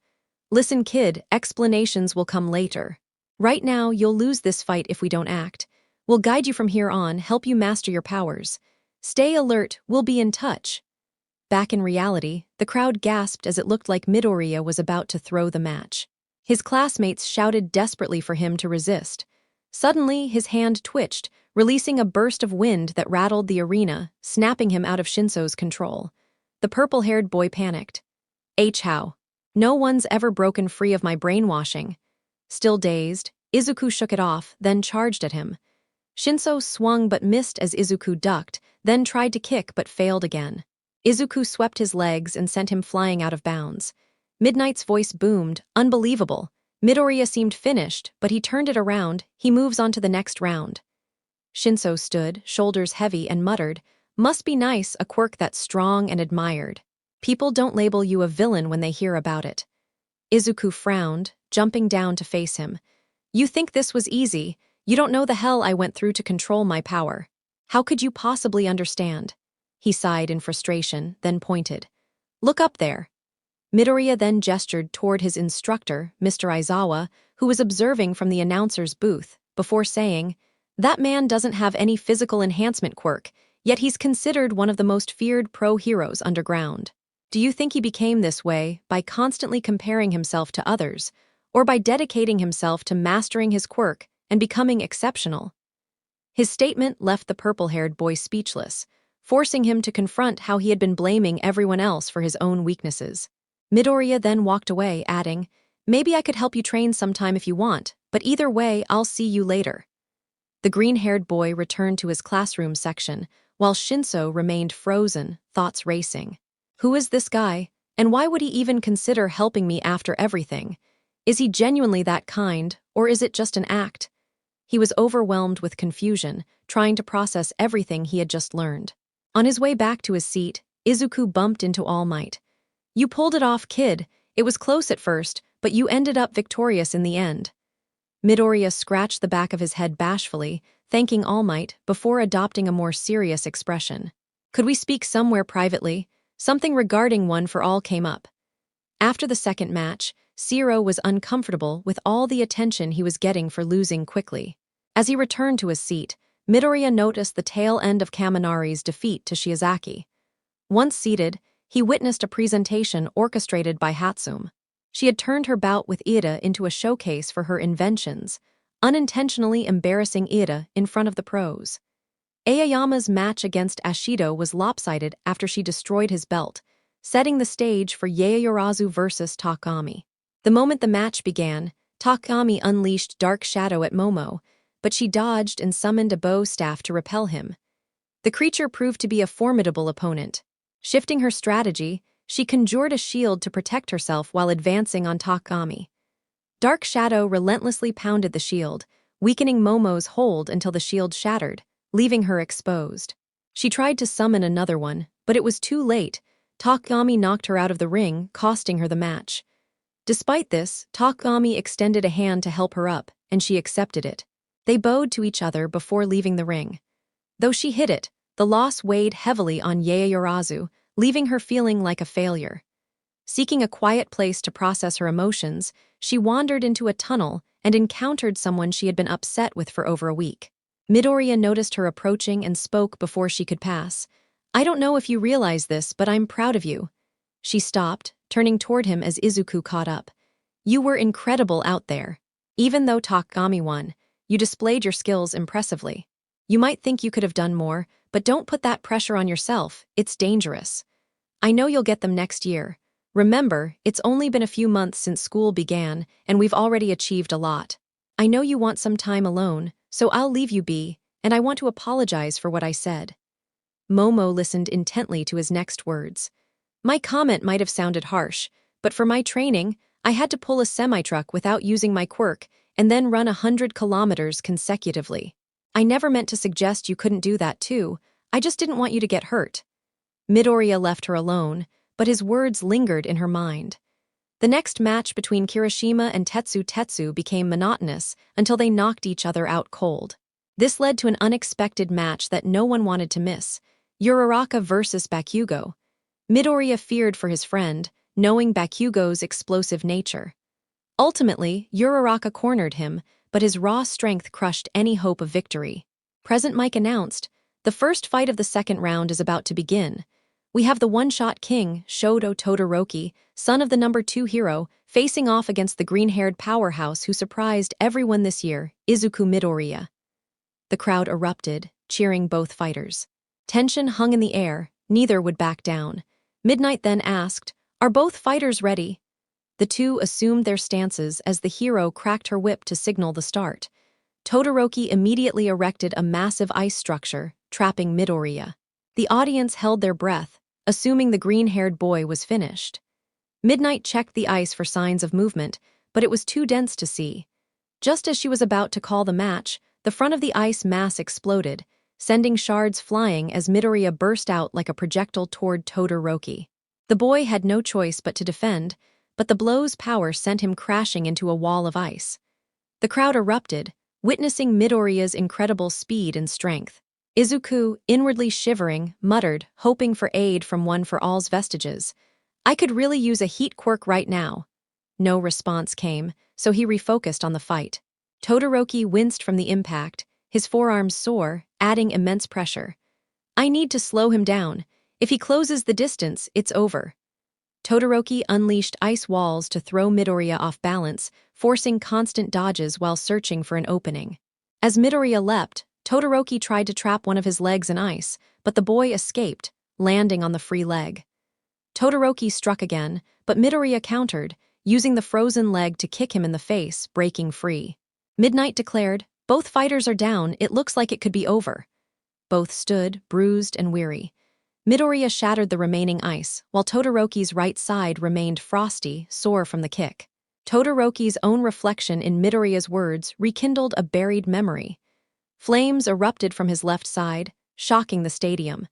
Listen, kid, explanations will come later. Right now, you'll lose this fight if we don't act. We'll guide you from here on, help you master your powers. Stay alert, we'll be in touch. Back in reality, the crowd gasped as it looked like Midoriya was about to throw the match. His classmates shouted desperately for him to resist. Suddenly, his hand twitched, releasing a burst of wind that rattled the arena, snapping him out of Shinso's control. The purple-haired boy panicked. How? No one's ever broken free of my brainwashing. Still dazed, Izuku shook it off, then charged at him. Shinso swung but missed as Izuku ducked, then tried to kick but failed again. Izuku swept his legs and sent him flying out of bounds. Midnight's voice boomed, unbelievable. Midoriya seemed finished, but he turned it around. He moves on to the next round. Shinso stood, shoulders heavy, and muttered, must be nice, a quirk that's strong and admired. People don't label you a villain when they hear about it. Izuku frowned, jumping down to face him. You think this was easy? You don't know the hell I went through to control my power. How could you possibly understand? He sighed in frustration, then pointed. Look up there. Midoriya then gestured toward his instructor, Mr. Aizawa, who was observing from the announcer's booth, before saying, that man doesn't have any physical enhancement quirk, yet he's considered one of the most feared pro-heroes underground. Do you think he became this way by constantly comparing himself to others, or by dedicating himself to mastering his quirk and becoming exceptional? His statement left the purple-haired boy speechless, forcing him to confront how he had been blaming everyone else for his own weaknesses. Midoriya then walked away, adding, maybe I could help you train sometime if you want, but either way, I'll see you later. The green-haired boy returned to his classroom section, while Shinso remained frozen, thoughts racing. Who is this guy, and why would he even consider helping me after everything? Is he genuinely that kind, or is it just an act? He was overwhelmed with confusion, trying to process everything he had just learned. On his way back to his seat, Izuku bumped into All Might. You pulled it off, kid. It was close at first, but you ended up victorious in the end. Midoriya scratched the back of his head bashfully, thanking All Might before adopting a more serious expression. Could we speak somewhere privately? Something regarding One for All came up. After the second match, Zero was uncomfortable with all the attention he was getting for losing quickly. As he returned to his seat, Midoriya noticed the tail end of Kaminari's defeat to Shiozaki. Once seated, he witnessed a presentation orchestrated by Hatsum. She had turned her bout with Ida into a showcase for her inventions, unintentionally embarrassing Ida in front of the pros. Aoyama's match against Ashido was lopsided after she destroyed his belt, setting the stage for Yaoyorozu versus Takami. The moment the match began, Takami unleashed Dark Shadow at Momo, but she dodged and summoned a bow staff to repel him. The creature proved to be a formidable opponent. Shifting her strategy, she conjured a shield to protect herself while advancing on Takami. Dark Shadow relentlessly pounded the shield, weakening Momo's hold until the shield shattered, leaving her exposed. She tried to summon another one, but it was too late. Takami knocked her out of the ring, costing her the match. Despite this, Takami extended a hand to help her up, and she accepted it. They bowed to each other before leaving the ring. Though she hit it, the loss weighed heavily on Yaoyorozu, leaving her feeling like a failure. Seeking a quiet place to process her emotions, she wandered into a tunnel and encountered someone she had been upset with for over a week. Midoriya noticed her approaching and spoke before she could pass. I don't know if you realize this, but I'm proud of you. She stopped, turning toward him as Izuku caught up. You were incredible out there. Even though Takami won, you displayed your skills impressively. You might think you could have done more, but don't put that pressure on yourself, it's dangerous. I know you'll get them next year. Remember, it's only been a few months since school began, and we've already achieved a lot. I know you want some time alone, so I'll leave you be, and I want to apologize for what I said. Momo listened intently to his next words. My comment might have sounded harsh, but for my training, I had to pull a semi-truck without using my quirk and then run 100 kilometers consecutively. I never meant to suggest you couldn't do that too, I just didn't want you to get hurt. Midoriya left her alone, but his words lingered in her mind. The next match between Kirishima and Tetsu became monotonous until they knocked each other out cold. This led to an unexpected match that no one wanted to miss, Uraraka versus Bakugo. Midoriya feared for his friend, knowing Bakugo's explosive nature. Ultimately, Uraraka cornered him, but his raw strength crushed any hope of victory. Present Mike announced, the first fight of the second round is about to begin. We have the one-shot king, Shoto Todoroki, son of the number 2 hero, facing off against the green-haired powerhouse who surprised everyone this year, Izuku Midoriya. The crowd erupted, cheering both fighters. Tension hung in the air, neither would back down. Midnight then asked, are both fighters ready? The two assumed their stances as the hero cracked her whip to signal the start. Todoroki immediately erected a massive ice structure, trapping Midoriya. The audience held their breath, assuming the green-haired boy was finished. Midnight checked the ice for signs of movement, but it was too dense to see. Just as she was about to call the match, the front of the ice mass exploded, sending shards flying as Midoriya burst out like a projectile toward Todoroki. The boy had no choice but to defend, but the blow's power sent him crashing into a wall of ice. The crowd erupted, witnessing Midoriya's incredible speed and strength. Izuku, inwardly shivering, muttered, hoping for aid from One for All's vestiges. I could really use a heat quirk right now. No response came, so he refocused on the fight. Todoroki winced from the impact, his forearms sore, adding immense pressure. I need to slow him down. If he closes the distance, it's over. Todoroki unleashed ice walls to throw Midoriya off balance, forcing constant dodges while searching for an opening. As Midoriya leapt, Todoroki tried to trap one of his legs in ice, but the boy escaped, landing on the free leg. Todoroki struck again, but Midoriya countered, using the frozen leg to kick him in the face, breaking free. Midnight declared, both fighters are down, it looks like it could be over. Both stood, bruised and weary. Midoriya shattered the remaining ice, while Todoroki's right side remained frosty, sore from the kick. Todoroki's own reflection in Midoriya's words rekindled a buried memory. Flames erupted from his left side, shocking the stadium.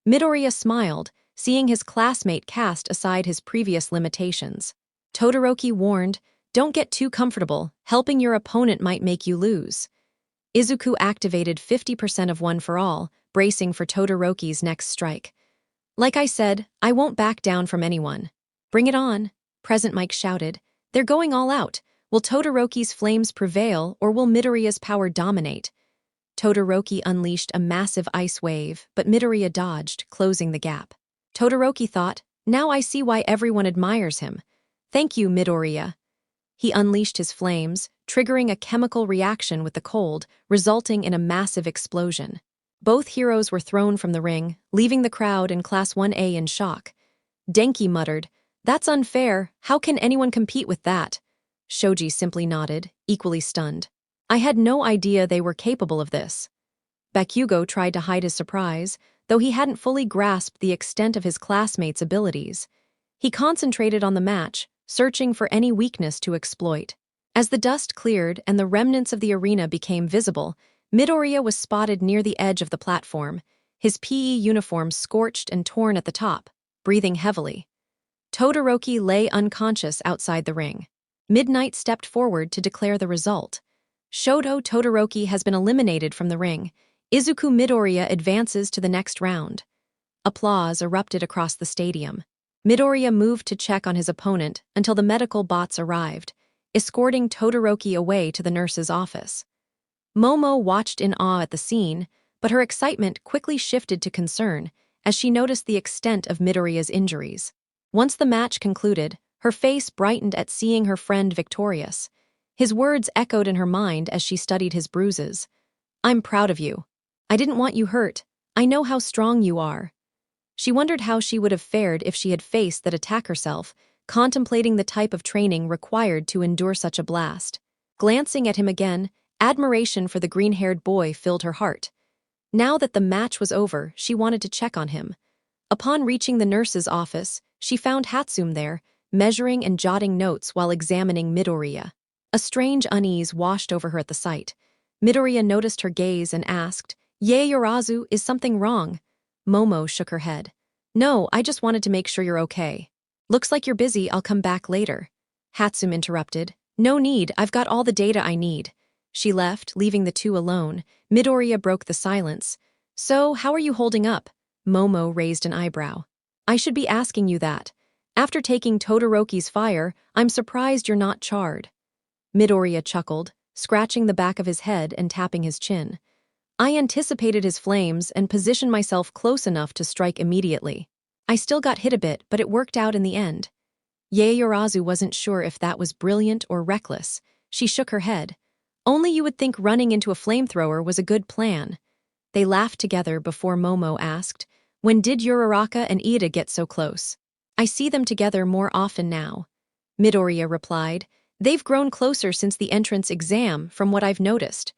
Midoriya smiled, seeing his classmate cast aside his previous limitations. Todoroki warned, don't get too comfortable, helping your opponent might make you lose. Izuku activated 50% of One for All, bracing for Todoroki's next strike. Like I said, I won't back down from anyone. Bring it on, Present Mike shouted. They're going all out. Will Todoroki's flames prevail, or will Midoriya's power dominate? Todoroki unleashed a massive ice wave, but Midoriya dodged, closing the gap. Todoroki thought, now I see why everyone admires him. Thank you, Midoriya. He unleashed his flames, triggering a chemical reaction with the cold, resulting in a massive explosion. Both heroes were thrown from the ring, leaving the crowd in Class 1A in shock. Denki muttered, that's unfair, how can anyone compete with that? Shoji simply nodded, equally stunned. I had no idea they were capable of this. Bakugo tried to hide his surprise, though he hadn't fully grasped the extent of his classmates' abilities. He concentrated on the match, searching for any weakness to exploit. As the dust cleared and the remnants of the arena became visible, Midoriya was spotted near the edge of the platform, his PE uniform scorched and torn at the top, breathing heavily. Todoroki lay unconscious outside the ring. Midnight stepped forward to declare the result. Shoto Todoroki has been eliminated from the ring. Izuku Midoriya advances to the next round. Applause erupted across the stadium. Midoriya moved to check on his opponent until the medical bots arrived, escorting Todoroki away to the nurse's office. Momo watched in awe at the scene, but her excitement quickly shifted to concern as she noticed the extent of Midoriya's injuries. Once the match concluded, her face brightened at seeing her friend victorious. His words echoed in her mind as she studied his bruises. I'm proud of you. I didn't want you hurt. I know how strong you are. She wondered how she would have fared if she had faced that attack herself, contemplating the type of training required to endure such a blast. Glancing at him again, admiration for the green-haired boy filled her heart. Now that the match was over, she wanted to check on him. Upon reaching the nurse's office, she found Hatsum there, measuring and jotting notes while examining Midoriya. A strange unease washed over her at the sight. Midoriya noticed her gaze and asked, "Yaoyorozu, is something wrong?" Momo shook her head. "No, I just wanted to make sure you're okay." "Looks like you're busy, I'll come back later." Hatsum interrupted. "No need, I've got all the data I need." She left, leaving the two alone. Midoriya broke the silence. "So, how are you holding up?" Momo raised an eyebrow. "I should be asking you that. After taking Todoroki's fire, I'm surprised you're not charred." Midoriya chuckled, scratching the back of his head and tapping his chin. "I anticipated his flames and positioned myself close enough to strike immediately. I still got hit a bit, but it worked out in the end." Yaoyorozu wasn't sure if that was brilliant or reckless. She shook her head. "Only you would think running into a flamethrower was a good plan." They laughed together before Momo asked, "When did Uraraka and Ida get so close?" "I see them together more often now." Midoriya replied, "They've grown closer since the entrance exam, from what I've noticed."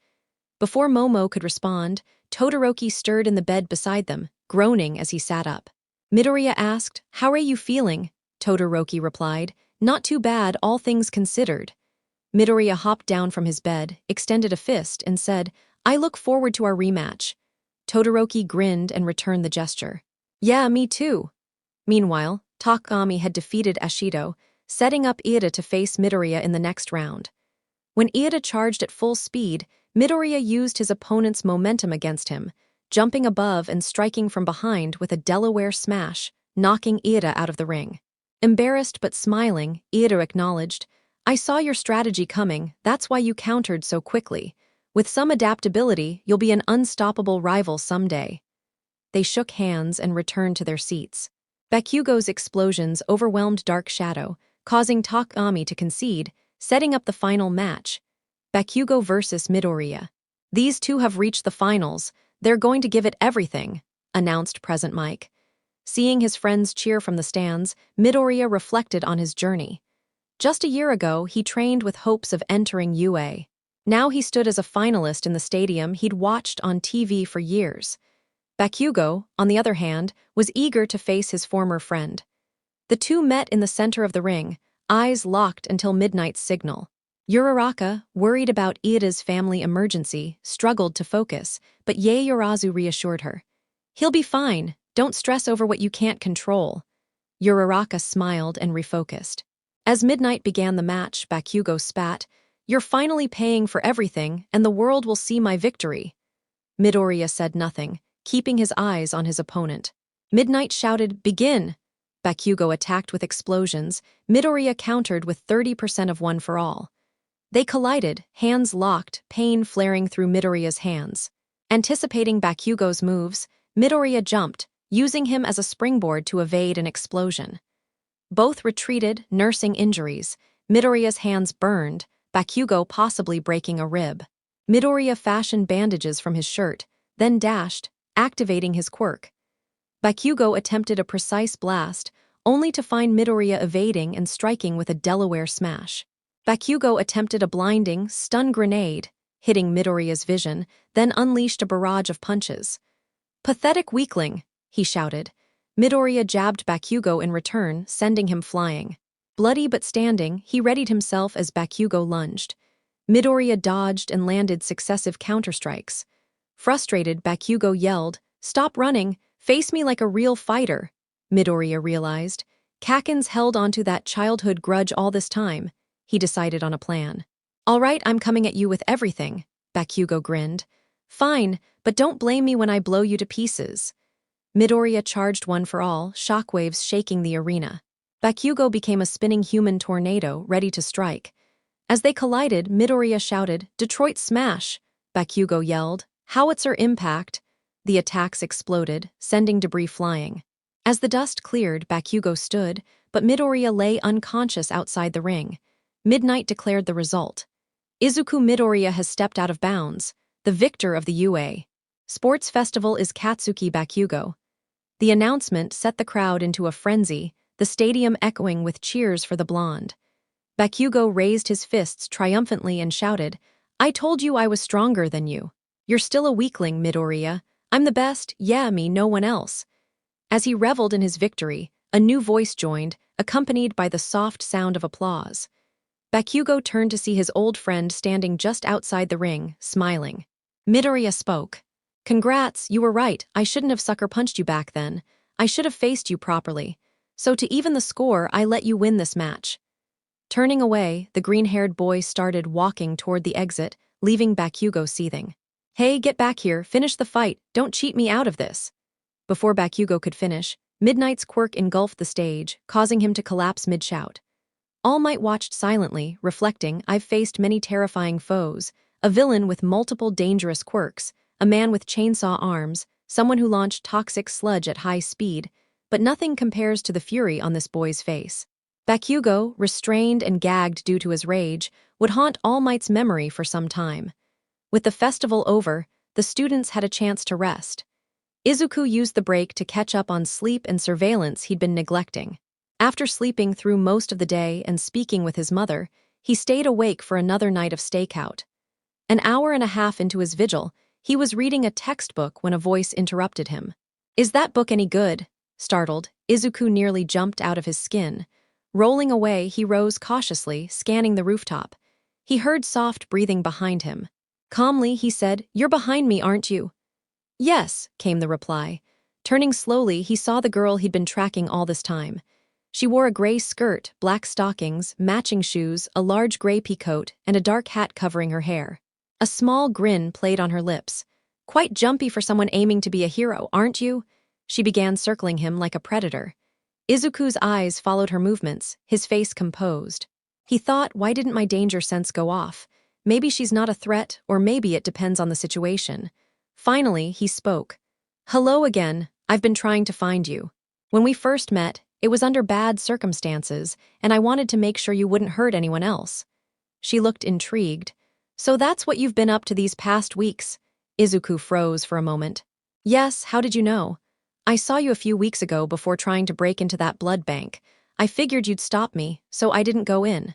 Before Momo could respond, Todoroki stirred in the bed beside them, groaning as he sat up. Midoriya asked, "How are you feeling?" Todoroki replied, "Not too bad, all things considered." Midoriya hopped down from his bed, extended a fist, and said, "I look forward to our rematch." Todoroki grinned and returned the gesture. "Yeah, me too." Meanwhile, Takami had defeated Ashido, setting up Ida to face Midoriya in the next round. When Ida charged at full speed, Midoriya used his opponent's momentum against him, jumping above and striking from behind with a Delaware smash, knocking Ida out of the ring. Embarrassed but smiling, Ida acknowledged, "I saw your strategy coming, that's why you countered so quickly. With some adaptability, you'll be an unstoppable rival someday." They shook hands and returned to their seats. Bakugo's explosions overwhelmed Dark Shadow, causing Takami to concede, setting up the final match. Bakugo versus Midoriya. "These two have reached the finals, they're going to give it everything," announced Present Mike. Seeing his friends cheer from the stands, Midoriya reflected on his journey. Just a year ago, he trained with hopes of entering UA. Now he stood as a finalist in the stadium he'd watched on TV for years. Bakugo, on the other hand, was eager to face his former friend. The two met in the center of the ring, eyes locked until midnight's signal. Uraraka, worried about Ida's family emergency, struggled to focus, but Yaoyorozu reassured her. "He'll be fine, don't stress over what you can't control." Uraraka smiled and refocused. As midnight began the match, Bakugo spat, "You're finally paying for everything, and the world will see my victory." Midoriya said nothing, keeping his eyes on his opponent. Midnight shouted, "Begin!" Bakugo attacked with explosions. Midoriya countered with 30% of one for all. They collided, hands locked, pain flaring through Midoriya's hands. Anticipating Bakugo's moves, Midoriya jumped, using him as a springboard to evade an explosion. Both retreated, nursing injuries. Midoriya's hands burned, Bakugo possibly breaking a rib. Midoriya fashioned bandages from his shirt, then dashed, activating his quirk. Bakugo attempted a precise blast, only to find Midoriya evading and striking with a Delaware smash. Bakugo attempted a blinding, stun grenade, hitting Midoriya's vision, then unleashed a barrage of punches. "Pathetic weakling," he shouted. Midoriya jabbed Bakugo in return, sending him flying. Bloody but standing, he readied himself as Bakugo lunged. Midoriya dodged and landed successive counterstrikes. Frustrated, Bakugo yelled, "Stop running, face me like a real fighter." Midoriya realized. Kaken's held onto that childhood grudge all this time. He decided on a plan. "All right, I'm coming at you with everything," Bakugo grinned. "Fine, but don't blame me when I blow you to pieces." Midoriya charged one for all, shockwaves shaking the arena. Bakugo became a spinning human tornado, ready to strike. As they collided, Midoriya shouted, "Detroit Smash!" Bakugo yelled, "Howitzer Impact!" The attacks exploded, sending debris flying. As the dust cleared, Bakugo stood, but Midoriya lay unconscious outside the ring. Midnight declared the result. Izuku Midoriya has stepped out of bounds. The victor of the UA Sports Festival is Katsuki Bakugo. The announcement set the crowd into a frenzy, the stadium echoing with cheers for the blonde. Bakugo raised his fists triumphantly and shouted, I told you I was stronger than you. You're still a weakling, Midoriya. I'm the best, yeah, me, no one else. As he reveled in his victory, a new voice joined, accompanied by the soft sound of applause. Bakugo turned to see his old friend standing just outside the ring, smiling. Midoriya spoke. Congrats, you were right, I shouldn't have sucker punched you back then. I should have faced you properly. So to even the score, I let you win this match. Turning away, the green-haired boy started walking toward the exit, leaving Bakugo seething. Hey, get back here, finish the fight, don't cheat me out of this. Before Bakugo could finish, Midnight's quirk engulfed the stage, causing him to collapse mid-shout. All Might watched silently, reflecting, I've faced many terrifying foes, a villain with multiple dangerous quirks, a man with chainsaw arms, someone who launched toxic sludge at high speed, but nothing compares to the fury on this boy's face. Bakugo, restrained and gagged due to his rage, would haunt All Might's memory for some time. With the festival over, the students had a chance to rest. Izuku used the break to catch up on sleep and surveillance he'd been neglecting. After sleeping through most of the day and speaking with his mother, he stayed awake for another night of stakeout. An hour and a half into his vigil, he was reading a textbook when a voice interrupted him. Is that book any good? Startled, Izuku nearly jumped out of his skin. Rolling away, he rose cautiously, scanning the rooftop. He heard soft breathing behind him. Calmly, he said, You're behind me, aren't you? Yes, came the reply. Turning slowly, he saw the girl he'd been tracking all this time. She wore a gray skirt, black stockings, matching shoes, a large gray peacoat, and a dark hat covering her hair. A small grin played on her lips. Quite jumpy for someone aiming to be a hero, aren't you? She began circling him like a predator. Izuku's eyes followed her movements, his face composed. He thought, why didn't my danger sense go off? Maybe she's not a threat, or maybe it depends on the situation. Finally, he spoke. Hello again, I've been trying to find you. When we first met, it was under bad circumstances, and I wanted to make sure you wouldn't hurt anyone else. She looked intrigued. So that's what you've been up to these past weeks? Izuku froze for a moment. Yes, how did you know? I saw you a few weeks ago before trying to break into that blood bank. I figured you'd stop me, so I didn't go in.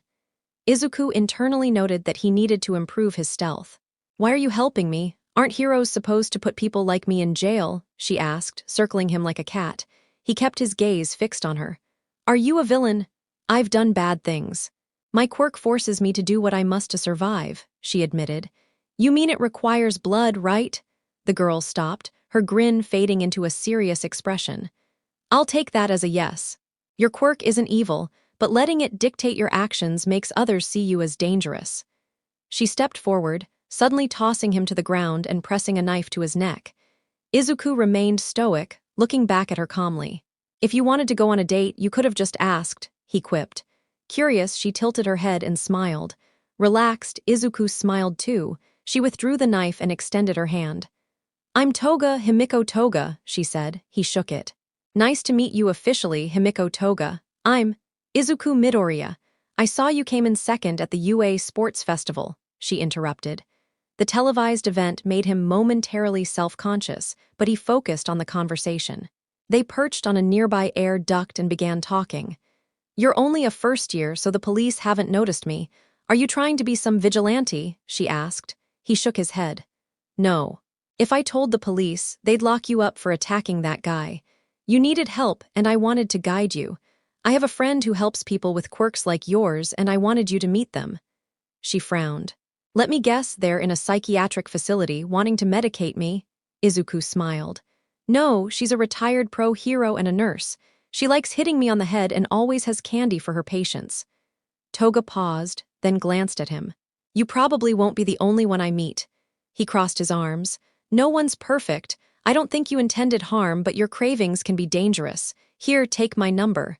Izuku internally noted that he needed to improve his stealth. Why are you helping me? Aren't heroes supposed to put people like me in jail? She asked, circling him like a cat. He kept his gaze fixed on her. Are you a villain? I've done bad things. My quirk forces me to do what I must to survive, she admitted. You mean it requires blood, right? The girl stopped, her grin fading into a serious expression. I'll take that as a yes. Your quirk isn't evil, but letting it dictate your actions makes others see you as dangerous. She stepped forward, suddenly tossing him to the ground and pressing a knife to his neck. Izuku remained stoic, looking back at her calmly. If you wanted to go on a date, you could have just asked, he quipped. Curious, she tilted her head and smiled. Relaxed, Izuku smiled too. She withdrew the knife and extended her hand. I'm Toga Himiko Toga, she said. He shook it. Nice to meet you officially, Himiko Toga. I'm Izuku Midoriya. I saw you came in second at the UA Sports Festival, she interrupted. The televised event made him momentarily self-conscious, but he focused on the conversation. They perched on a nearby air duct and began talking. You're only a first year, so the police haven't noticed me. Are you trying to be some vigilante? She asked. He shook his head. No. If I told the police, they'd lock you up for attacking that guy. You needed help, and I wanted to guide you. I have a friend who helps people with quirks like yours, and I wanted you to meet them. She frowned. Let me guess, they're in a psychiatric facility wanting to medicate me. Izuku smiled. No, she's a retired pro hero and a nurse. She likes hitting me on the head and always has candy for her patients. Toga paused, then glanced at him. You probably won't be the only one I meet. He crossed his arms. No one's perfect. I don't think you intended harm, but your cravings can be dangerous. Here, take my number.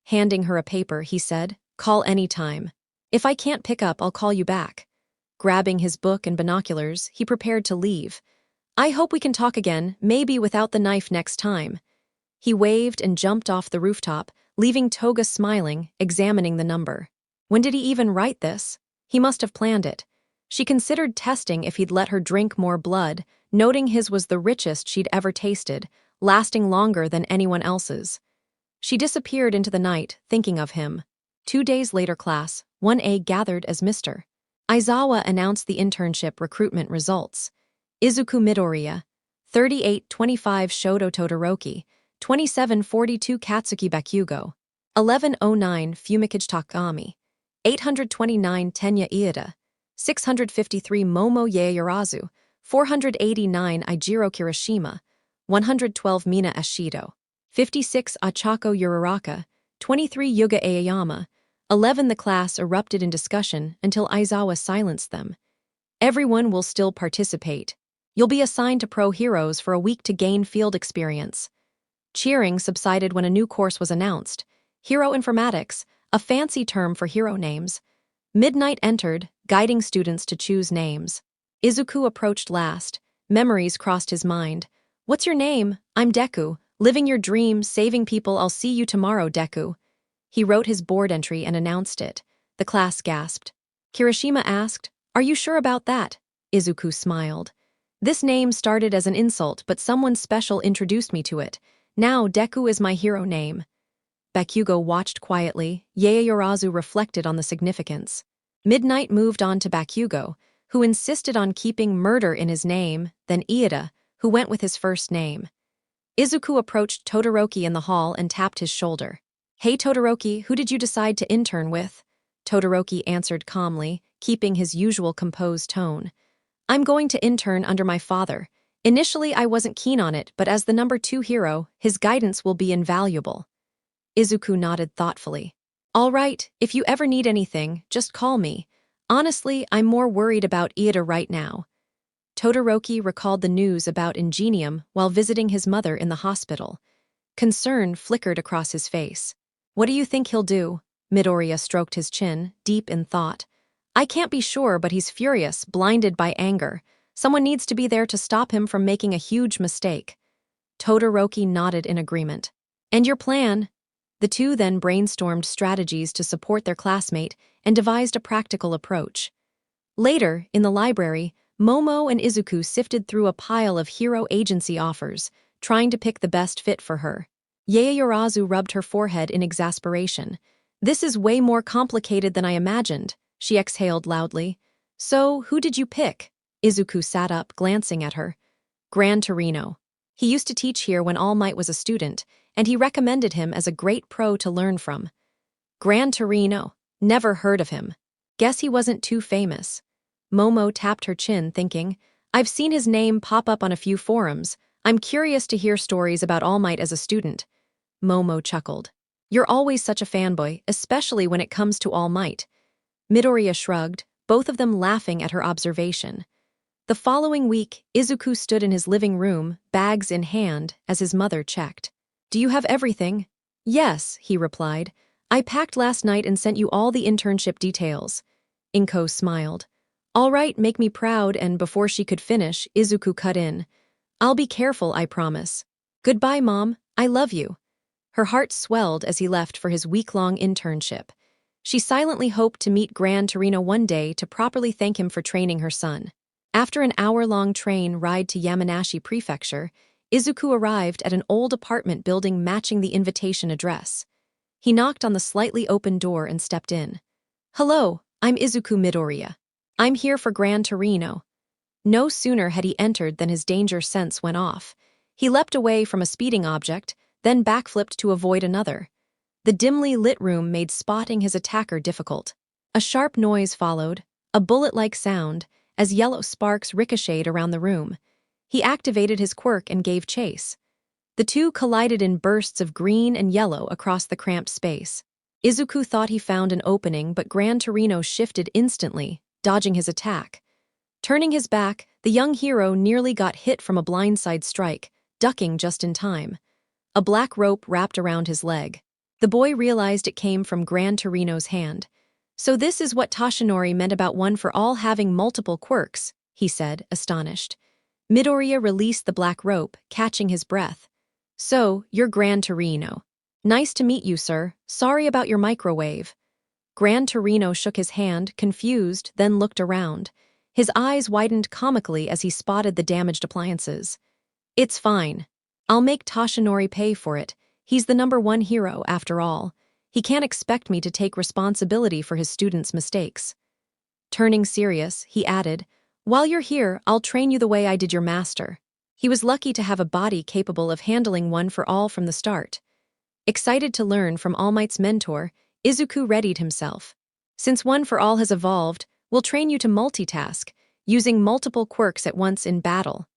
Handing her a paper, he said, Call any time. If I can't pick up, I'll call you back. Grabbing his book and binoculars, he prepared to leave. I hope we can talk again, maybe without the knife next time. He waved and jumped off the rooftop, leaving Toga smiling, examining the number. When did he even write this? He must have planned it. She considered testing if he'd let her drink more blood, noting his was the richest she'd ever tasted, lasting longer than anyone else's. She disappeared into the night, thinking of him. 2 days later, class 1A gathered as Mr. Aizawa announced the internship recruitment results. Izuku Midoriya, 3825 Shoto Todoroki, 2742 Katsuki Bakugo, 1109 Fumikage Takami, 829 Tenya Iida, 653 Momo Yaoyorozu, 489 Ijiro Kirishima, 112 Mina Ashido, 56 Achako Uraraka, 23 Yuga Aoyama, 11. The class erupted in discussion until Aizawa silenced them. Everyone will still participate. You'll be assigned to pro heroes for a week to gain field experience. Cheering subsided when a new course was announced. Hero Informatics, a fancy term for hero names. Midnight entered, guiding students to choose names. Izuku approached last. Memories crossed his mind. What's your name? I'm Deku. Living your dream, saving people. I'll see you tomorrow, Deku. He wrote his board entry and announced it. The class gasped. Kirishima asked, "Are you sure about that?" Izuku smiled. This name started as an insult, but someone special introduced me to it. Now Deku is my hero name. Bakugo watched quietly. Yaoyorozu reflected on the significance. Midnight moved on to Bakugo, who insisted on keeping murder in his name, then Iida, who went with his first name. Izuku approached Todoroki in the hall and tapped his shoulder. "Hey Todoroki, who did you decide to intern with?" Todoroki answered calmly, keeping his usual composed tone. "I'm going to intern under my father. Initially I wasn't keen on it, but as the number 2 hero, his guidance will be invaluable." Izuku nodded thoughtfully. "All right, if you ever need anything, just call me. Honestly, I'm more worried about Iida right now." Todoroki recalled the news about Ingenium while visiting his mother in the hospital. Concern flickered across his face. "What do you think he'll do?" Midoriya stroked his chin, deep in thought. "I can't be sure, but he's furious, blinded by anger. Someone needs to be there to stop him from making a huge mistake." Todoroki nodded in agreement. "And your plan?" The two then brainstormed strategies to support their classmate and devised a practical approach. Later, in the library, Momo and Izuku sifted through a pile of hero agency offers, trying to pick the best fit for her. Yaoyorozu rubbed her forehead in exasperation. "This is way more complicated than I imagined," she exhaled loudly. "So, who did you pick?" Izuku sat up, glancing at her. "Gran Torino. He used to teach here when All Might was a student, and he recommended him as a great pro to learn from." "Gran Torino? Never heard of him. Guess he wasn't too famous." Momo tapped her chin, thinking, "I've seen his name pop up on a few forums. I'm curious to hear stories about All Might as a student." Momo chuckled. "You're always such a fanboy, especially when it comes to All Might." Midoriya shrugged, both of them laughing at her observation. The following week, Izuku stood in his living room, bags in hand, as his mother checked. "Do you have everything?" "Yes," he replied. "I packed last night and sent you all the internship details." Inko smiled. "All right, make me proud," and before she could finish, Izuku cut in. "I'll be careful, I promise. Goodbye, Mom. I love you." Her heart swelled as he left for his week-long internship. She silently hoped to meet Gran Torino one day to properly thank him for training her son. After an hour-long train ride to Yamanashi Prefecture, Izuku arrived at an old apartment building matching the invitation address. He knocked on the slightly open door and stepped in. "Hello, I'm Izuku Midoriya. I'm here for Gran Torino." No sooner had he entered than his danger sense went off. He leapt away from a speeding object, then backflipped to avoid another. The dimly lit room made spotting his attacker difficult. A sharp noise followed, a bullet-like sound, as yellow sparks ricocheted around the room. He activated his quirk and gave chase. The two collided in bursts of green and yellow across the cramped space. Izuku thought he found an opening, but Gran Torino shifted instantly, dodging his attack. Turning his back, the young hero nearly got hit from a blindside strike, ducking just in time. A black rope wrapped around his leg. The boy realized it came from Gran Torino's hand. "So this is what Toshinori meant about one for all having multiple quirks," he said, astonished. Midoriya released the black rope, catching his breath. "So, you're Gran Torino. Nice to meet you, sir. Sorry about your microwave." Gran Torino shook his hand, confused, then looked around. His eyes widened comically as he spotted the damaged appliances. "It's fine. I'll make Toshinori pay for it. He's the number 1 hero, after all." He can't expect me to take responsibility for his students' mistakes. Turning serious, he added, "While you're here, I'll train you the way I did your master." He was lucky to have a body capable of handling One for All from the start. Excited to learn from All Might's mentor, Izuku readied himself. "Since One for All has evolved, we'll train you to multitask, using multiple quirks at once in battle."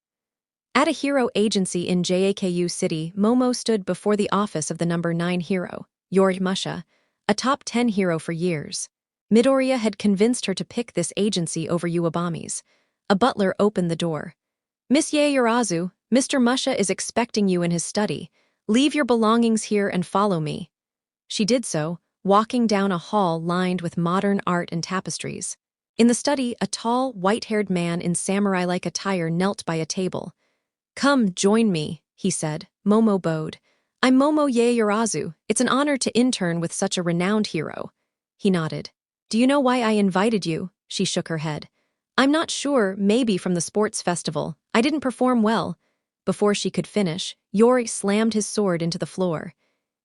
At a hero agency in Jaku City, Momo stood before the office of the number 9 hero, Yorumusha, a top 10 hero for years. Midoriya had convinced her to pick this agency over Uebami's. A butler opened the door. "Miss Yaoyorozu, Mr. Musha is expecting you in his study. Leave your belongings here and follow me." She did so, walking down a hall lined with modern art and tapestries. In the study, a tall, white-haired man in samurai-like attire knelt by a table. "Come, join me," he said. Momo bowed. "I'm Momo Yaoyorozu. It's an honor to intern with such a renowned hero." He nodded. "Do you know why I invited you?" She shook her head. "I'm not sure, maybe from the sports festival. I didn't perform well." Before she could finish, Yori slammed his sword into the floor.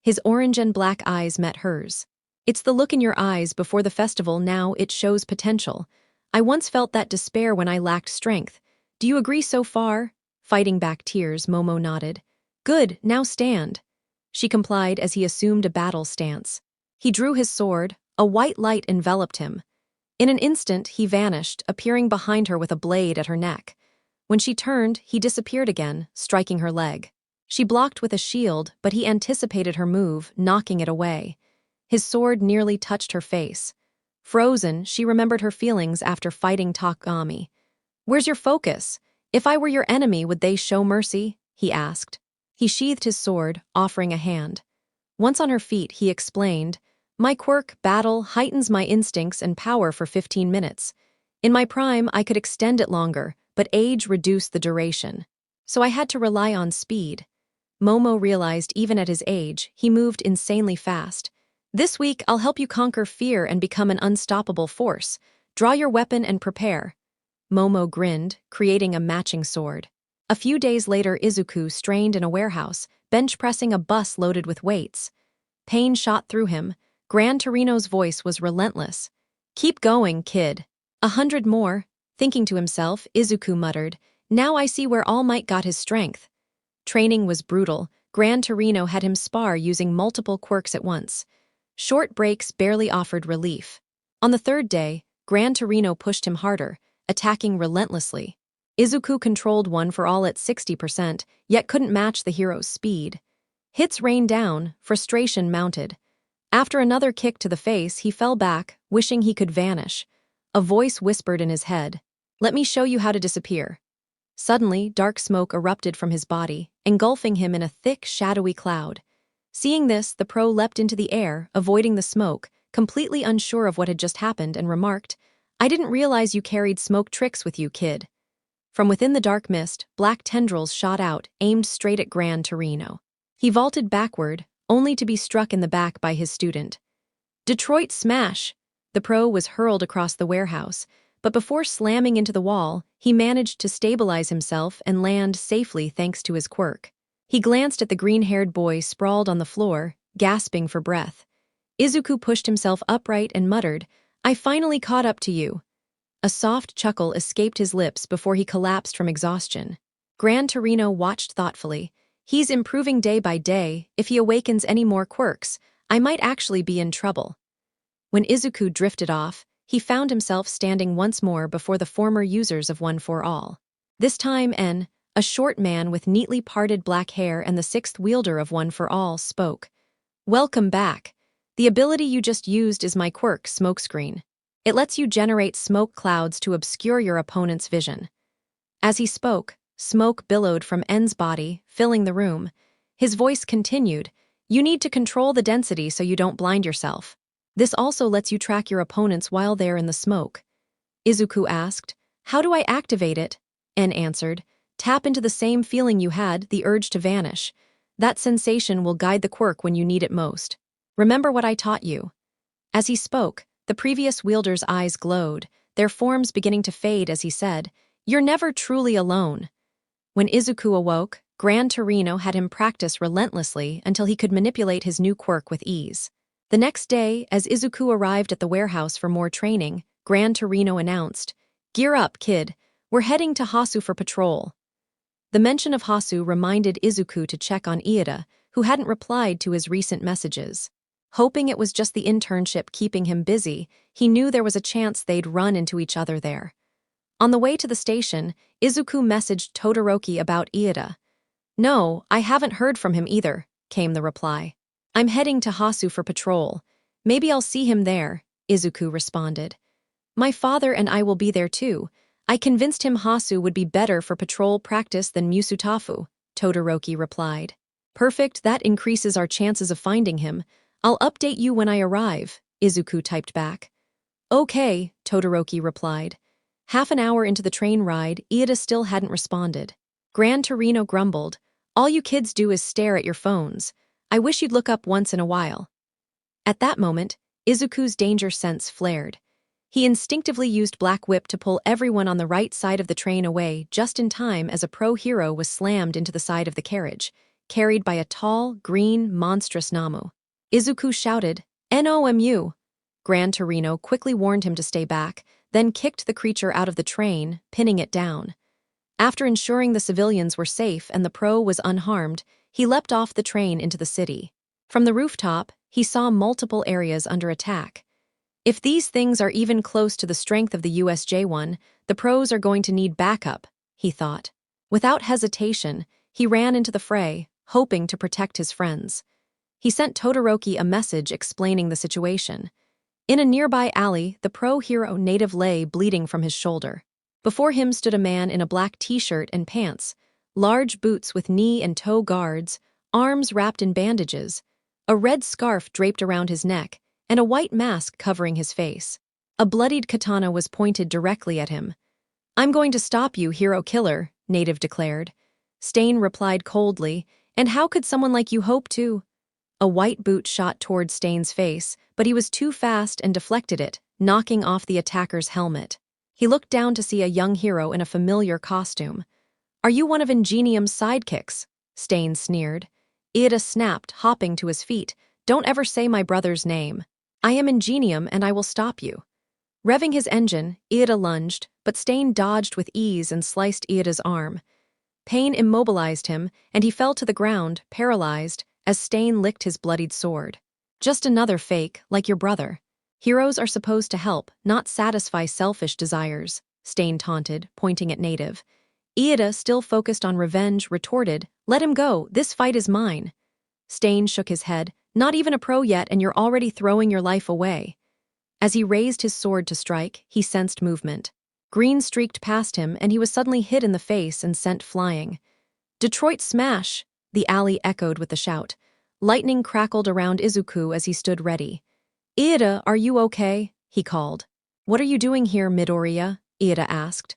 His orange and black eyes met hers. "It's the look in your eyes before the festival, now it shows potential. I once felt that despair when I lacked strength. Do you agree so far?" Fighting back tears, Momo nodded. "Good, now stand." She complied as he assumed a battle stance. He drew his sword, a white light enveloped him. In an instant, he vanished, appearing behind her with a blade at her neck. When she turned, he disappeared again, striking her leg. She blocked with a shield, but he anticipated her move, knocking it away. His sword nearly touched her face. Frozen, she remembered her feelings after fighting Takami. "Where's your focus? If I were your enemy, would they show mercy?" he asked. He sheathed his sword, offering a hand. Once on her feet, he explained, "My quirk, Battle, heightens my instincts and power for 15 minutes. In my prime, I could extend it longer, but age reduced the duration. So I had to rely on speed." Momo realized even at his age, he moved insanely fast. "This week, I'll help you conquer fear and become an unstoppable force. Draw your weapon and prepare." Momo grinned, creating a matching sword. A few days later, Izuku strained in a warehouse, bench-pressing a bus loaded with weights. Pain shot through him. Gran Torino's voice was relentless. "Keep going, kid." 100 more. Thinking to himself, Izuku muttered, "Now I see where All Might got his strength." Training was brutal. Gran Torino had him spar using multiple quirks at once. Short breaks barely offered relief. On the third day, Gran Torino pushed him harder, attacking relentlessly. Izuku controlled One for All at 60%, yet couldn't match the hero's speed. Hits rained down, frustration mounted. After another kick to the face, he fell back, wishing he could vanish. A voice whispered in his head, "Let me show you how to disappear." Suddenly, dark smoke erupted from his body, engulfing him in a thick, shadowy cloud. Seeing this, the pro leapt into the air, avoiding the smoke, completely unsure of what had just happened, and remarked, "I didn't realize you carried smoke tricks with you, kid." From within the dark mist, black tendrils shot out, aimed straight at Gran Torino. He vaulted backward, only to be struck in the back by his student. "Detroit smash!" The pro was hurled across the warehouse, but before slamming into the wall, he managed to stabilize himself and land safely thanks to his quirk. He glanced at the green-haired boy sprawled on the floor, gasping for breath. Izuku pushed himself upright and muttered, "I finally caught up to you." A soft chuckle escaped his lips before he collapsed from exhaustion. Gran Torino watched thoughtfully. "He's improving day by day. If he awakens any more quirks, I might actually be in trouble." When Izuku drifted off, he found himself standing once more before the former users of One for All. This time a short man with neatly parted black hair and the sixth wielder of One for All, spoke. "Welcome back. The ability you just used is my quirk, Smokescreen. It lets you generate smoke clouds to obscure your opponent's vision." As he spoke, smoke billowed from N's body, filling the room. His voice continued, "You need to control the density so you don't blind yourself. This also lets you track your opponents while they're in the smoke." Izuku asked, "How do I activate it?" N answered, "Tap into the same feeling you had, the urge to vanish. That sensation will guide the quirk when you need it most. Remember what I taught you." As he spoke, the previous wielder's eyes glowed, their forms beginning to fade as he said, "You're never truly alone." When Izuku awoke, Gran Torino had him practice relentlessly until he could manipulate his new quirk with ease. The next day, as Izuku arrived at the warehouse for more training, Gran Torino announced, "Gear up, kid. We're heading to Hasu for patrol." The mention of Hasu reminded Izuku to check on Iida, who hadn't replied to his recent messages. Hoping it was just the internship keeping him busy, he knew there was a chance they'd run into each other there. On the way to the station, Izuku messaged Todoroki about Iida. "No, I haven't heard from him either," came the reply. "I'm heading to Hasu for patrol. Maybe I'll see him there," Izuku responded. "My father and I will be there too. I convinced him Hasu would be better for patrol practice than Musutafu," Todoroki replied. "Perfect, that increases our chances of finding him. I'll update you when I arrive," Izuku typed back. "Okay," Todoroki replied. Half an hour into the train ride, Iida still hadn't responded. Gran Torino grumbled, "All you kids do is stare at your phones. I wish you'd look up once in a while." At that moment, Izuku's danger sense flared. He instinctively used Black Whip to pull everyone on the right side of the train away just in time as a pro-hero was slammed into the side of the carriage, carried by a tall, green, monstrous Namu. Izuku shouted, "NOMU!" Gran Torino quickly warned him to stay back, then kicked the creature out of the train, pinning it down. After ensuring the civilians were safe and the pro was unharmed, he leapt off the train into the city. From the rooftop, he saw multiple areas under attack. If these things are even close to the strength of the USJ-1, the pros are going to need backup, he thought. Without hesitation, he ran into the fray, hoping to protect his friends. He sent Todoroki a message explaining the situation. In a nearby alley, the pro-hero native lay bleeding from his shoulder. Before him stood a man in a black t-shirt and pants, large boots with knee and toe guards, arms wrapped in bandages, a red scarf draped around his neck, and a white mask covering his face. A bloodied katana was pointed directly at him. "I'm going to stop you, hero killer," Native declared. Stain replied coldly, "And how could someone like you hope to?" A white boot shot toward Stain's face, but he was too fast and deflected it, knocking off the attacker's helmet. He looked down to see a young hero in a familiar costume. "Are you one of Ingenium's sidekicks?" Stain sneered. Iida snapped, hopping to his feet. "Don't ever say my brother's name. I am Ingenium and I will stop you." Revving his engine, Iida lunged, but Stain dodged with ease and sliced Iida's arm. Pain immobilized him, and he fell to the ground, paralyzed, as Stain licked his bloodied sword. "Just another fake, like your brother. Heroes are supposed to help, not satisfy selfish desires," Stain taunted, pointing at Native. Iida, still focused on revenge, retorted, "Let him go, this fight is mine." Stain shook his head. "Not even a pro yet and you're already throwing your life away." As he raised his sword to strike, he sensed movement. Green streaked past him and he was suddenly hit in the face and sent flying. "Detroit smash!" The alley echoed with the shout. Lightning crackled around Izuku as he stood ready. "Iida, are you okay?" he called. "What are you doing here, Midoriya?" Iida asked.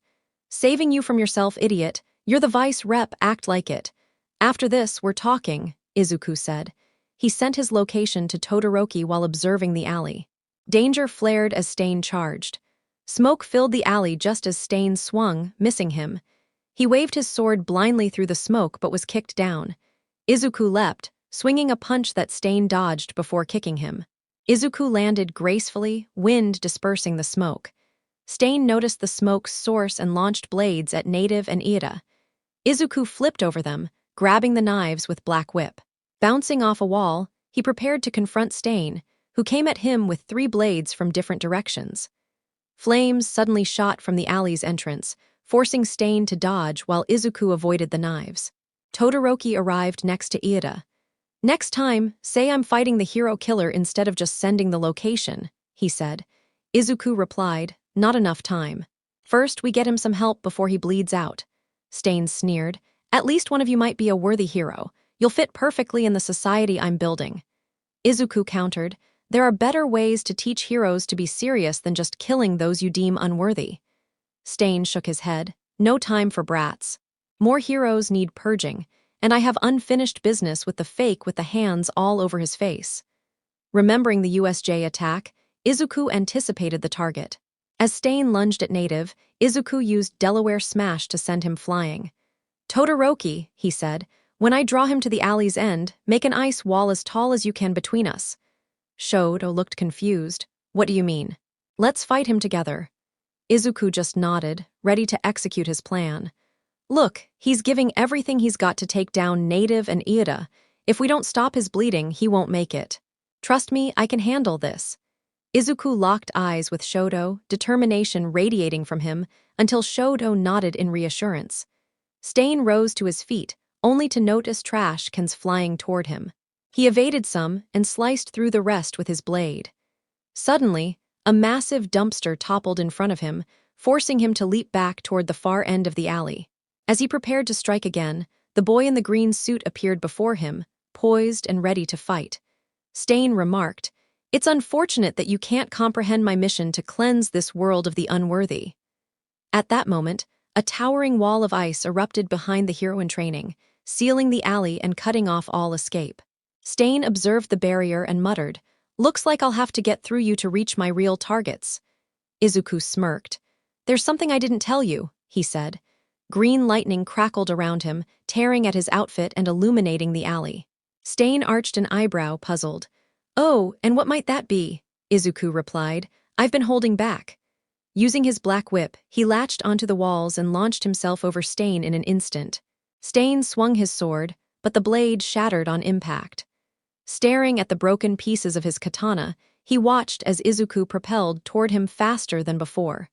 "Saving you from yourself, idiot. You're the vice rep, act like it. After this, we're talking," Izuku said. He sent his location to Todoroki while observing the alley. Danger flared as Stain charged. Smoke filled the alley just as Stain swung, missing him. He waved his sword blindly through the smoke but was kicked down. Izuku leapt, swinging a punch that Stain dodged before kicking him. Izuku landed gracefully, wind dispersing the smoke. Stain noticed the smoke's source and launched blades at Native and Iida. Izuku flipped over them, grabbing the knives with Black Whip. Bouncing off a wall, he prepared to confront Stain, who came at him with 3 blades from different directions. Flames suddenly shot from the alley's entrance, forcing Stain to dodge while Izuku avoided the knives. Todoroki arrived next to Iida. "Next time, say I'm fighting the hero killer instead of just sending the location," he said. Izuku replied, "Not enough time. First, we get him some help before he bleeds out." Stain sneered, "At least one of you might be a worthy hero. You'll fit perfectly in the society I'm building." Izuku countered, "There are better ways to teach heroes to be serious than just killing those you deem unworthy." Stain shook his head, "No time for brats. More heroes need purging, and I have unfinished business with the fake with the hands all over his face." Remembering the USJ attack, Izuku anticipated the target. As Stain lunged at Native, Izuku used Delaware Smash to send him flying. "Todoroki," he said, "when I draw him to the alley's end, make an ice wall as tall as you can between us." Shodo looked confused. What do you mean? Let's fight him together. Izuku just nodded, ready to execute his plan. Look, he's giving everything he's got to take down Native and Iida. If we don't stop his bleeding, he won't make it. Trust me, I can handle this. Izuku locked eyes with Shodo, determination radiating from him, until Shodo nodded in reassurance. Stain rose to his feet, only to notice trash cans flying toward him. He evaded some and sliced through the rest with his blade. Suddenly, a massive dumpster toppled in front of him, forcing him to leap back toward the far end of the alley. As he prepared to strike again, the boy in the green suit appeared before him, poised and ready to fight. Stain remarked, "It's unfortunate that you can't comprehend my mission to cleanse this world of the unworthy." At that moment, a towering wall of ice erupted behind the hero in training, sealing the alley and cutting off all escape. Stain observed the barrier and muttered, "Looks like I'll have to get through you to reach my real targets." Izuku smirked. "There's something I didn't tell you," he said. Green lightning crackled around him, tearing at his outfit and illuminating the alley. Stain arched an eyebrow, puzzled. "Oh, and what might that be?" Izuku replied. "I've been holding back." Using his black whip, he latched onto the walls and launched himself over Stain in an instant. Stain swung his sword, but the blade shattered on impact. Staring at the broken pieces of his katana, he watched as Izuku propelled toward him faster than before.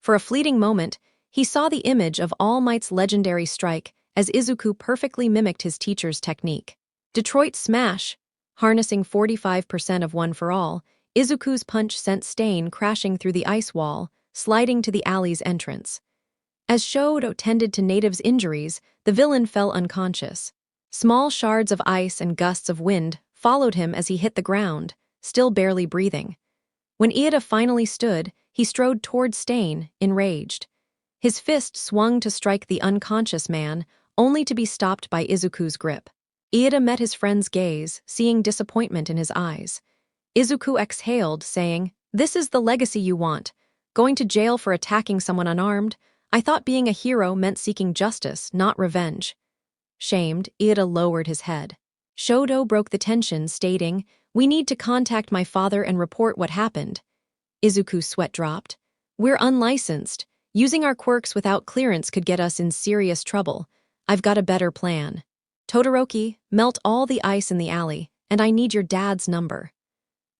For a fleeting moment, he saw the image of All Might's legendary strike as Izuku perfectly mimicked his teacher's technique. Detroit Smash! Harnessing 45% of One for All, Izuku's punch sent Stain crashing through the ice wall, sliding to the alley's entrance. As Shodo tended to Native's injuries, the villain fell unconscious. Small shards of ice and gusts of wind followed him as he hit the ground, still barely breathing. When Iida finally stood, he strode toward Stain, enraged. His fist swung to strike the unconscious man, only to be stopped by Izuku's grip. Iida met his friend's gaze, seeing disappointment in his eyes. Izuku exhaled, saying, "This is the legacy you want. Going to jail for attacking someone unarmed? I thought being a hero meant seeking justice, not revenge." Shamed, Iida lowered his head. Shodo broke the tension, stating, "We need to contact my father and report what happened." Izuku's sweat dropped. "We're unlicensed. Using our quirks without clearance could get us in serious trouble. I've got a better plan. Todoroki, melt all the ice in the alley, and I need your dad's number."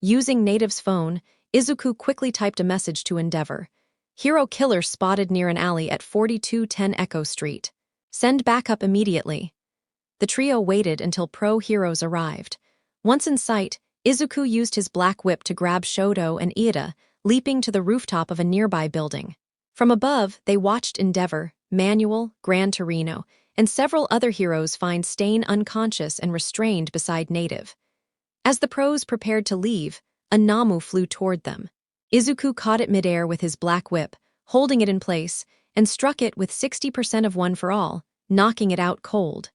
Using Native's phone, Izuku quickly typed a message to Endeavor. "Hero killer spotted near an alley at 4210 Echo Street. Send backup immediately." The trio waited until pro-heroes arrived. Once in sight, Izuku used his black whip to grab Shodo and Iida, leaping to the rooftop of a nearby building. From above, they watched Endeavor, Manuel, Gran Torino, and several other heroes find Stain unconscious and restrained beside Native. As the pros prepared to leave, a Namu flew toward them. Izuku caught it midair with his black whip, holding it in place, and struck it with 60% of One for All, knocking it out cold.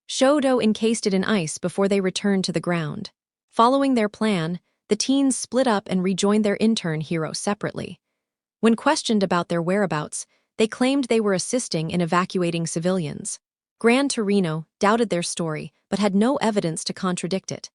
Shodo encased it in ice before they returned to the ground. Following their plan, the teens split up and rejoined their intern hero separately. When questioned about their whereabouts, they claimed they were assisting in evacuating civilians. Gran Torino doubted their story but had no evidence to contradict it.